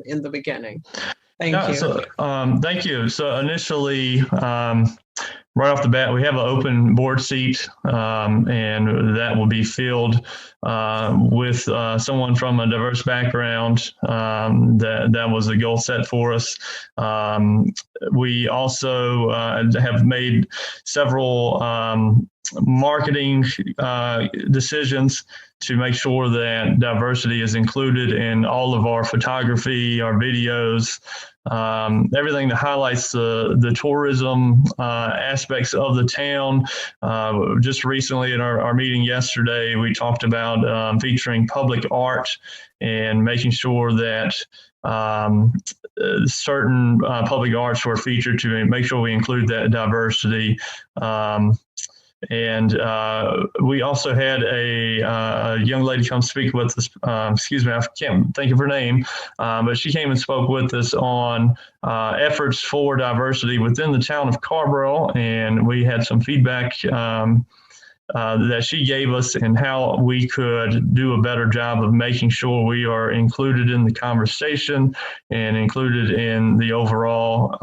[SPEAKER 9] in the beginning. Thank you.
[SPEAKER 19] So, thank you. So initially, right off the bat, we have an open board seat, and that will be filled with someone from a diverse background. That was a goal set for us. We also have made several marketing decisions to make sure that diversity is included in all of our photography, our videos, everything that highlights the tourism aspects of the town. Just recently in our meeting yesterday, we talked about featuring public art and making sure that certain public arts were featured to make sure we include that diversity. And we also had a young lady come speak with us. Excuse me, I can't think of her name, but she came and spoke with us on efforts for diversity within the town of Carrboro, and we had some feedback that she gave us and how we could do a better job of making sure we are included in the conversation and included in the overall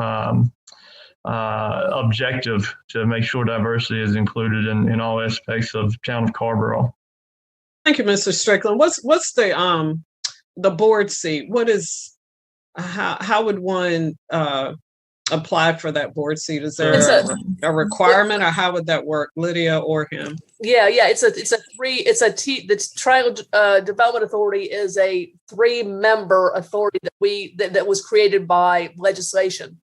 [SPEAKER 19] objective to make sure diversity is included in all aspects of town of Carrboro.
[SPEAKER 9] Thank you, Mr. Strickland. What's the board seat? What is how would one apply for that board seat? Is there a requirement, or how would that work, Lydia or him?
[SPEAKER 1] Yeah, the Triangle Development Authority is a 3-member authority that was created by legislation.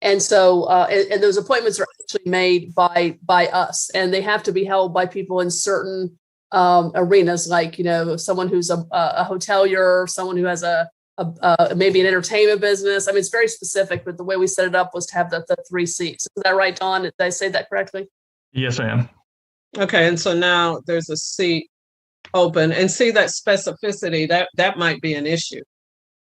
[SPEAKER 1] And so, and those appointments are actually made by us, and they have to be held by people in certain arenas, like, you know, someone who's a hotelier, someone who has maybe an entertainment business. I mean, it's very specific, but the way we set it up was to have the 3 seats. Is that right, Don? Did I say that correctly?
[SPEAKER 19] Yes, ma'am.
[SPEAKER 9] Okay, and so now there's a seat open, and see that specificity, that might be an issue.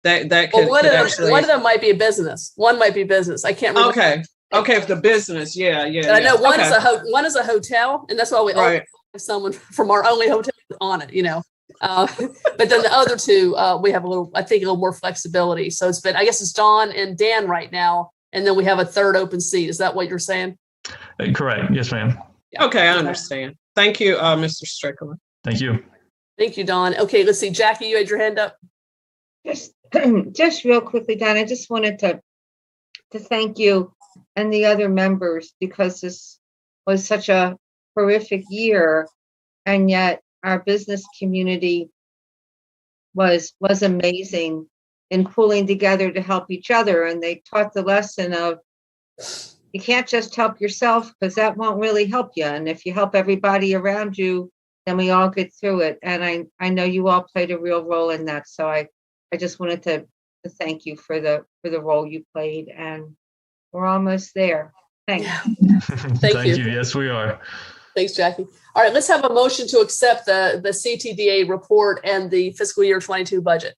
[SPEAKER 9] That could,
[SPEAKER 1] well,
[SPEAKER 9] actually.
[SPEAKER 1] One of them might be a business. One might be business. I can't remember.
[SPEAKER 9] Okay, if the business, yeah.
[SPEAKER 1] I know one is a hotel, and that's why we always have someone from our only hotel on it, you know. But then the other two, we have a little more flexibility. So it's been, I guess it's Dawn and Dan right now, and then we have a third open seat. Is that what you're saying?
[SPEAKER 19] Correct. Yes, ma'am.
[SPEAKER 1] Yeah.
[SPEAKER 9] Okay, I understand. Thank you, Mr. Strickland.
[SPEAKER 19] Thank you.
[SPEAKER 1] Thank you, Dawn. Okay, let's see. Jackie, you had your hand up.
[SPEAKER 4] Just real quickly, Don, I just wanted to thank you and the other members, because this was such a horrific year, and yet our business community was amazing in pulling together to help each other. And they taught the lesson of, you can't just help yourself, because that won't really help you. And if you help everybody around you, then we all get through it. And I know you all played a real role in that. So I just wanted to thank you for the role you played, and we're almost there. Thanks.
[SPEAKER 1] Thank you.
[SPEAKER 19] Yes, we are.
[SPEAKER 1] Thanks, Jackie. All right, let's have a motion to accept the CTDA report and the fiscal year 22 budget.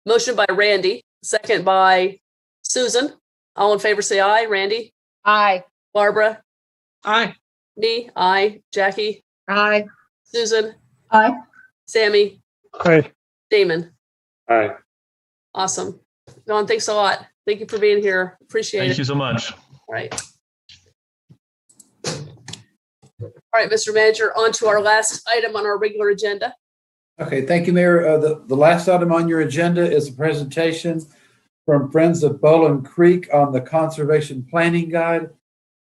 [SPEAKER 1] Motion by Randy, second by Susan. All in favor, say aye. Randy?
[SPEAKER 8] Aye.
[SPEAKER 1] Barbara?
[SPEAKER 9] Aye.
[SPEAKER 1] Me? Aye. Jackie?
[SPEAKER 4] Aye.
[SPEAKER 1] Susan?
[SPEAKER 16] Aye.
[SPEAKER 1] Sammy?
[SPEAKER 12] Aye.
[SPEAKER 1] Damon?
[SPEAKER 6] Aye.
[SPEAKER 1] Awesome. Dawn, thanks a lot. Thank you for being here. Appreciate it.
[SPEAKER 19] Thank you so much.
[SPEAKER 1] All right. All right, Mr. Manager, on to our last item on our regular agenda.
[SPEAKER 11] Okay, thank you, Mayor. The last item on your agenda is a presentation from Friends of Bowling Creek on the Conservation Planning Guide.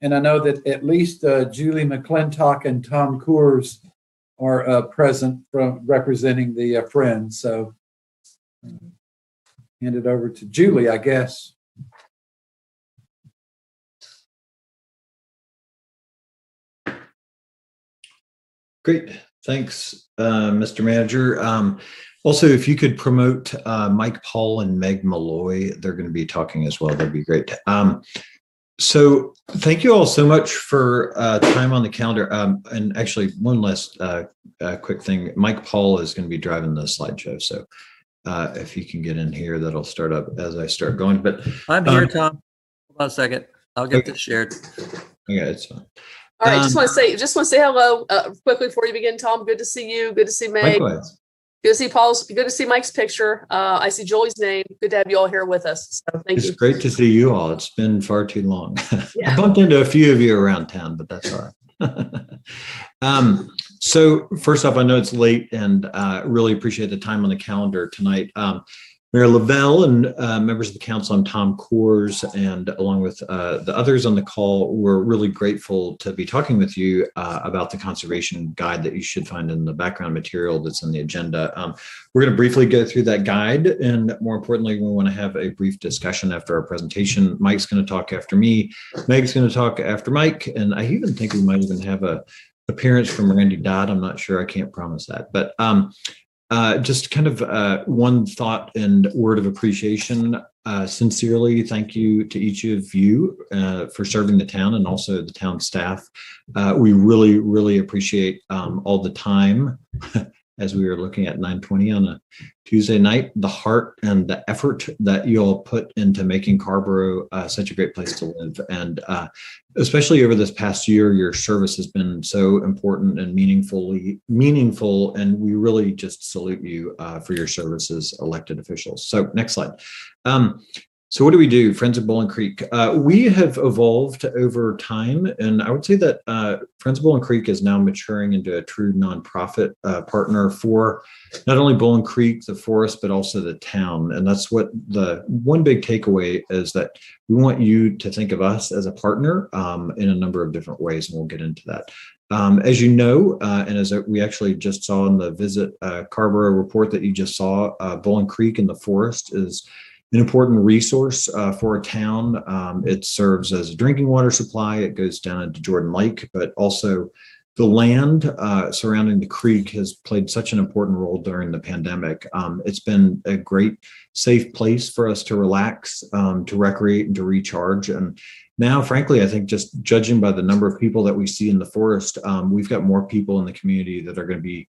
[SPEAKER 11] And I know that at least Julie McClintock and Tom Coors are present from representing the Friends. So hand it over to Julie, I guess.
[SPEAKER 20] Great. Thanks, Mr. Manager. Also, if you could promote Mike Paul and Meg Malloy, they're going to be talking as well. That'd be great. So thank you all so much for time on the calendar. And actually, one last quick thing. Mike Paul is going to be driving the slideshow. So if you can get in here, that'll start up as I start going. But
[SPEAKER 21] I'm here, Tom. Hold on a second. I'll get this shared.
[SPEAKER 20] Yeah, it's fine.
[SPEAKER 1] All right, just want to say hello quickly before you begin, Tom. Good to see you. Good to see Meg.
[SPEAKER 20] Likewise.
[SPEAKER 1] Good to see Paul's. Good to see Mike's picture. I see Julie's name. Good to have you all here with us. So thank you.
[SPEAKER 20] It's great to see you all. It's been far too long. Yeah. I bumped into a few of you around town, but that's all right. So first off, I know it's late, and really appreciate the time on the calendar tonight. Mayor Lavelle and members of the council, I'm Tom Coors, and along with the others on the call, we're really grateful to be talking with you about the conservation guide that you should find in the background material that's in the agenda. We're going to briefly go through that guide, and more importantly, we want to have a brief discussion after our presentation. Mike's going to talk after me, Meg's going to talk after Mike, and I even think we might even have a appearance from Randy Dodd. I'm not sure, I can't promise that, but just kind of one thought and word of appreciation. Sincerely, thank you to each of you for serving the town and also the town staff. We really, really appreciate all the time as we were looking at 9:20 on a Tuesday night, the heart and the effort that you all put into making Carrboro such a great place to live. And especially over this past year, your service has been so important and meaningful, and we really just salute you for your service as elected officials. So next slide. So what do we do, Friends of Bowling Creek? We have evolved over time, and I would say that Friends of Bowling Creek is now maturing into a true nonprofit partner for not only Bowling Creek, the forest, but also the town. And that's what the one big takeaway is, that we want you to think of us as a partner in a number of different ways, and we'll get into that. As you know, and as we actually just saw in the Visit Carrboro report that you just saw, Bowling Creek and the forest is an important resource for a town. It serves as a drinking water supply. It goes down into Jordan Lake, but also the land surrounding the creek has played such an important role during the pandemic. It's been a great, safe place for us to relax, to recreate, and to recharge. And now, frankly, I think just judging by the number of people that we see in the forest, we've got more people in the community that are going to be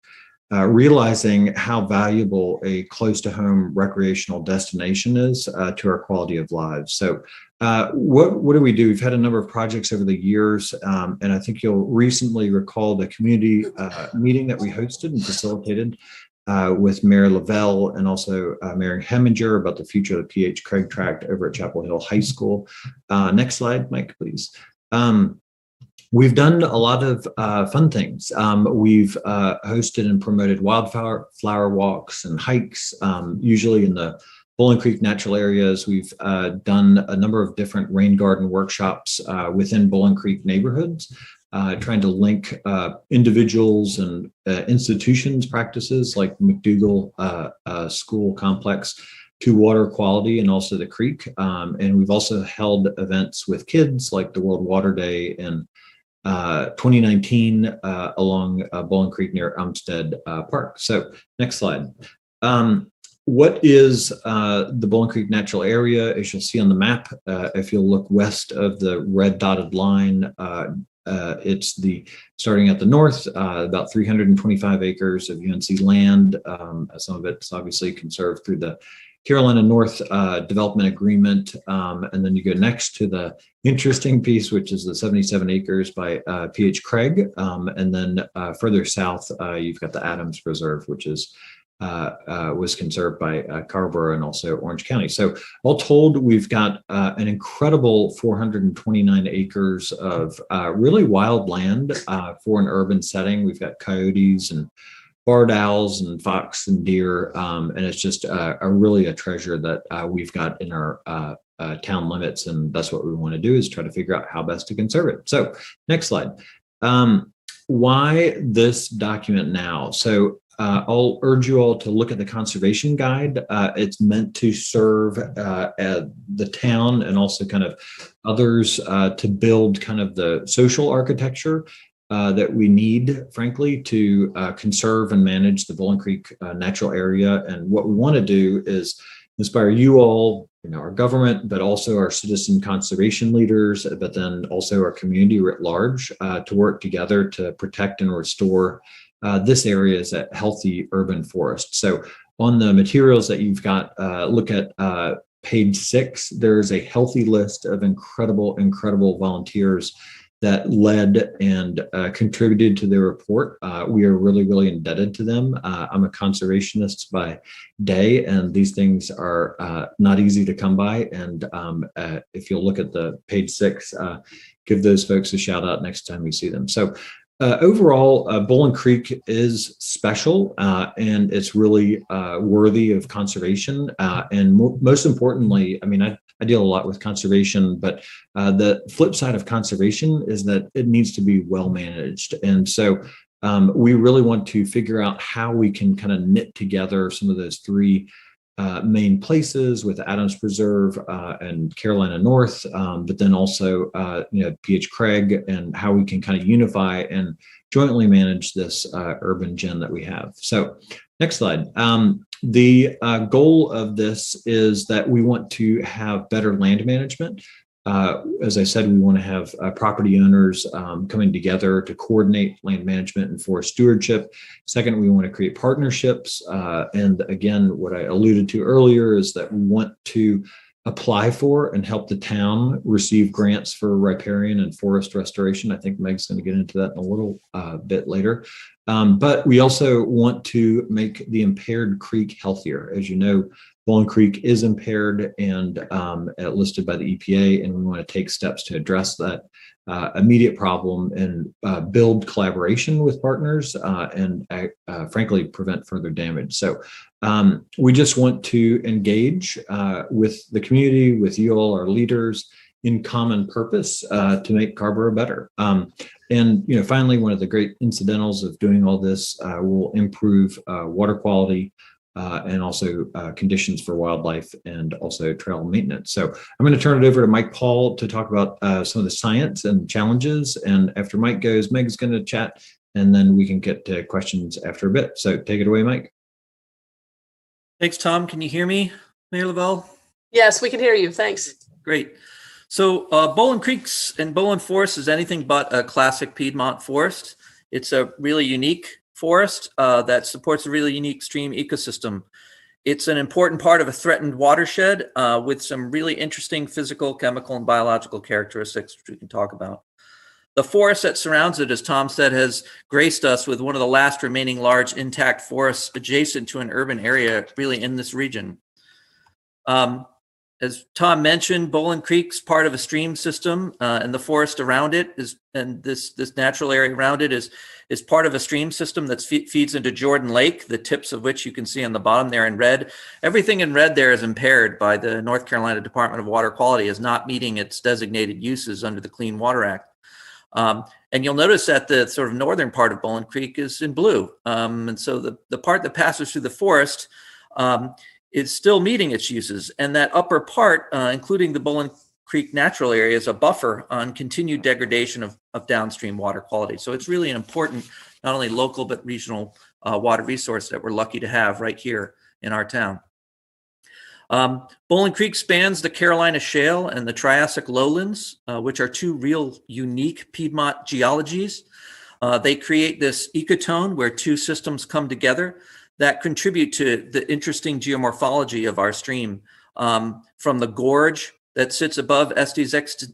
[SPEAKER 20] realizing how valuable a close to home recreational destination is to our quality of lives. So what do we do? We've had a number of projects over the years, and I think you'll recently recall the community meeting that we hosted and facilitated with Mayor Lavelle and also Mayor Heminger about the future of the P.H. Craig Tract over at Chapel Hill High School. Next slide, Mike, please. We've done a lot of fun things. We've hosted and promoted wildflower walks and hikes, usually in the Bowling Creek natural areas. We've done a number of different rain garden workshops within Bowling Creek neighborhoods, trying to link individuals and institutions practices like McDougall School Complex to water quality and also the creek. And we've also held events with kids like the World Water Day in 2019 along Bowling Creek near Umstead Park. So next slide. What is the Bowling Creek natural area? As you'll see on the map, if you'll look west of the red dotted line, it's starting at the north, about 325 acres of UNC land. Some of it's obviously conserved through the Carolina North Development Agreement. And then you go next to the interesting piece, which is the 77 acres by P.H. Craig. And then further south, you've got the Adams Preserve, which was conserved by Carrboro and also Orange County. So all told, we've got an incredible 429 acres of really wild land for an urban setting. We've got coyotes and barred owls and fox and deer, and it's just really a treasure that we've got in our town limits, and that's what we want to do, is try to figure out how best to conserve it. So next slide. Why this document now? So I'll urge you all to look at the conservation guide. It's meant to serve the town and also kind of others to build kind of the social architecture that we need, frankly, to conserve and manage the Bowling Creek natural area. And what we want to do is inspire you all, our government, but also our citizen conservation leaders, but then also our community writ large to work together to protect and restore this area as a healthy urban forest. So on the materials that you've got, look at page 6, there's a healthy list of incredible volunteers that led and contributed to the report. We are really, really indebted to them. I'm a conservationist by day, and these things are not easy to come by. And if you'll look at the page 6, give those folks a shout out next time we see them. So overall, Bowling Creek is special, and it's really worthy of conservation. And most importantly, I mean, I deal a lot with conservation, but the flip side of conservation is that it needs to be well managed. And so we really want to figure out how we can kind of knit together some of those three main places with Adams Preserve and Carolina North, but then also P.H. Craig, and how we can kind of unify and jointly manage this urban gem that we have. So next slide. The goal of this is that we want to have better land management. As I said, we want to have property owners coming together to coordinate land management and forest stewardship. Second, we want to create partnerships. And again, what I alluded to earlier is that we want to apply for and help the town receive grants for riparian and forest restoration. I think Meg's going to get into that in a little bit later. But we also want to make the impaired creek healthier. As you know, Bowling Creek is impaired and listed by the EPA, and we want to take steps to address that immediate problem and build collaboration with partners and frankly prevent further damage. So we just want to engage with the community, with you all, our leaders, in common purpose to make Carrboro better. And finally, one of the great incidentals of doing all this will improve water quality, and also conditions for wildlife and also trail maintenance. So I'm going to turn it over to Mike Paul to talk about some of the science and challenges. And after Mike goes, Meg's going to chat, and then we can get to questions after a bit. So take it away, Mike.
[SPEAKER 21] Thanks, Tom. Can you hear me, Mayor Lavelle?
[SPEAKER 1] Yes, we can hear you. Thanks.
[SPEAKER 21] Great. So Bowling Creeks and Bowling Forest is anything but a classic Piedmont forest. It's a really unique forest that supports a really unique stream ecosystem. It's an important part of a threatened watershed with some really interesting physical, chemical, and biological characteristics, which we can talk about. The forest that surrounds it, as Tom said, has graced us with one of the last remaining large intact forests adjacent to an urban area really in this region. As Tom mentioned, Bowling Creek's part of a stream system, and the forest around it is, and this natural area around it is part of a stream system that feeds into Jordan Lake, the tips of which you can see on the bottom there in red. Everything in red there is impaired by the North Carolina Department of Water Quality as not meeting its designated uses under the Clean Water Act. And you'll notice that the sort of northern part of Bowling Creek is in blue. And so the part that passes through the forest is still meeting its uses. And that upper part, including the Bowling Creek natural area, is a buffer on continued degradation of downstream water quality. So it's really an important, not only local, but regional water resource that we're lucky to have right here in our town. Bowling Creek spans the Carolina Shale and the Triassic Lowlands, which are two real unique Piedmont geologies. They create this ecotone where two systems come together that contribute to the interesting geomorphology of our stream, from the gorge that sits above Estes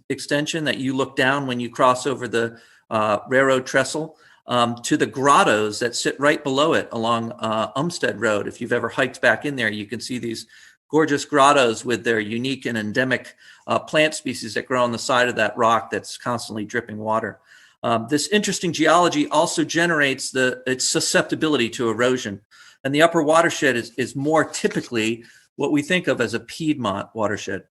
[SPEAKER 21] Extension that you look down when you cross over the railroad trestle, to the grottos that sit right below it along Umstead Road. If you've ever hiked back in there, you can see these gorgeous grottos with their unique and endemic plant species that grow on the side of that rock that's constantly dripping water. This interesting geology also generates its susceptibility to erosion. And the upper watershed is more typically what we think of as a Piedmont watershed.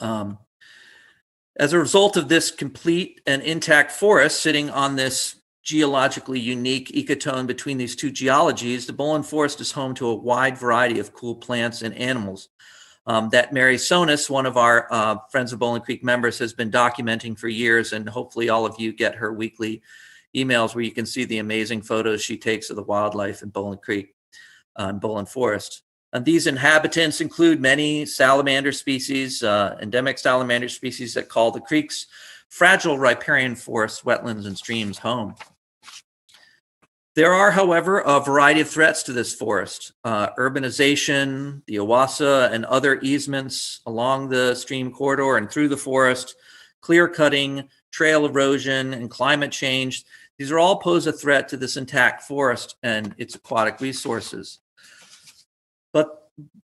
[SPEAKER 21] As a result of this complete and intact forest sitting on this geologically unique ecotone between these two geologies, the Bowling Forest is home to a wide variety of cool plants and animals that Mary Sonis, one of our Friends of Bowling Creek members, has been documenting for years, and hopefully all of you get her weekly emails where you can see the amazing photos she takes of the wildlife in Bowling Creek and Bowling Forest. And these inhabitants include many salamander species, endemic salamander species that call the creek's fragile riparian forests, wetlands, and streams home. There are, however, a variety of threats to this forest. Urbanization, the Owasso, and other easements along the stream corridor and through the forest, clear cutting, trail erosion, and climate change. These are all pose a threat to this intact forest and its aquatic resources. But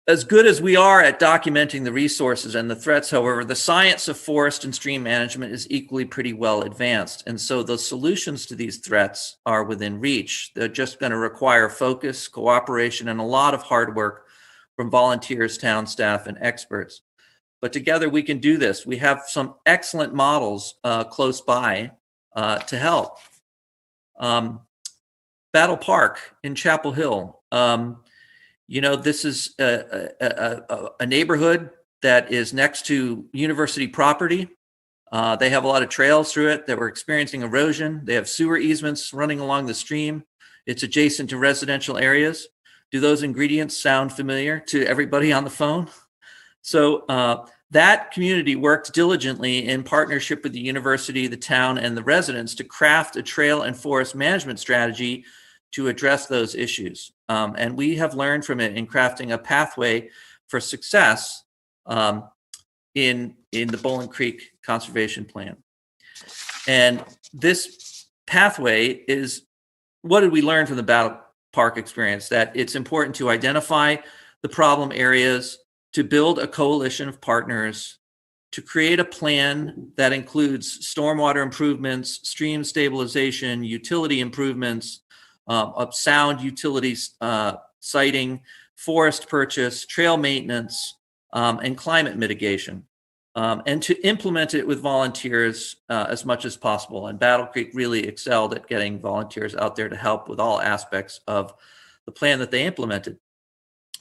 [SPEAKER 21] as good as we are at documenting the resources and the threats, however, the science of forest and stream management is equally pretty well advanced. And so the solutions to these threats are within reach. They're just going to require focus, cooperation, and a lot of hard work from volunteers, town staff, and experts. But together we can do this. We have some excellent models close by to help. Battle Park in Chapel Hill. You know, this is a neighborhood that is next to university property. They have a lot of trails through it that were experiencing erosion. They have sewer easements running along the stream. It's adjacent to residential areas. Do those ingredients sound familiar to everybody on the phone? So that community worked diligently in partnership with the university, the town, and the residents to craft a trail and forest management strategy to address those issues. And we have learned from it in crafting a pathway for success in the Bowling Creek Conservation Plan. And this pathway is, what did we learn from the Battle Park experience? That it's important to identify the problem areas, to build a coalition of partners, to create a plan that includes stormwater improvements, stream stabilization, utility improvements, of sound utilities siting, forest purchase, trail maintenance, and climate mitigation, and to implement it with volunteers as much as possible. And Battle Creek really excelled at getting volunteers out there to help with all aspects of the plan that they implemented.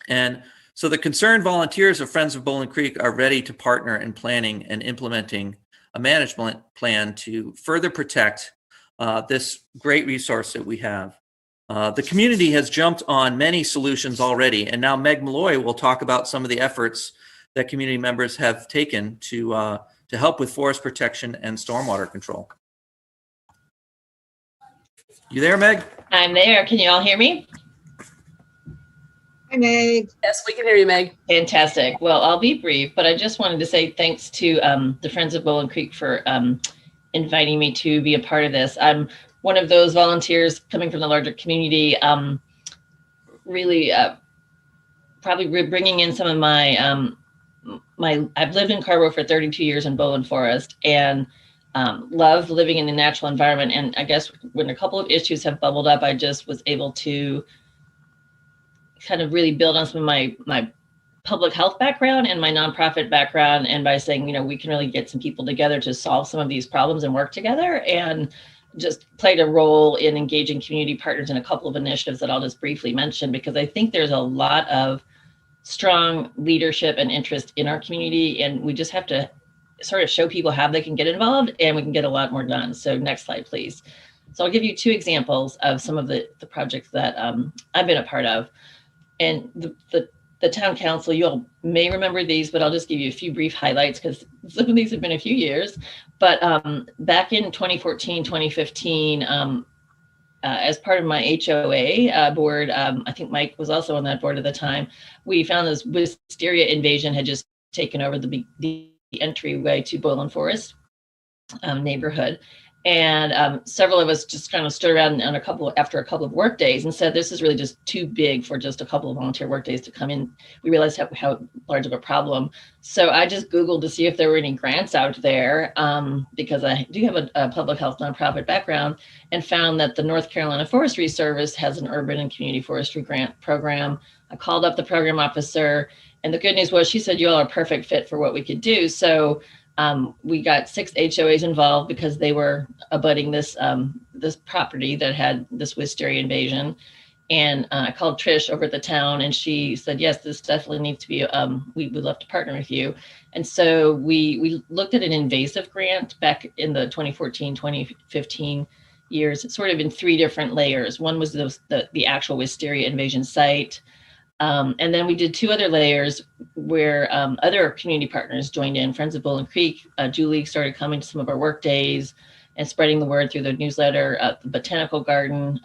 [SPEAKER 21] And so the concerned volunteers of Friends of Bowling Creek are ready to partner in planning and implementing a management plan to further protect this great resource that we have. The community has jumped on many solutions already, and now Meg Malloy will talk about some of the efforts that community members have taken to help with forest protection and stormwater control. You there, Meg?
[SPEAKER 2] I'm there. Can you all hear me?
[SPEAKER 16] Hi, Meg.
[SPEAKER 1] Yes, we can hear you, Meg.
[SPEAKER 2] Fantastic. Well, I'll be brief, but I just wanted to say thanks to the Friends of Bowling Creek for inviting me to be a part of this. I'm one of those volunteers coming from the larger community, really probably bringing in some of my, I've lived in Carrboro for 32 years in Bowling Forest, and love living in the natural environment. And I guess when a couple of issues have bubbled up, I just was able to kind of really build on some of my public health background and my nonprofit background. And by saying, you know, we can really get some people together to solve some of these problems and work together, and just played a role in engaging community partners in a couple of initiatives that I'll just briefly mention, because I think there's a lot of strong leadership and interest in our community, and we just have to sort of show people how they can get involved, and we can get a lot more done. So next slide, please. So I'll give you two examples of some of the projects that I've been a part of. And the town council, you all may remember these, but I'll just give you a few brief highlights because some of these have been a few years. But back in 2014, 2015, as part of my HOA board, I think Mike was also on that board at the time, we found this wisteria invasion had just taken over the entryway to Bowling Forest neighborhood. And several of us just kind of stood around on after a couple of work days and said, this is really just too big for just a couple of volunteer work days to come in. We realized how large of a problem. So I just Googled to see if there were any grants out there, because I do have a public health nonprofit background, and found that the North Carolina Forestry Service has an urban and community forestry grant program. I called up the program officer, and the good news was she said, you all are a perfect fit for what we could do. So we got 6 HOAs involved because they were abutting this this property that had this wisteria invasion. And I called Trish over at the town, and she said, yes, this definitely needs to be, we would love to partner with you. And so we looked at an invasive grant back in the 2014, 2015 years, sort of in 3 different layers. One was the actual wisteria invasion site. And then we did 2 other layers where other community partners joined in. Friends of Bowling Creek, Julie started coming to some of our work days and spreading the word through the newsletter. The Botanical Garden,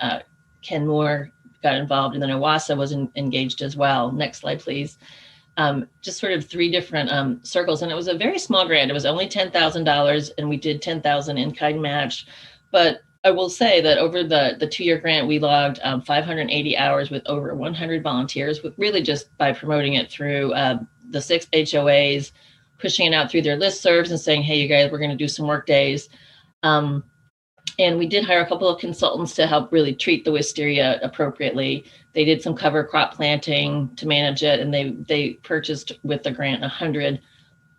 [SPEAKER 2] Ken Moore got involved, and then Owassa was engaged as well. Next slide, please. Just sort of 3 different circles. And it was a very small grant. It was only $10,000, and we did $10,000 in-kind match. But I will say that over the 2-year grant, we logged 580 hours with over 100 volunteers, with really just by promoting it through the 6 HOAs, pushing it out through their listservs and saying, hey, you guys, we're going to do some work days. And we did hire a couple of consultants to help really treat the wisteria appropriately. They did some cover crop planting to manage it, and they purchased with the grant 100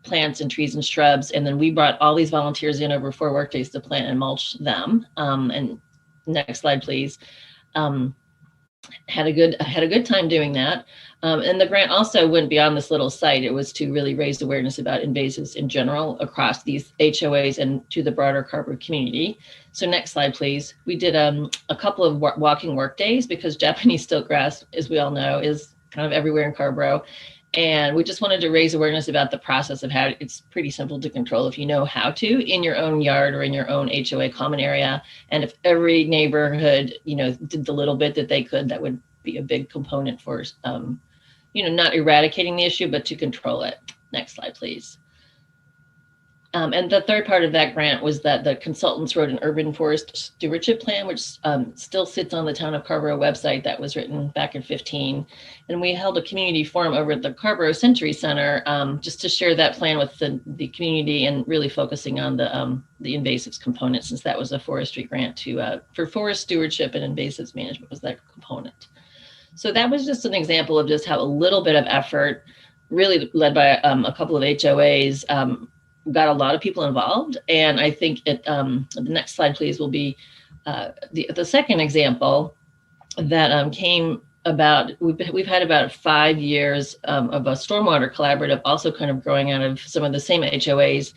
[SPEAKER 2] plants and trees and shrubs. And then we brought all these volunteers in over 4 work days to plant and mulch them. And next slide, please. Had a good time doing that. And the grant also went beyond this little site. It was to really raise awareness about invasives in general across these HOAs and to the broader Carrboro community. So next slide, please. We did a couple of walking work days because Japanese stiltgrass, as we all know, is kind of everywhere in Carrboro. And we just wanted to raise awareness about the process of how it's pretty simple to control if you know how to in your own yard or in your own HOA common area. And if every neighborhood, did the little bit that they could, that would be a big component for, not eradicating the issue, but to control it. Next slide, please. And the third part of that grant was that the consultants wrote an urban forest stewardship plan, which still sits on the Town of Carrboro website that was written back in 2015. And we held a community forum over at the Carrboro Century Center just to share that plan with the community and really focusing on the invasives component, since that was a forestry grant for forest stewardship, and invasives management was that component. So that was just an example of just how a little bit of effort, really led by a couple of HOAs, got a lot of people involved. And I think the next slide, please, will be the second example that came we've had about 5 years of a stormwater collaborative, also kind of growing out of some of the same HOAs.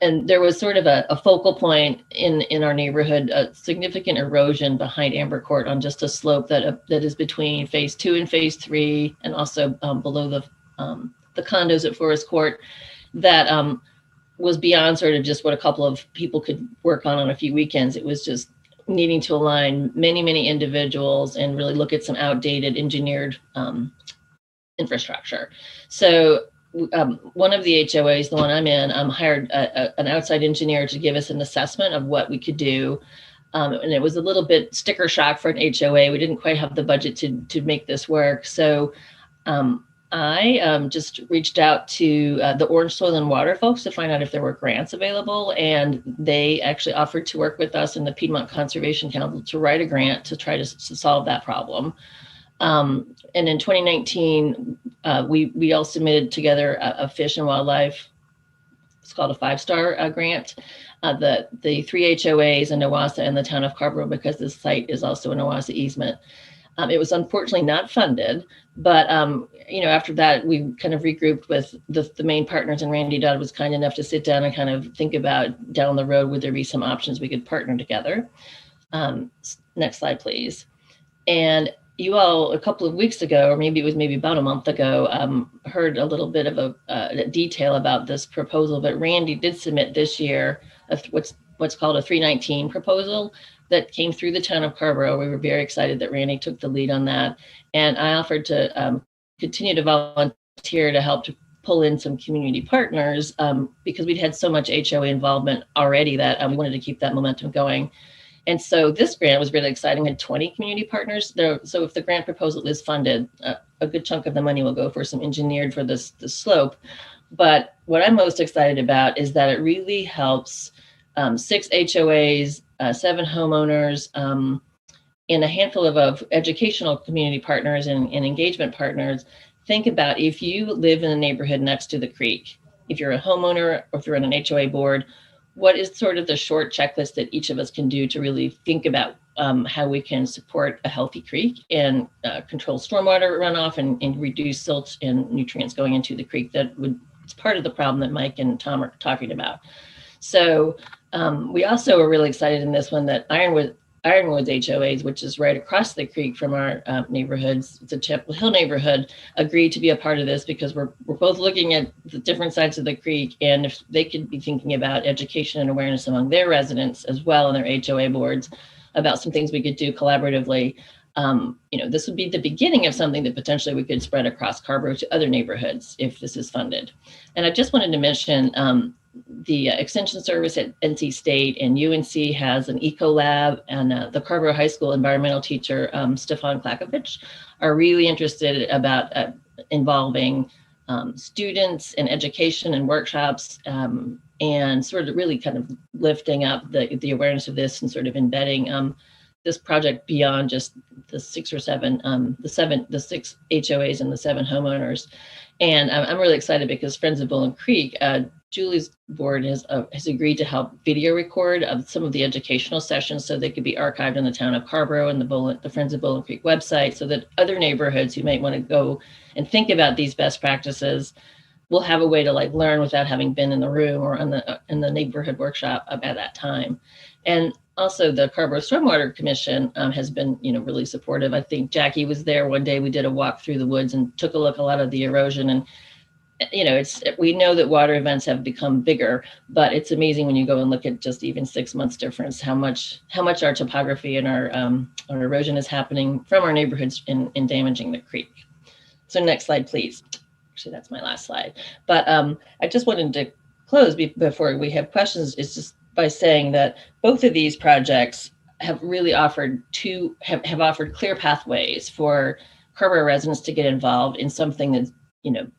[SPEAKER 2] And there was sort of a focal point in our neighborhood, a significant erosion behind Amber Court on just a slope that is between phase 2 and phase 3, and also below the condos at Forest Court, that was beyond sort of just what a couple of people could work on a few weekends. It was just needing to align many individuals and really look at some outdated engineered infrastructure. So one of the HOAs, the one I'm in, hired an outside engineer to give us an assessment of what we could do. And it was a little bit sticker shock for an HOA. We didn't quite have the budget to make this work. So I just reached out to the Orange Soil and Water folks to find out if there were grants available. And they actually offered to work with us and the Piedmont Conservation Council to write a grant to try to solve that problem. And in 2019, we all submitted together a fish and wildlife, it's called a 5-star grant. The 3 HOAs in Owasso and the town of Carrboro, because this site is also an Owasso easement. It was unfortunately not funded, but after that, we kind of regrouped with the main partners, and Randy Dodd was kind enough to sit down and kind of think about down the road, would there be some options we could partner together? Next slide, please. And you all, a couple of weeks ago, or maybe about a month ago, heard a little bit of a detail about this proposal, but Randy did submit this year what's called a 319 proposal that came through the town of Carrboro. We were very excited that Randy took the lead on that. And I offered to continue to volunteer to help to pull in some community partners because we'd had so much HOA involvement already that we wanted to keep that momentum going. And so this grant was really exciting. We had 20 community partners there. So if the grant proposal is funded, a good chunk of the money will go for some engineered for this slope. But what I'm most excited about is that it really helps 6 HOAs, 7 homeowners, and a handful of educational community partners and engagement partners. Think about if you live in a neighborhood next to the creek, if you're a homeowner or if you're on an HOA board, what is sort of the short checklist that each of us can do to really think about how we can support a healthy creek and control stormwater runoff and reduce silt and nutrients going into the creek? It's part of the problem that Mike and Tom are talking about. So we also were really excited in this one that Ironwood's HOAs, which is right across the creek from our neighborhoods, it's a Chapel Hill neighborhood, agreed to be a part of this because we're both looking at the different sides of the creek, and if they could be thinking about education and awareness among their residents as well and their HOA boards about some things we could do collaboratively. This would be the beginning of something that potentially we could spread across Carrboro to other neighborhoods if this is funded. And I just wanted to mention the Extension Service at NC State and UNC has an eco lab, and the Carrboro High School environmental teacher, Stefan Klakovich, are really interested about involving students in education and workshops and sort of really kind of lifting up the awareness of this and sort of embedding this project beyond just the 6 or 7, the 6 HOAs and the 7 homeowners. And I'm really excited because Friends of Bowling Creek, Julie's board has agreed to help video record some of the educational sessions so they could be archived in the town of Carrboro and the Friends of Bowling Creek website, so that other neighborhoods who might want to go and think about these best practices will have a way to learn without having been in the room or in the neighborhood workshop at that time. And also the Carrboro Stormwater Commission has been, really supportive. I think Jackie was there one day. We did a walk through the woods and took a look at a lot of the erosion. And, we know that water events have become bigger, but it's amazing when you go and look at just even 6 months difference, how much our topography and our erosion is happening from our neighborhoods in damaging the creek. So next slide, please. Actually, that's my last slide. But I just wanted to close before we have questions, is just by saying that both of these projects have really offered clear pathways for Carrboro residents to get involved in something that's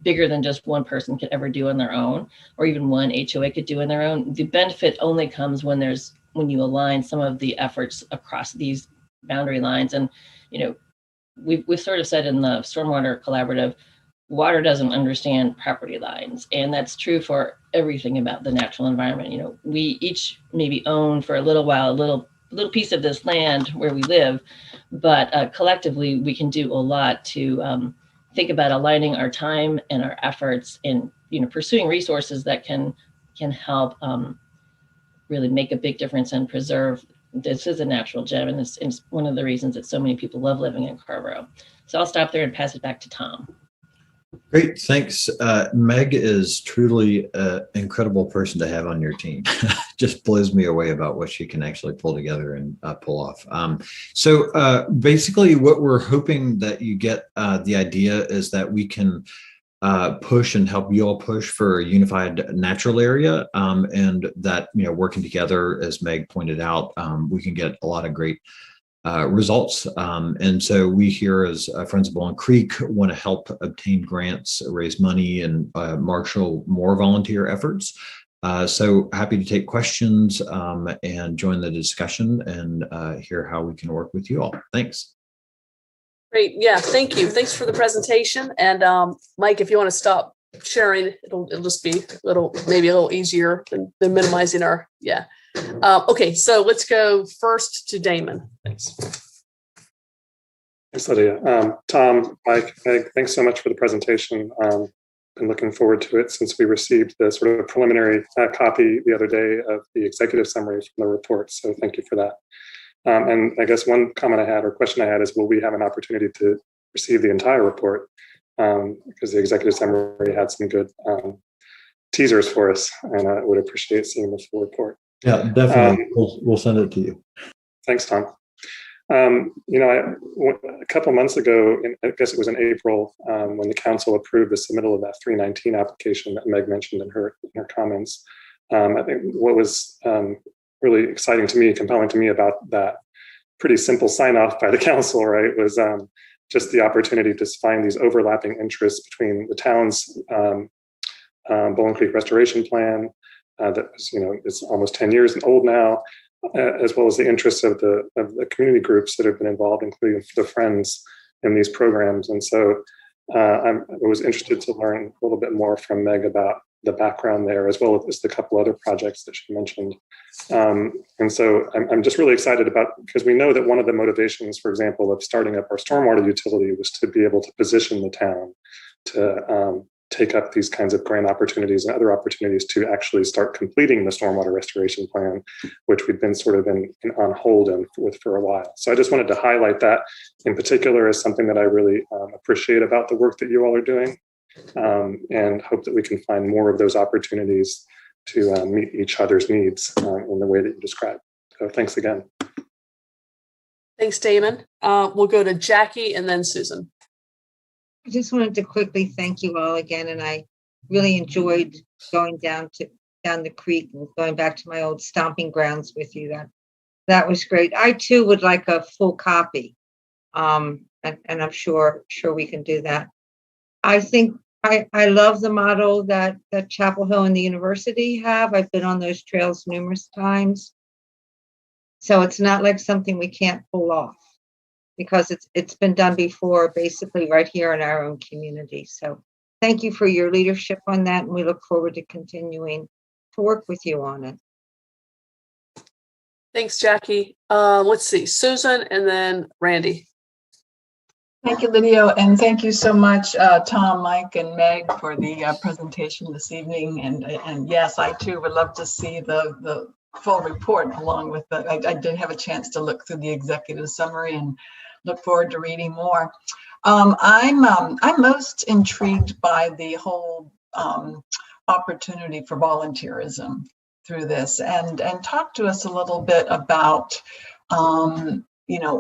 [SPEAKER 2] bigger than just one person could ever do on their own, or even one HOA could do on their own. The benefit only comes when you align some of the efforts across these boundary lines. And we've sort of said in the Stormwater Collaborative, water doesn't understand property lines, and that's true for everything about the natural environment. We each maybe own for a little while a little little piece of this land where we live, but collectively we can do a lot to think about aligning our time and our efforts in pursuing resources that can help really make a big difference and preserve. This is a natural gem, and it's one of the reasons that so many people love living in Carrboro. So I'll stop there and pass it back to Tom.
[SPEAKER 20] Great, thanks. Meg is truly an incredible person to have on your team. Just blows me away about what she can actually pull together and pull off. So basically what we're hoping that you get the idea is that we can push and help you all push for a unified natural area, and that, working together, as Meg pointed out, we can get a lot of great results. And so we here as Friends of Bowling Creek want to help obtain grants, raise money, and marshal more volunteer efforts. So happy to take questions and join the discussion and hear how we can work with you all. Thanks.
[SPEAKER 1] Great. Yeah, thank you. Thanks for the presentation. And Mike, if you want to stop sharing, it'll just be maybe a little easier than minimizing our, yeah. Okay, so let's go first to Damon. Thanks.
[SPEAKER 6] Thanks, Lydia. Tom, Mike, Meg, thanks so much for the presentation. Been looking forward to it since we received the sort of preliminary copy the other day of the executive summary from the report. So thank you for that. And I guess one comment I had or question I had is, will we have an opportunity to receive the entire report? Because the executive summary had some good teasers for us, and I would appreciate seeing the full report.
[SPEAKER 20] Yeah, definitely. We'll send it to you.
[SPEAKER 6] Thanks, Tom. A couple months ago, I guess it was in April, when the council approved the submittal of that 319 application that Meg mentioned in her comments. I think what was really exciting to me, compelling to me about that pretty simple sign off by the council, right, was just the opportunity to find these overlapping interests between the town's Bowling Creek Restoration Plan, that was, it's almost 10 years old now, as well as the interests of the community groups that have been involved, including the Friends in these programs. And so I was interested to learn a little bit more from Meg about the background there, as well as the couple other projects that she mentioned. And so I'm just really excited because we know that one of the motivations, for example, of starting up our stormwater utility was to be able to position the town to take up these kinds of grant opportunities and other opportunities to actually start completing the stormwater restoration plan, which we've been sort of on hold with for a while. So I just wanted to highlight that in particular as something that I really appreciate about the work that you all are doing, and hope that we can find more of those opportunities to meet each other's needs in the way that you described. So thanks again.
[SPEAKER 1] Thanks, Damon. We'll go to Jackie and then Susan.
[SPEAKER 4] I just wanted to quickly thank you all again, and I really enjoyed going down the creek and going back to my old stomping grounds with you. That was great. I too would like a full copy, and I'm sure we can do that. I think I love the model that Chapel Hill and the university have. I've been on those trails numerous times, so it's not like something we can't pull off, because it's been done before, basically right here in our own community. So thank you for your leadership on that, and we look forward to continuing to work with you on it.
[SPEAKER 1] Thanks, Jackie. Let's see, Susan and then Randy.
[SPEAKER 5] Thank you, Lydia, and thank you so much, Tom, Mike, and Meg, for the presentation this evening. And yes, I too would love to see the full report along with I did have a chance to look through the executive summary and look forward to reading more. I'm most intrigued by the whole opportunity for volunteerism through this, and talk to us a little bit about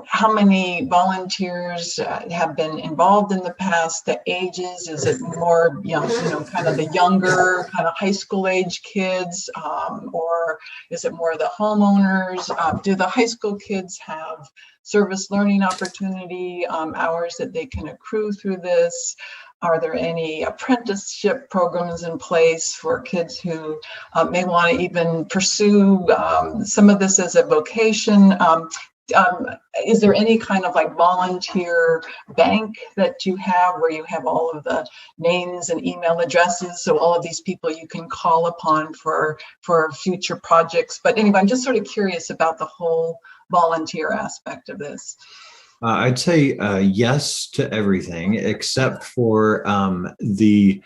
[SPEAKER 5] how many volunteers have been involved in the past, the ages. Is it more, kind of the younger, kind of high school age kids, or is it more the homeowners? Do the high school kids have service learning opportunity hours that they can accrue through this? Are there any apprenticeship programs in place for kids who may want to even pursue some of this as a vocation? Is there any kind of like volunteer bank that you have where you have all of the names and email addresses, so all of these people you can call upon for future projects? But anyway, I'm just sort of curious about the whole volunteer aspect of this?
[SPEAKER 20] I'd say yes to everything except for the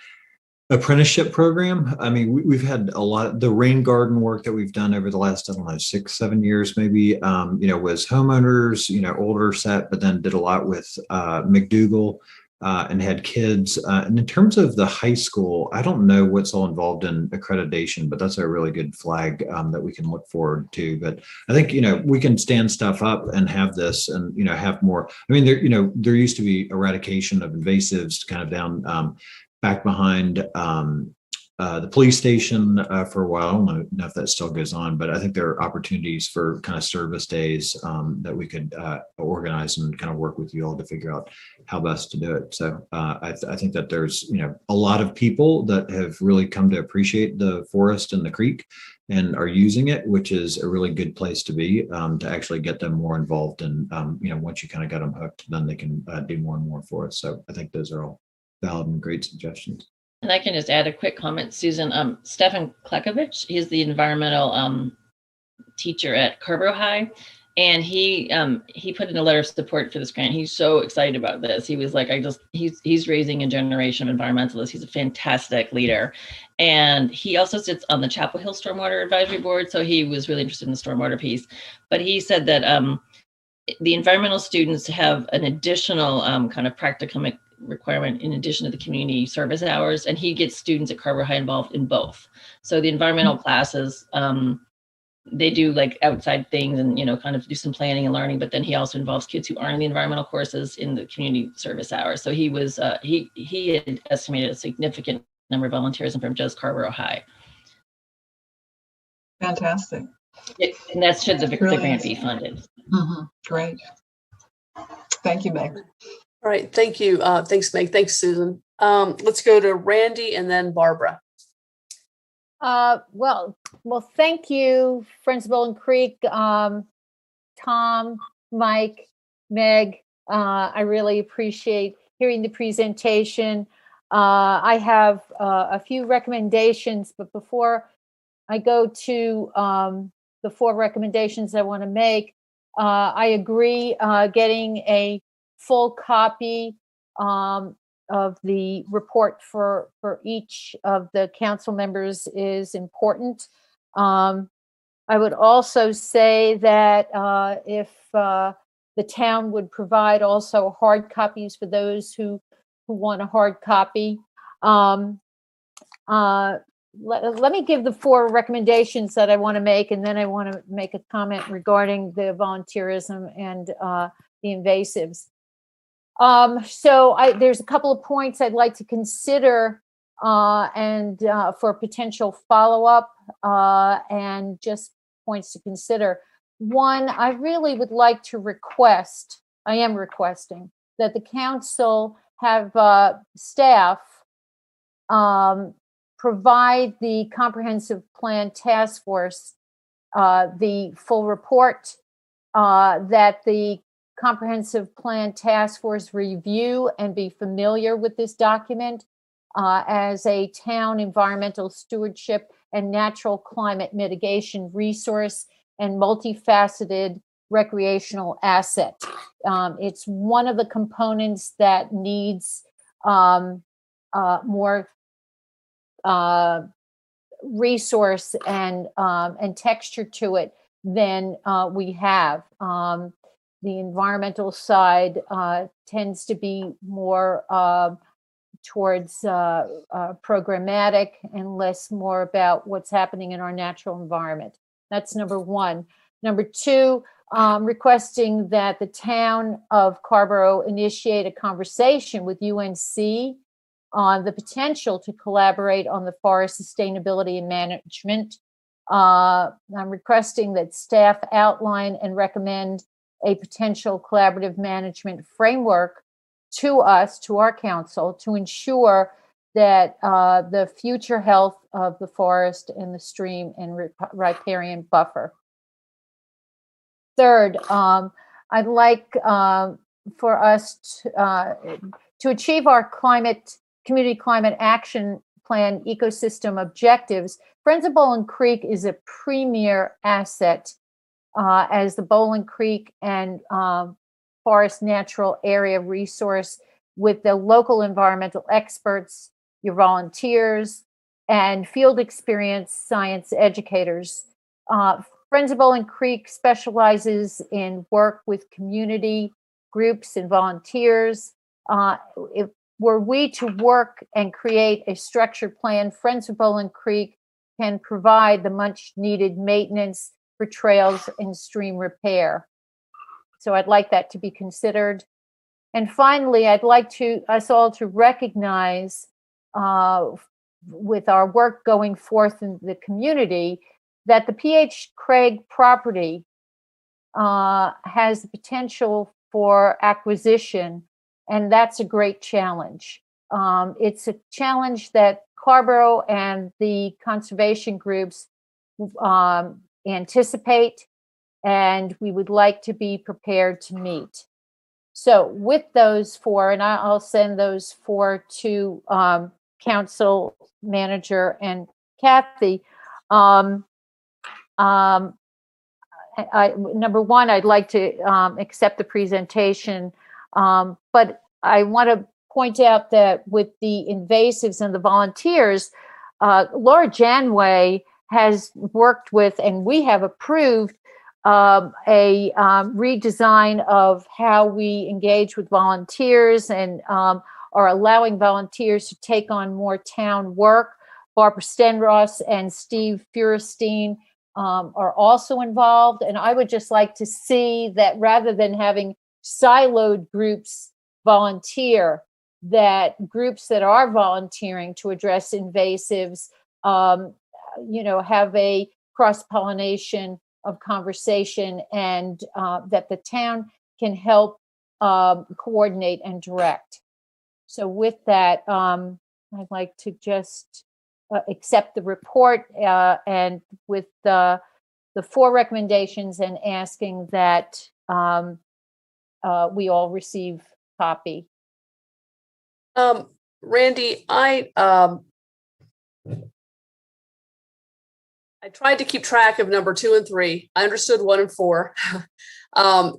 [SPEAKER 20] apprenticeship program. I mean, we've had a lot, the rain garden work that we've done over the last, I don't know, 6-7 years, maybe, was homeowners, older set, but then did a lot with McDougal and had kids. And in terms of the high school, I don't know what's all involved in accreditation, but that's a really good flag that we can look forward to. But I think, we can stand stuff up and have this and, have more. I mean, there used to be eradication of invasives kind of down back behind the police station for a while. I don't know if that still goes on, but I think there are opportunities for kind of service days that we could organize and kind of work with you all to figure out how best to do it. So I think that there's, a lot of people that have really come to appreciate the forest and the creek and are using it, which is a really good place to be, to actually get them more involved. And, once you kind of got them hooked, then they can do more and more for us. So I think those are all valid and great suggestions.
[SPEAKER 2] And I can just add a quick comment, Susan. Stefan Klekovich, he's the environmental teacher at Carrboro High, and he put in a letter of support for this grant. He's so excited about this. He was like, he's raising a generation of environmentalists. He's a fantastic leader, and he also sits on the Chapel Hill Stormwater Advisory Board. So he was really interested in the stormwater piece. But he said that the environmental students have an additional kind of practicum requirement in addition to the community service hours, and he gets students at Carrboro High involved in both. So the environmental classes, they do like outside things and kind of do some planning and learning, but then he also involves kids who aren't in the environmental courses in the community service hours. So he was he had estimated a significant number of volunteers from just Carrboro High.
[SPEAKER 5] Fantastic.
[SPEAKER 2] And that's should the grant be funded.
[SPEAKER 5] Mm-hmm. Great. Thank you, Meg.
[SPEAKER 1] All right, thank you. Thanks, Meg. Thanks, Susan. Let's go to Randy and then Barbara.
[SPEAKER 8] Well, thank you, Friends of Bowling Creek, Tom, Mike, Meg. I really appreciate hearing the presentation. I have a few recommendations, but before I go to the 4 recommendations I want to make, I agree getting a full copy of the report for each of the council members is important. I would also say that if the town would provide also hard copies for those who want a hard copy. Let me give the 4 recommendations that I want to make, and then I want to make a comment regarding the volunteerism and the invasives. So there's a couple of points I'd like to consider and for potential follow-up and just points to consider. One, I really would like to request, I am requesting, that the council have staff provide the comprehensive plan task force the full report, that the comprehensive plan task force review and be familiar with this document as a town environmental stewardship and natural climate mitigation resource and multifaceted recreational asset. It's one of the components that needs more resource and texture to it than we have. The environmental side tends to be more towards programmatic and less more about what's happening in our natural environment. That's number one. Number two, requesting that the town of Carrboro initiate a conversation with UNC on the potential to collaborate on the forest sustainability and management. I'm requesting that staff outline and recommend a potential collaborative management framework to us, to our council, to ensure that the future health of the forest and the stream and riparian buffer. Third, I'd like for us to achieve our community climate action plan ecosystem objectives. Friends of Bowling Creek is a premier asset as the Bowling Creek and Forest Natural Area Resource with the local environmental experts, your volunteers, and field experience science educators. Friends of Bowling Creek specializes in work with community groups and volunteers. If were we to work and create a structured plan, Friends of Bowling Creek can provide the much needed maintenance for trails and stream repair. So I'd like that to be considered. And finally, I'd like us all to recognize with our work going forth in the community that the P.H. Craig property has the potential for acquisition, and that's a great challenge. It's a challenge that Carrboro and the conservation groups anticipate, and we would like to be prepared to meet. So with those four, and I'll send those four to council manager and Kathy. Number one, I'd like to accept the presentation, but I want to point out that with the invasives and the volunteers, Laura Janway has worked with, and we have approved a redesign of how we engage with volunteers and are allowing volunteers to take on more town work. Barbara Stenross and Steve Feuerstein are also involved. And I would just like to see that rather than having siloed groups volunteer, that groups that are volunteering to address invasives, have a cross-pollination of conversation, and that the town can help coordinate and direct. So with that, I'd like to just accept the report and with the four recommendations, and asking that we all receive copy.
[SPEAKER 1] Randy, I tried to keep track of number 2 and 3. I understood 1 and 4. I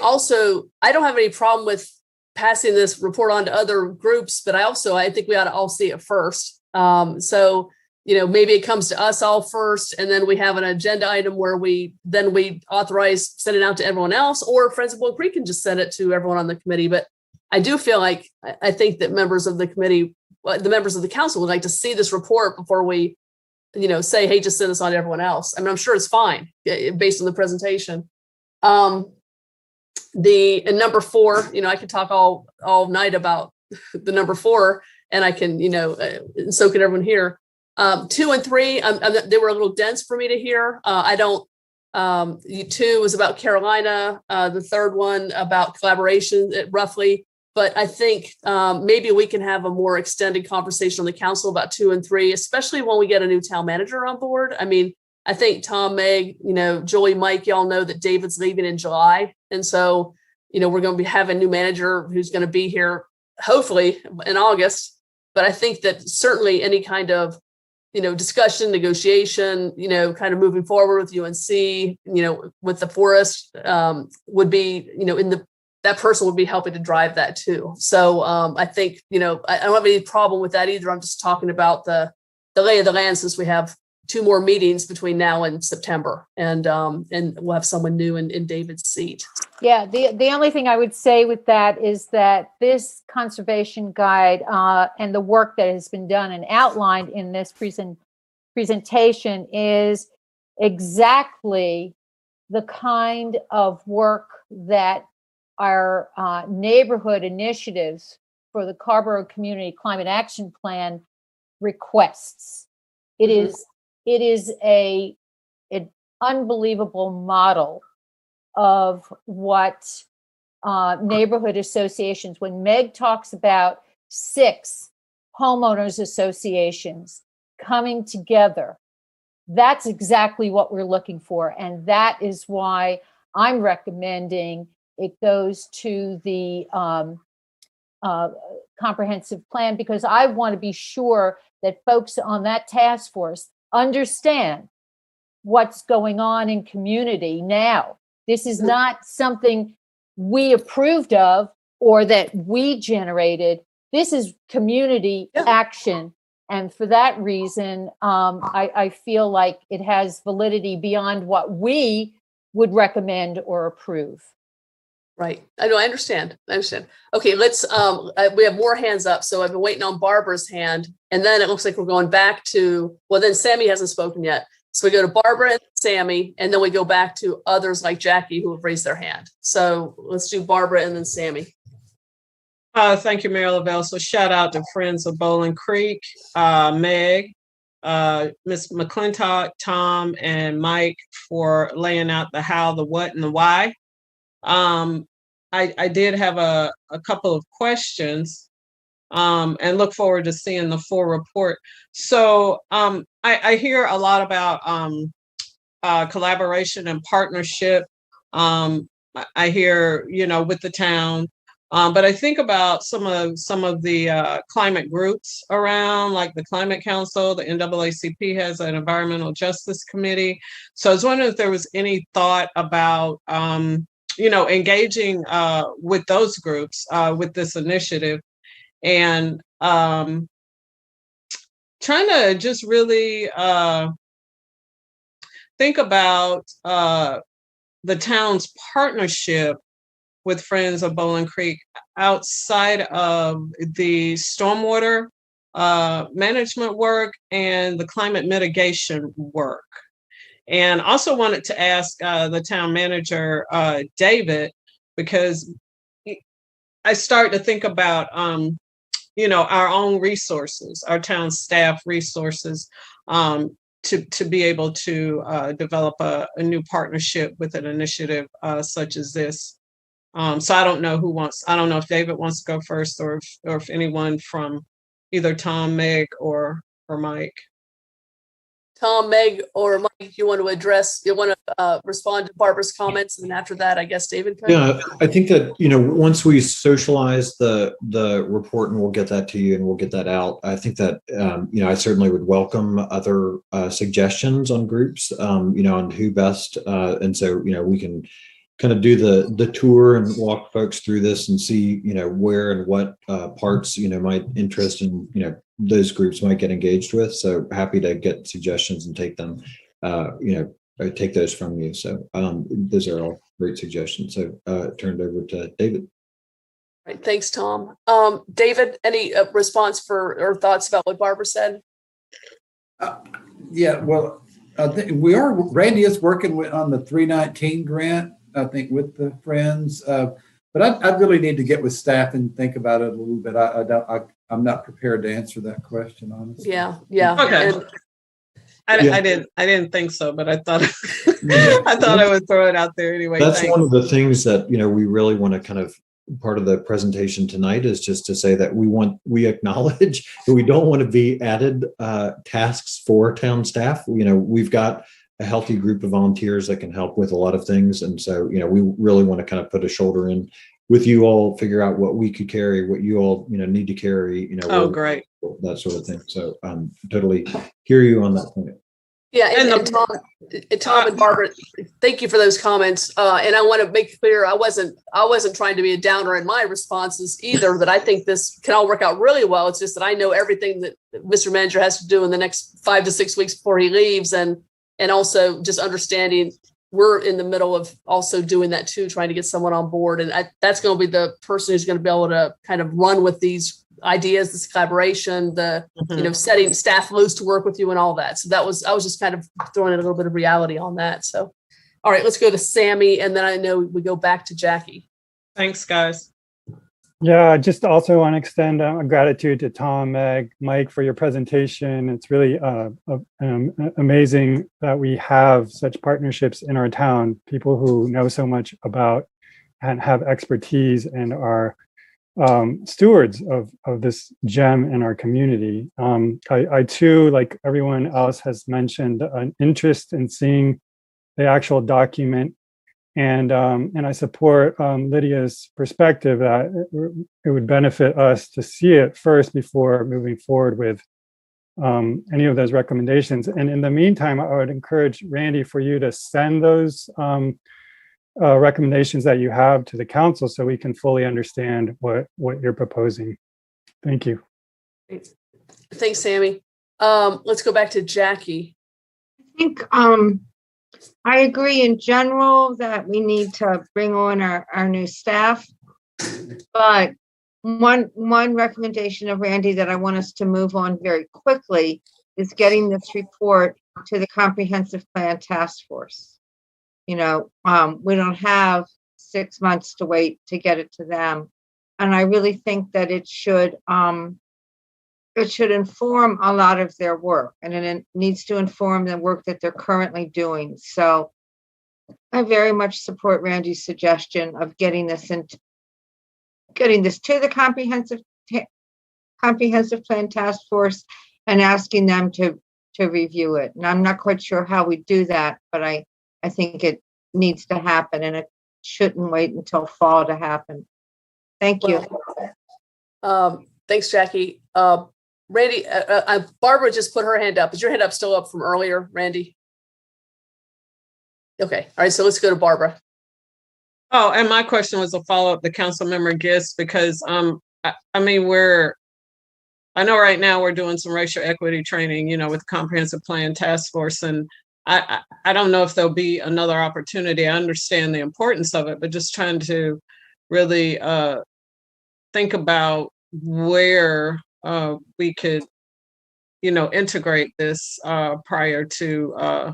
[SPEAKER 1] don't have any problem with passing this report on to other groups, but I think we ought to all see it first. So, maybe it comes to us all first, and then we have an agenda item where we authorize sending it out to everyone else, or Friends of Bowling Creek can just send it to everyone on the committee. But I do feel like, I think that members of the committee, the members of the council would like to see this report before we, say, hey, just send this on to everyone else. I mean, I'm sure it's fine based on the presentation. And number 4, I could talk all night about the number 4, and I can, so can everyone here. 2 and 3, they were a little dense for me to hear. 2 was about Carolina, the third one about collaboration, roughly. But I think maybe we can have a more extended conversation on the council about 2 and 3, especially when we get a new town manager on board. I mean, I think Tom, Meg, Julie, Mike, y'all know that David's leaving in July. And so, we're going to be having a new manager who's going to be here, hopefully in August. But I think that certainly any kind of, discussion, negotiation, kind of moving forward with UNC, with the forest would be, that person would be helping to drive that too. So I think, I don't have any problem with that either. I'm just talking about the lay of the land, since we have 2 more meetings between now and September, and we'll have someone new in David's seat.
[SPEAKER 8] Yeah, the only thing I would say with that is that this conservation guide and the work that has been done and outlined in this presentation is exactly the kind of work that our neighborhood initiatives for the Carrboro Community Climate Action Plan requests. It is an unbelievable model of what neighborhood associations, when Meg talks about 6 homeowners associations coming together, that's exactly what we're looking for. And that is why I'm recommending it goes to the comprehensive plan, because I want to be sure that folks on that task force understand what's going on in community now. This is not something we approved of or that we generated. This is community action. And for that reason, I feel like it has validity beyond what we would recommend or approve.
[SPEAKER 1] Right. I know. I understand. Okay. Let's, we have more hands up. So I've been waiting on Barbara's hand, and then it looks like we're going back to, well, then Sammy hasn't spoken yet. So we go to Barbara and Sammy, and then we go back to others like Jackie who have raised their hand. So let's do Barbara and then Sammy.
[SPEAKER 9] Thank you, Mayor Lavelle. So shout out to Friends of Bowling Creek, Meg, Ms. McClintock, Tom, and Mike for laying out the how, the what, and the why. I did have a couple of questions and look forward to seeing the full report. So I hear a lot about collaboration and partnership. I hear, with the town. But I think about some of the climate groups around, like the Climate Council. The NAACP has an Environmental Justice Committee. So I was wondering if there was any thought about, engaging with those groups with this initiative, and trying to just really think about the town's partnership with Friends of Bowling Creek outside of the stormwater management work and the climate mitigation work. And also wanted to ask the town manager, David, because I start to think about, our own resources, our town staff resources, to be able to develop a new partnership with an initiative such as this. So I don't know if David wants to go first, or if anyone from either Tom, Meg, or Mike.
[SPEAKER 1] Tom, Meg, or Mike, you want to respond to Barbara's comments, and then after that, I guess David can.
[SPEAKER 20] Yeah, I think that, once we socialize the report, and we'll get that to you and we'll get that out, I think that, I certainly would welcome other suggestions on groups, on who best. And so, we can kind of do the tour and walk folks through this and see, where and what parts, might interest and, those groups might get engaged with. So happy to get suggestions and take them, take those from you. So those are all great suggestions. So turned over to David.
[SPEAKER 1] All right, thanks, Tom. David, any response or thoughts about what Barbara said?
[SPEAKER 11] Yeah, well, I think Randy is working on the 319 grant, I think, with the Friends. But I really need to get with staff and think about it a little bit. I'm not prepared to answer that question, honestly.
[SPEAKER 1] Yeah.
[SPEAKER 9] Okay. I didn't think so, but I thought I would throw it out there anyway.
[SPEAKER 20] That's one of the things that we really want to kind of, part of the presentation tonight is just to say that we acknowledge that we don't want to be added tasks for town staff. We've got a healthy group of volunteers that can help with a lot of things, and so we really want to kind of put a shoulder in with you all, figure out what we could carry, what you all need to carry.
[SPEAKER 9] Great,
[SPEAKER 20] that sort of thing. So totally hear you on that point.
[SPEAKER 1] Yeah, and Tom and Barbara, thank you for those comments. And I want to make clear, I wasn't trying to be a downer in my responses either, that I think this can all work out really well. It's just that I know everything that Mr. Manager has to do in the next 5 to 6 weeks before he leaves, and also just understanding we're in the middle of also doing that too, trying to get someone on board. And that's going to be the person who's going to be able to kind of run with these ideas, this collaboration, setting staff loose to work with you and all that. So I was just kind of throwing in a little bit of reality on that. So, all right, let's go to Sammy. And then I know we go back to Jackie.
[SPEAKER 9] Thanks, guys.
[SPEAKER 12] Yeah, I just also want to extend gratitude to Tom, Meg, Mike for your presentation. It's really amazing that we have such partnerships in our town, people who know so much about and have expertise and are stewards of this gem in our community. I too, like everyone else has mentioned, an interest in seeing the actual document. And I support Lydia's perspective that it would benefit us to see it first before moving forward with any of those recommendations. And in the meantime, I would encourage Randy for you to send those recommendations that you have to the council so we can fully understand what you're proposing. Thank you.
[SPEAKER 1] Thanks, Sammy. Let's go back to Jackie.
[SPEAKER 4] I think I agree in general that we need to bring on our new staff. But one recommendation of Randy that I want us to move on very quickly is getting this report to the Comprehensive Plan Task Force. We don't have 6 months to wait to get it to them. And I really think that it should inform a lot of their work, and it needs to inform the work that they're currently doing. So I very much support Randy's suggestion of getting this to the Comprehensive Plan Task Force and asking them to review it. And I'm not quite sure how we do that, but I think it needs to happen, and it shouldn't wait until fall to happen. Thank you.
[SPEAKER 1] Thanks, Jackie. Randy, Barbara just put her hand up. Is your hand up still up from earlier, Randy? Okay. All right. So let's go to Barbara.
[SPEAKER 9] Oh, and my question was a follow-up to Councilmember Gist, because I know right now we're doing some racial equity training, with the Comprehensive Plan Task Force, and I don't know if there'll be another opportunity. I understand the importance of it, but just trying to really think about where we could, integrate this prior to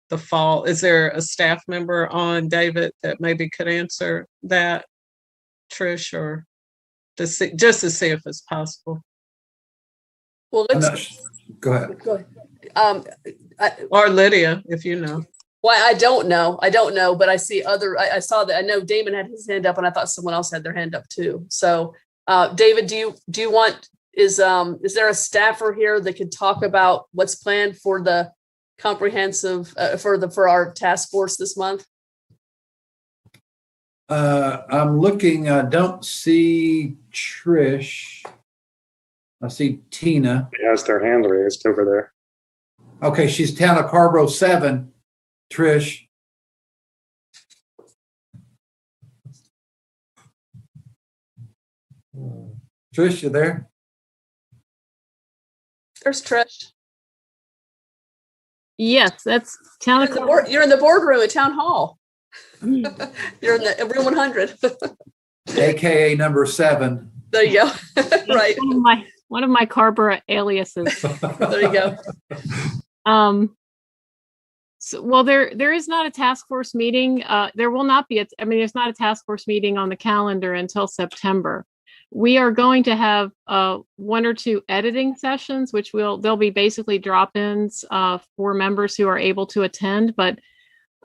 [SPEAKER 9] the fall. Is there a staff member on, David, that maybe could answer that, Trish, or just to see if it's possible?
[SPEAKER 1] Well,
[SPEAKER 11] go ahead.
[SPEAKER 1] Go ahead.
[SPEAKER 9] Or Lydia, if you know.
[SPEAKER 1] Well, I don't know, but I see I saw that. I know Damon had his hand up, and I thought someone else had their hand up too. So, David, do you want? Is there a staffer here that could talk about what's planned for the comprehensive for our task force this month?
[SPEAKER 11] I'm looking. I don't see Trish. I see Tina.
[SPEAKER 6] She has their hand raised over there.
[SPEAKER 11] Okay, she's Town of Carrboro 7. Trish. Trish, you there?
[SPEAKER 1] There's Trish.
[SPEAKER 3] Yes, that's Town of
[SPEAKER 1] Carrboro. You're in the boardroom at Town Hall. You're in the room 100.
[SPEAKER 11] AKA number 7.
[SPEAKER 1] There you go. Right.
[SPEAKER 3] One of my Carrboro aliases.
[SPEAKER 1] There you go.
[SPEAKER 3] So, well, there is not a task force meeting. There will not be. There's not a task force meeting on the calendar until September. We are going to have 1 or 2 editing sessions, which they'll be basically drop-ins for members who are able to attend, but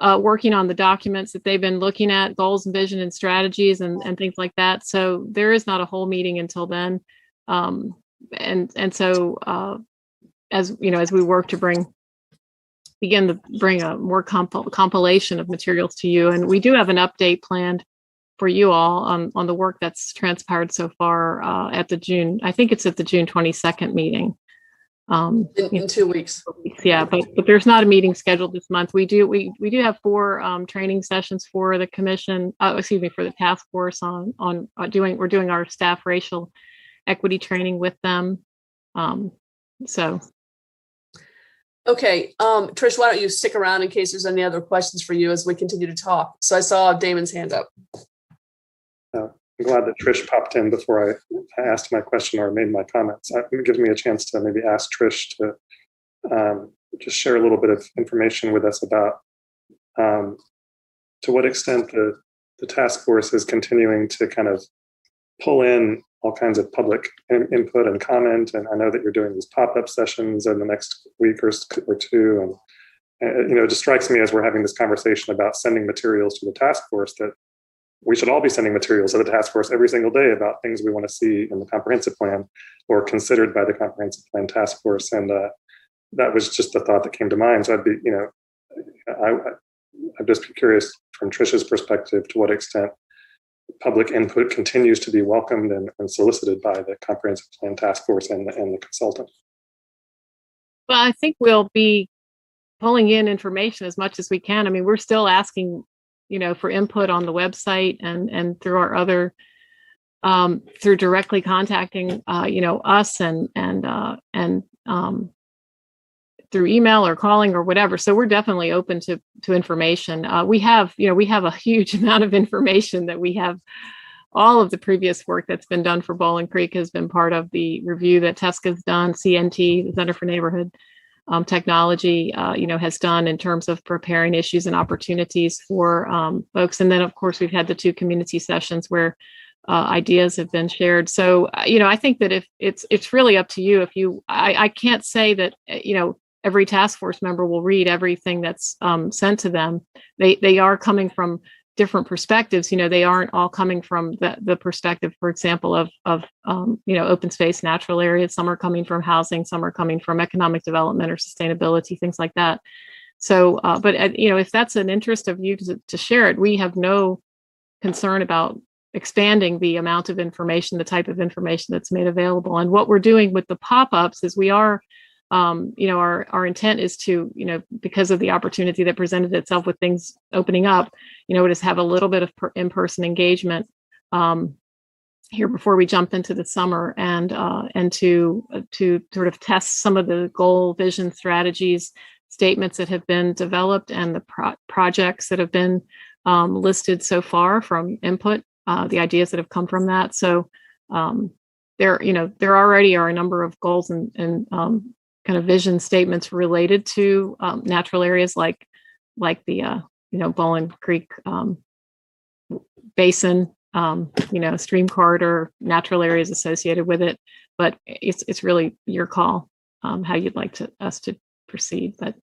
[SPEAKER 3] working on the documents that they've been looking at, goals and vision and strategies and things like that. So there is not a whole meeting until then. So as we work to begin to bring a more compilation of materials to you, and we do have an update planned for you all on the work that's transpired so far at the June 22nd meeting.
[SPEAKER 1] In 2 weeks.
[SPEAKER 3] Yeah, but there's not a meeting scheduled this month. We do have 4 training sessions for the commission, for the task force we're doing our staff racial equity training with them.
[SPEAKER 1] Okay, Trish, why don't you stick around in case there's any other questions for you as we continue to talk. So I saw Damon's hand up.
[SPEAKER 6] I'm glad that Trish popped in before I asked my question or made my comments. It gives me a chance to maybe ask Trish to just share a little bit of information with us about to what extent the task force is continuing to kind of pull in all kinds of public input and comment. And I know that you're doing these pop-up sessions in the next week or 2. And it just strikes me as we're having this conversation about sending materials to the task force that we should all be sending materials to the task force every single day about things we want to see in the comprehensive plan or considered by the comprehensive plan task force. And that was just the thought that came to mind. So I'd just be curious from Trish's perspective to what extent public input continues to be welcomed and solicited by the comprehensive plan task force and the consultant.
[SPEAKER 3] Well, I think we'll be pulling in information as much as we can. I mean, we're still asking, for input on the website and through our other, through directly contacting, us and through email or calling or whatever. So we're definitely open to information. We have a huge amount of information that we have. All of the previous work that's been done for Bowling Creek has been part of the review that TESCA's done, CNT, the Center for Neighborhood Technology, has done in terms of preparing issues and opportunities for folks. And then, of course, we've had the 2 community sessions where ideas have been shared. So, I think that if it's really up to you. I can't say that, every task force member will read everything that's sent to them. They are coming from different perspectives. They aren't all coming from the perspective, for example, of open space, natural areas. Some are coming from housing, some are coming from economic development or sustainability, things like that. So, but if that's an interest of you to share it, we have no concern about expanding the amount of information, the type of information that's made available. And what we're doing with the pop-ups is we are, our intent is to, because of the opportunity that presented itself with things opening up, just have a little bit of in-person engagement here before we jump into the summer, and to sort of test some of the goal, vision, strategies, statements that have been developed, and the projects that have been listed so far from input, the ideas that have come from that. So there already are a number of goals and kind of vision statements related to natural areas like the Bowling Creek Basin, stream corridor, natural areas associated with it. But it's really your call how you'd like us to proceed. But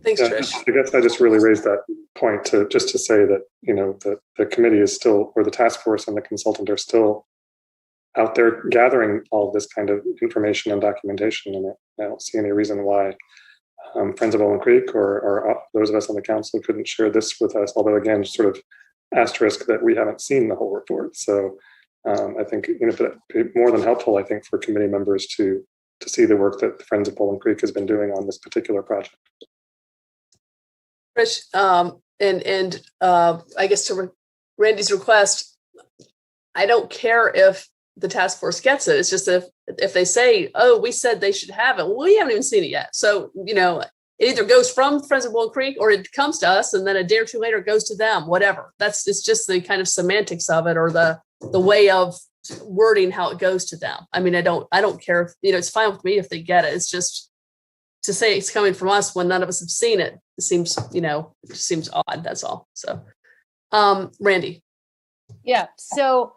[SPEAKER 1] thanks, Trish.
[SPEAKER 6] I guess I just really raised that point to say that the committee is still, or the task force and the consultant are still out there gathering all of this kind of information and documentation, and I don't see any reason why Friends of Bowling Creek or those of us on the council couldn't share this with us. Although again, sort of asterisk that we haven't seen the whole report. So I think that'd be more than helpful. I think for committee members to see the work that the Friends of Bowling Creek has been doing on this particular project.
[SPEAKER 1] Rich, and I guess to Randy's request, I don't care if the task force gets it. It's just if they say, oh, we said they should have it, well, we haven't even seen it yet. So, it either goes from Friends of Bowling Creek or it comes to us, and then a day or two later it goes to them, whatever. It's just the kind of semantics of it, or the way of wording how it goes to them. I mean, I don't care if, it's fine with me if they get it. It's just to say it's coming from us when none of us have seen it. It seems, it just seems odd. That's all. So, Randy.
[SPEAKER 8] Yeah. So,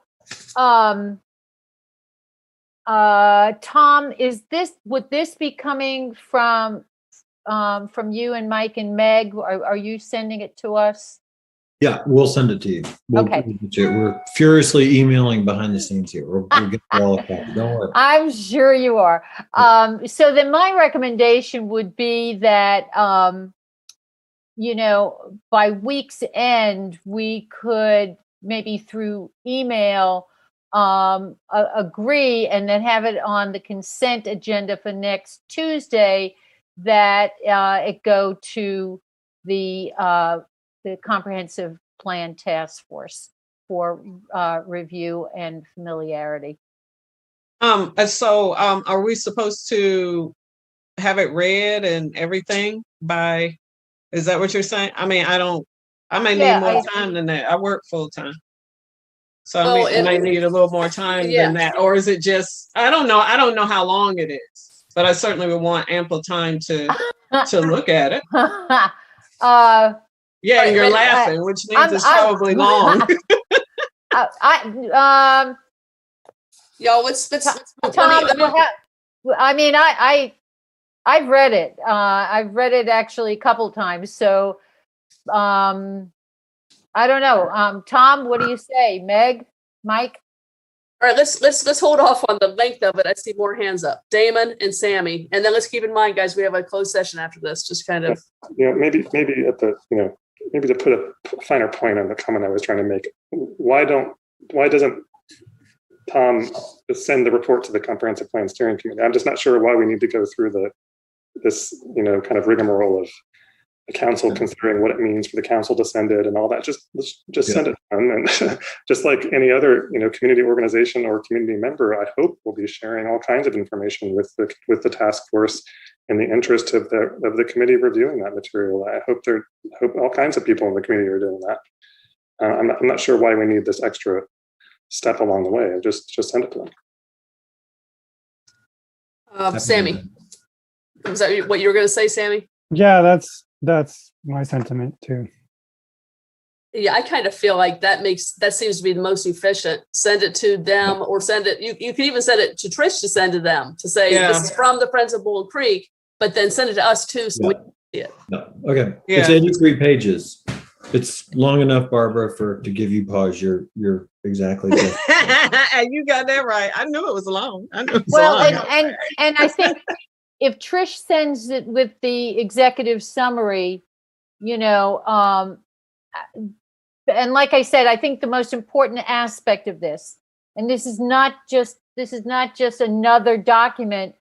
[SPEAKER 8] Tom, would this be coming from you and Mike and Meg? Are you sending it to us?
[SPEAKER 20] Yeah, we'll send it to you.
[SPEAKER 8] Okay.
[SPEAKER 20] We're furiously emailing behind the scenes here. We'll get it all up. Don't worry.
[SPEAKER 8] I'm sure you are. So then my recommendation would be that, by week's end, we could maybe through email agree and then have it on the consent agenda for next Tuesday that it go to the comprehensive plan task force for review and familiarity.
[SPEAKER 9] So are we supposed to have it read and everything by, is that what you're saying? I mean, I may need more time than that. I work full time. So I may need a little more time than that. Or is it just, I don't know. I don't know how long it is, but I certainly would want ample time to look at it. Yeah, and you're laughing, which means it's probably long.
[SPEAKER 1] Y'all, let's
[SPEAKER 8] Tom, I mean, I've read it. I've read it actually a couple of times. So I don't know. Tom, what do you say? Meg, Mike?
[SPEAKER 1] All right, let's hold off on the length of it. I see more hands up. Damon and Sammy. And then let's keep in mind, guys, we have a closed session after this, just kind of.
[SPEAKER 6] Maybe at the, maybe to put a finer point on the comment I was trying to make. Why doesn't Tom just send the report to the comprehensive plan steering committee? I'm just not sure why we need to go through this, kind of rigmarole of the council considering what it means for the council to send it and all that. Just send it to them. And just like any other, community organization or community member, I hope we'll be sharing all kinds of information with the task force in the interest of the committee reviewing that material. I hope all kinds of people in the community are doing that. I'm not sure why we need this extra step along the way. Just send it to them.
[SPEAKER 1] Sammy, was that what you were going to say, Sammy?
[SPEAKER 12] Yeah, that's my sentiment too.
[SPEAKER 1] Yeah, I kind of feel like that seems to be the most efficient. Send it to them, or send it. You can even send it to Trish to send to them to say this is from the Friends of Bull Creek, but then send it to us too, so we can see it.
[SPEAKER 20] No. Okay, it's 83 pages. It's long enough, Barbara, to give you pause. You're exactly right.
[SPEAKER 9] And you got that right. I knew it was long. I knew it was
[SPEAKER 8] Well,
[SPEAKER 9] long.
[SPEAKER 8] and I think if Trish sends it with the executive summary, and like I said, I think the most important aspect of this, and this is not just another document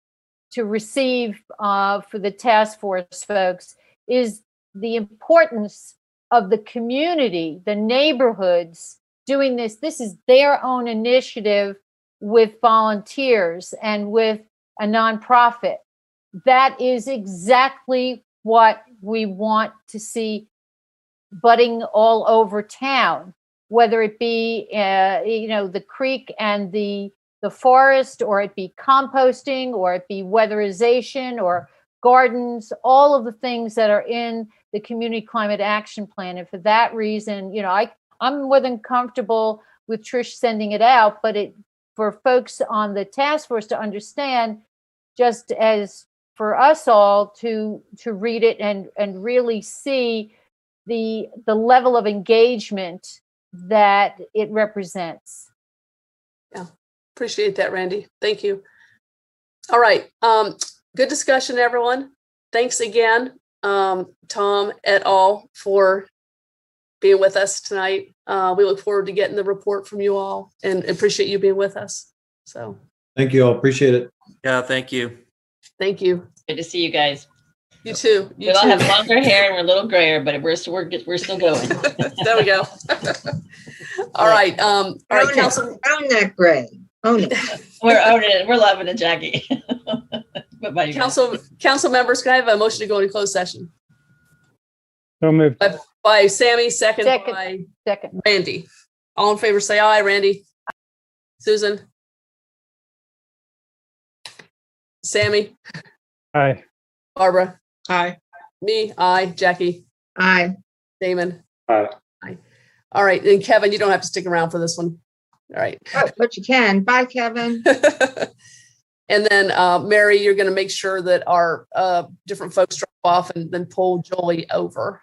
[SPEAKER 8] to receive for the task force folks, is the importance of the community, the neighborhoods doing this. This is their own initiative with volunteers and with a nonprofit. That is exactly what we want to see budding all over town, whether it be, the creek and the forest, or it be composting, or it be weatherization, or gardens, all of the things that are in the Community Climate Action Plan. And for that reason, I'm more than comfortable with Trish sending it out, but for folks on the task force to understand, just as for us all to read it and really see the level of engagement that it represents.
[SPEAKER 1] Yeah, appreciate that, Randy. Thank you. All right. Good discussion, everyone. Thanks again, Tom et al., for being with us tonight. We look forward to getting the report from you all and appreciate you being with us. So
[SPEAKER 20] thank you all. Appreciate it.
[SPEAKER 21] Yeah, thank you.
[SPEAKER 1] Thank you.
[SPEAKER 2] Good to see you guys.
[SPEAKER 1] You too.
[SPEAKER 2] We all have longer hair and we're a little grayer, but we're still going.
[SPEAKER 1] There we go. All right. All right, Council.
[SPEAKER 4] Own that gray. Own it.
[SPEAKER 2] We're owning it. We're loving it, Jackie.
[SPEAKER 1] Council members, can I have a motion to go into closed session?
[SPEAKER 12] So moved.
[SPEAKER 1] By Sammy, second by Randy. All in favor, say aye. Randy. Susan. Sammy.
[SPEAKER 12] Aye.
[SPEAKER 1] Barbara.
[SPEAKER 9] Aye.
[SPEAKER 1] Me. Aye. Jackie.
[SPEAKER 4] Aye.
[SPEAKER 1] Damon.
[SPEAKER 6] Aye.
[SPEAKER 1] Aye. All right. And Kevin, you don't have to stick around for this one. All right.
[SPEAKER 4] Oh, but you can. Bye, Kevin.
[SPEAKER 1] And then Mary, you're going to make sure that our different folks drop off and then pull Jolie over.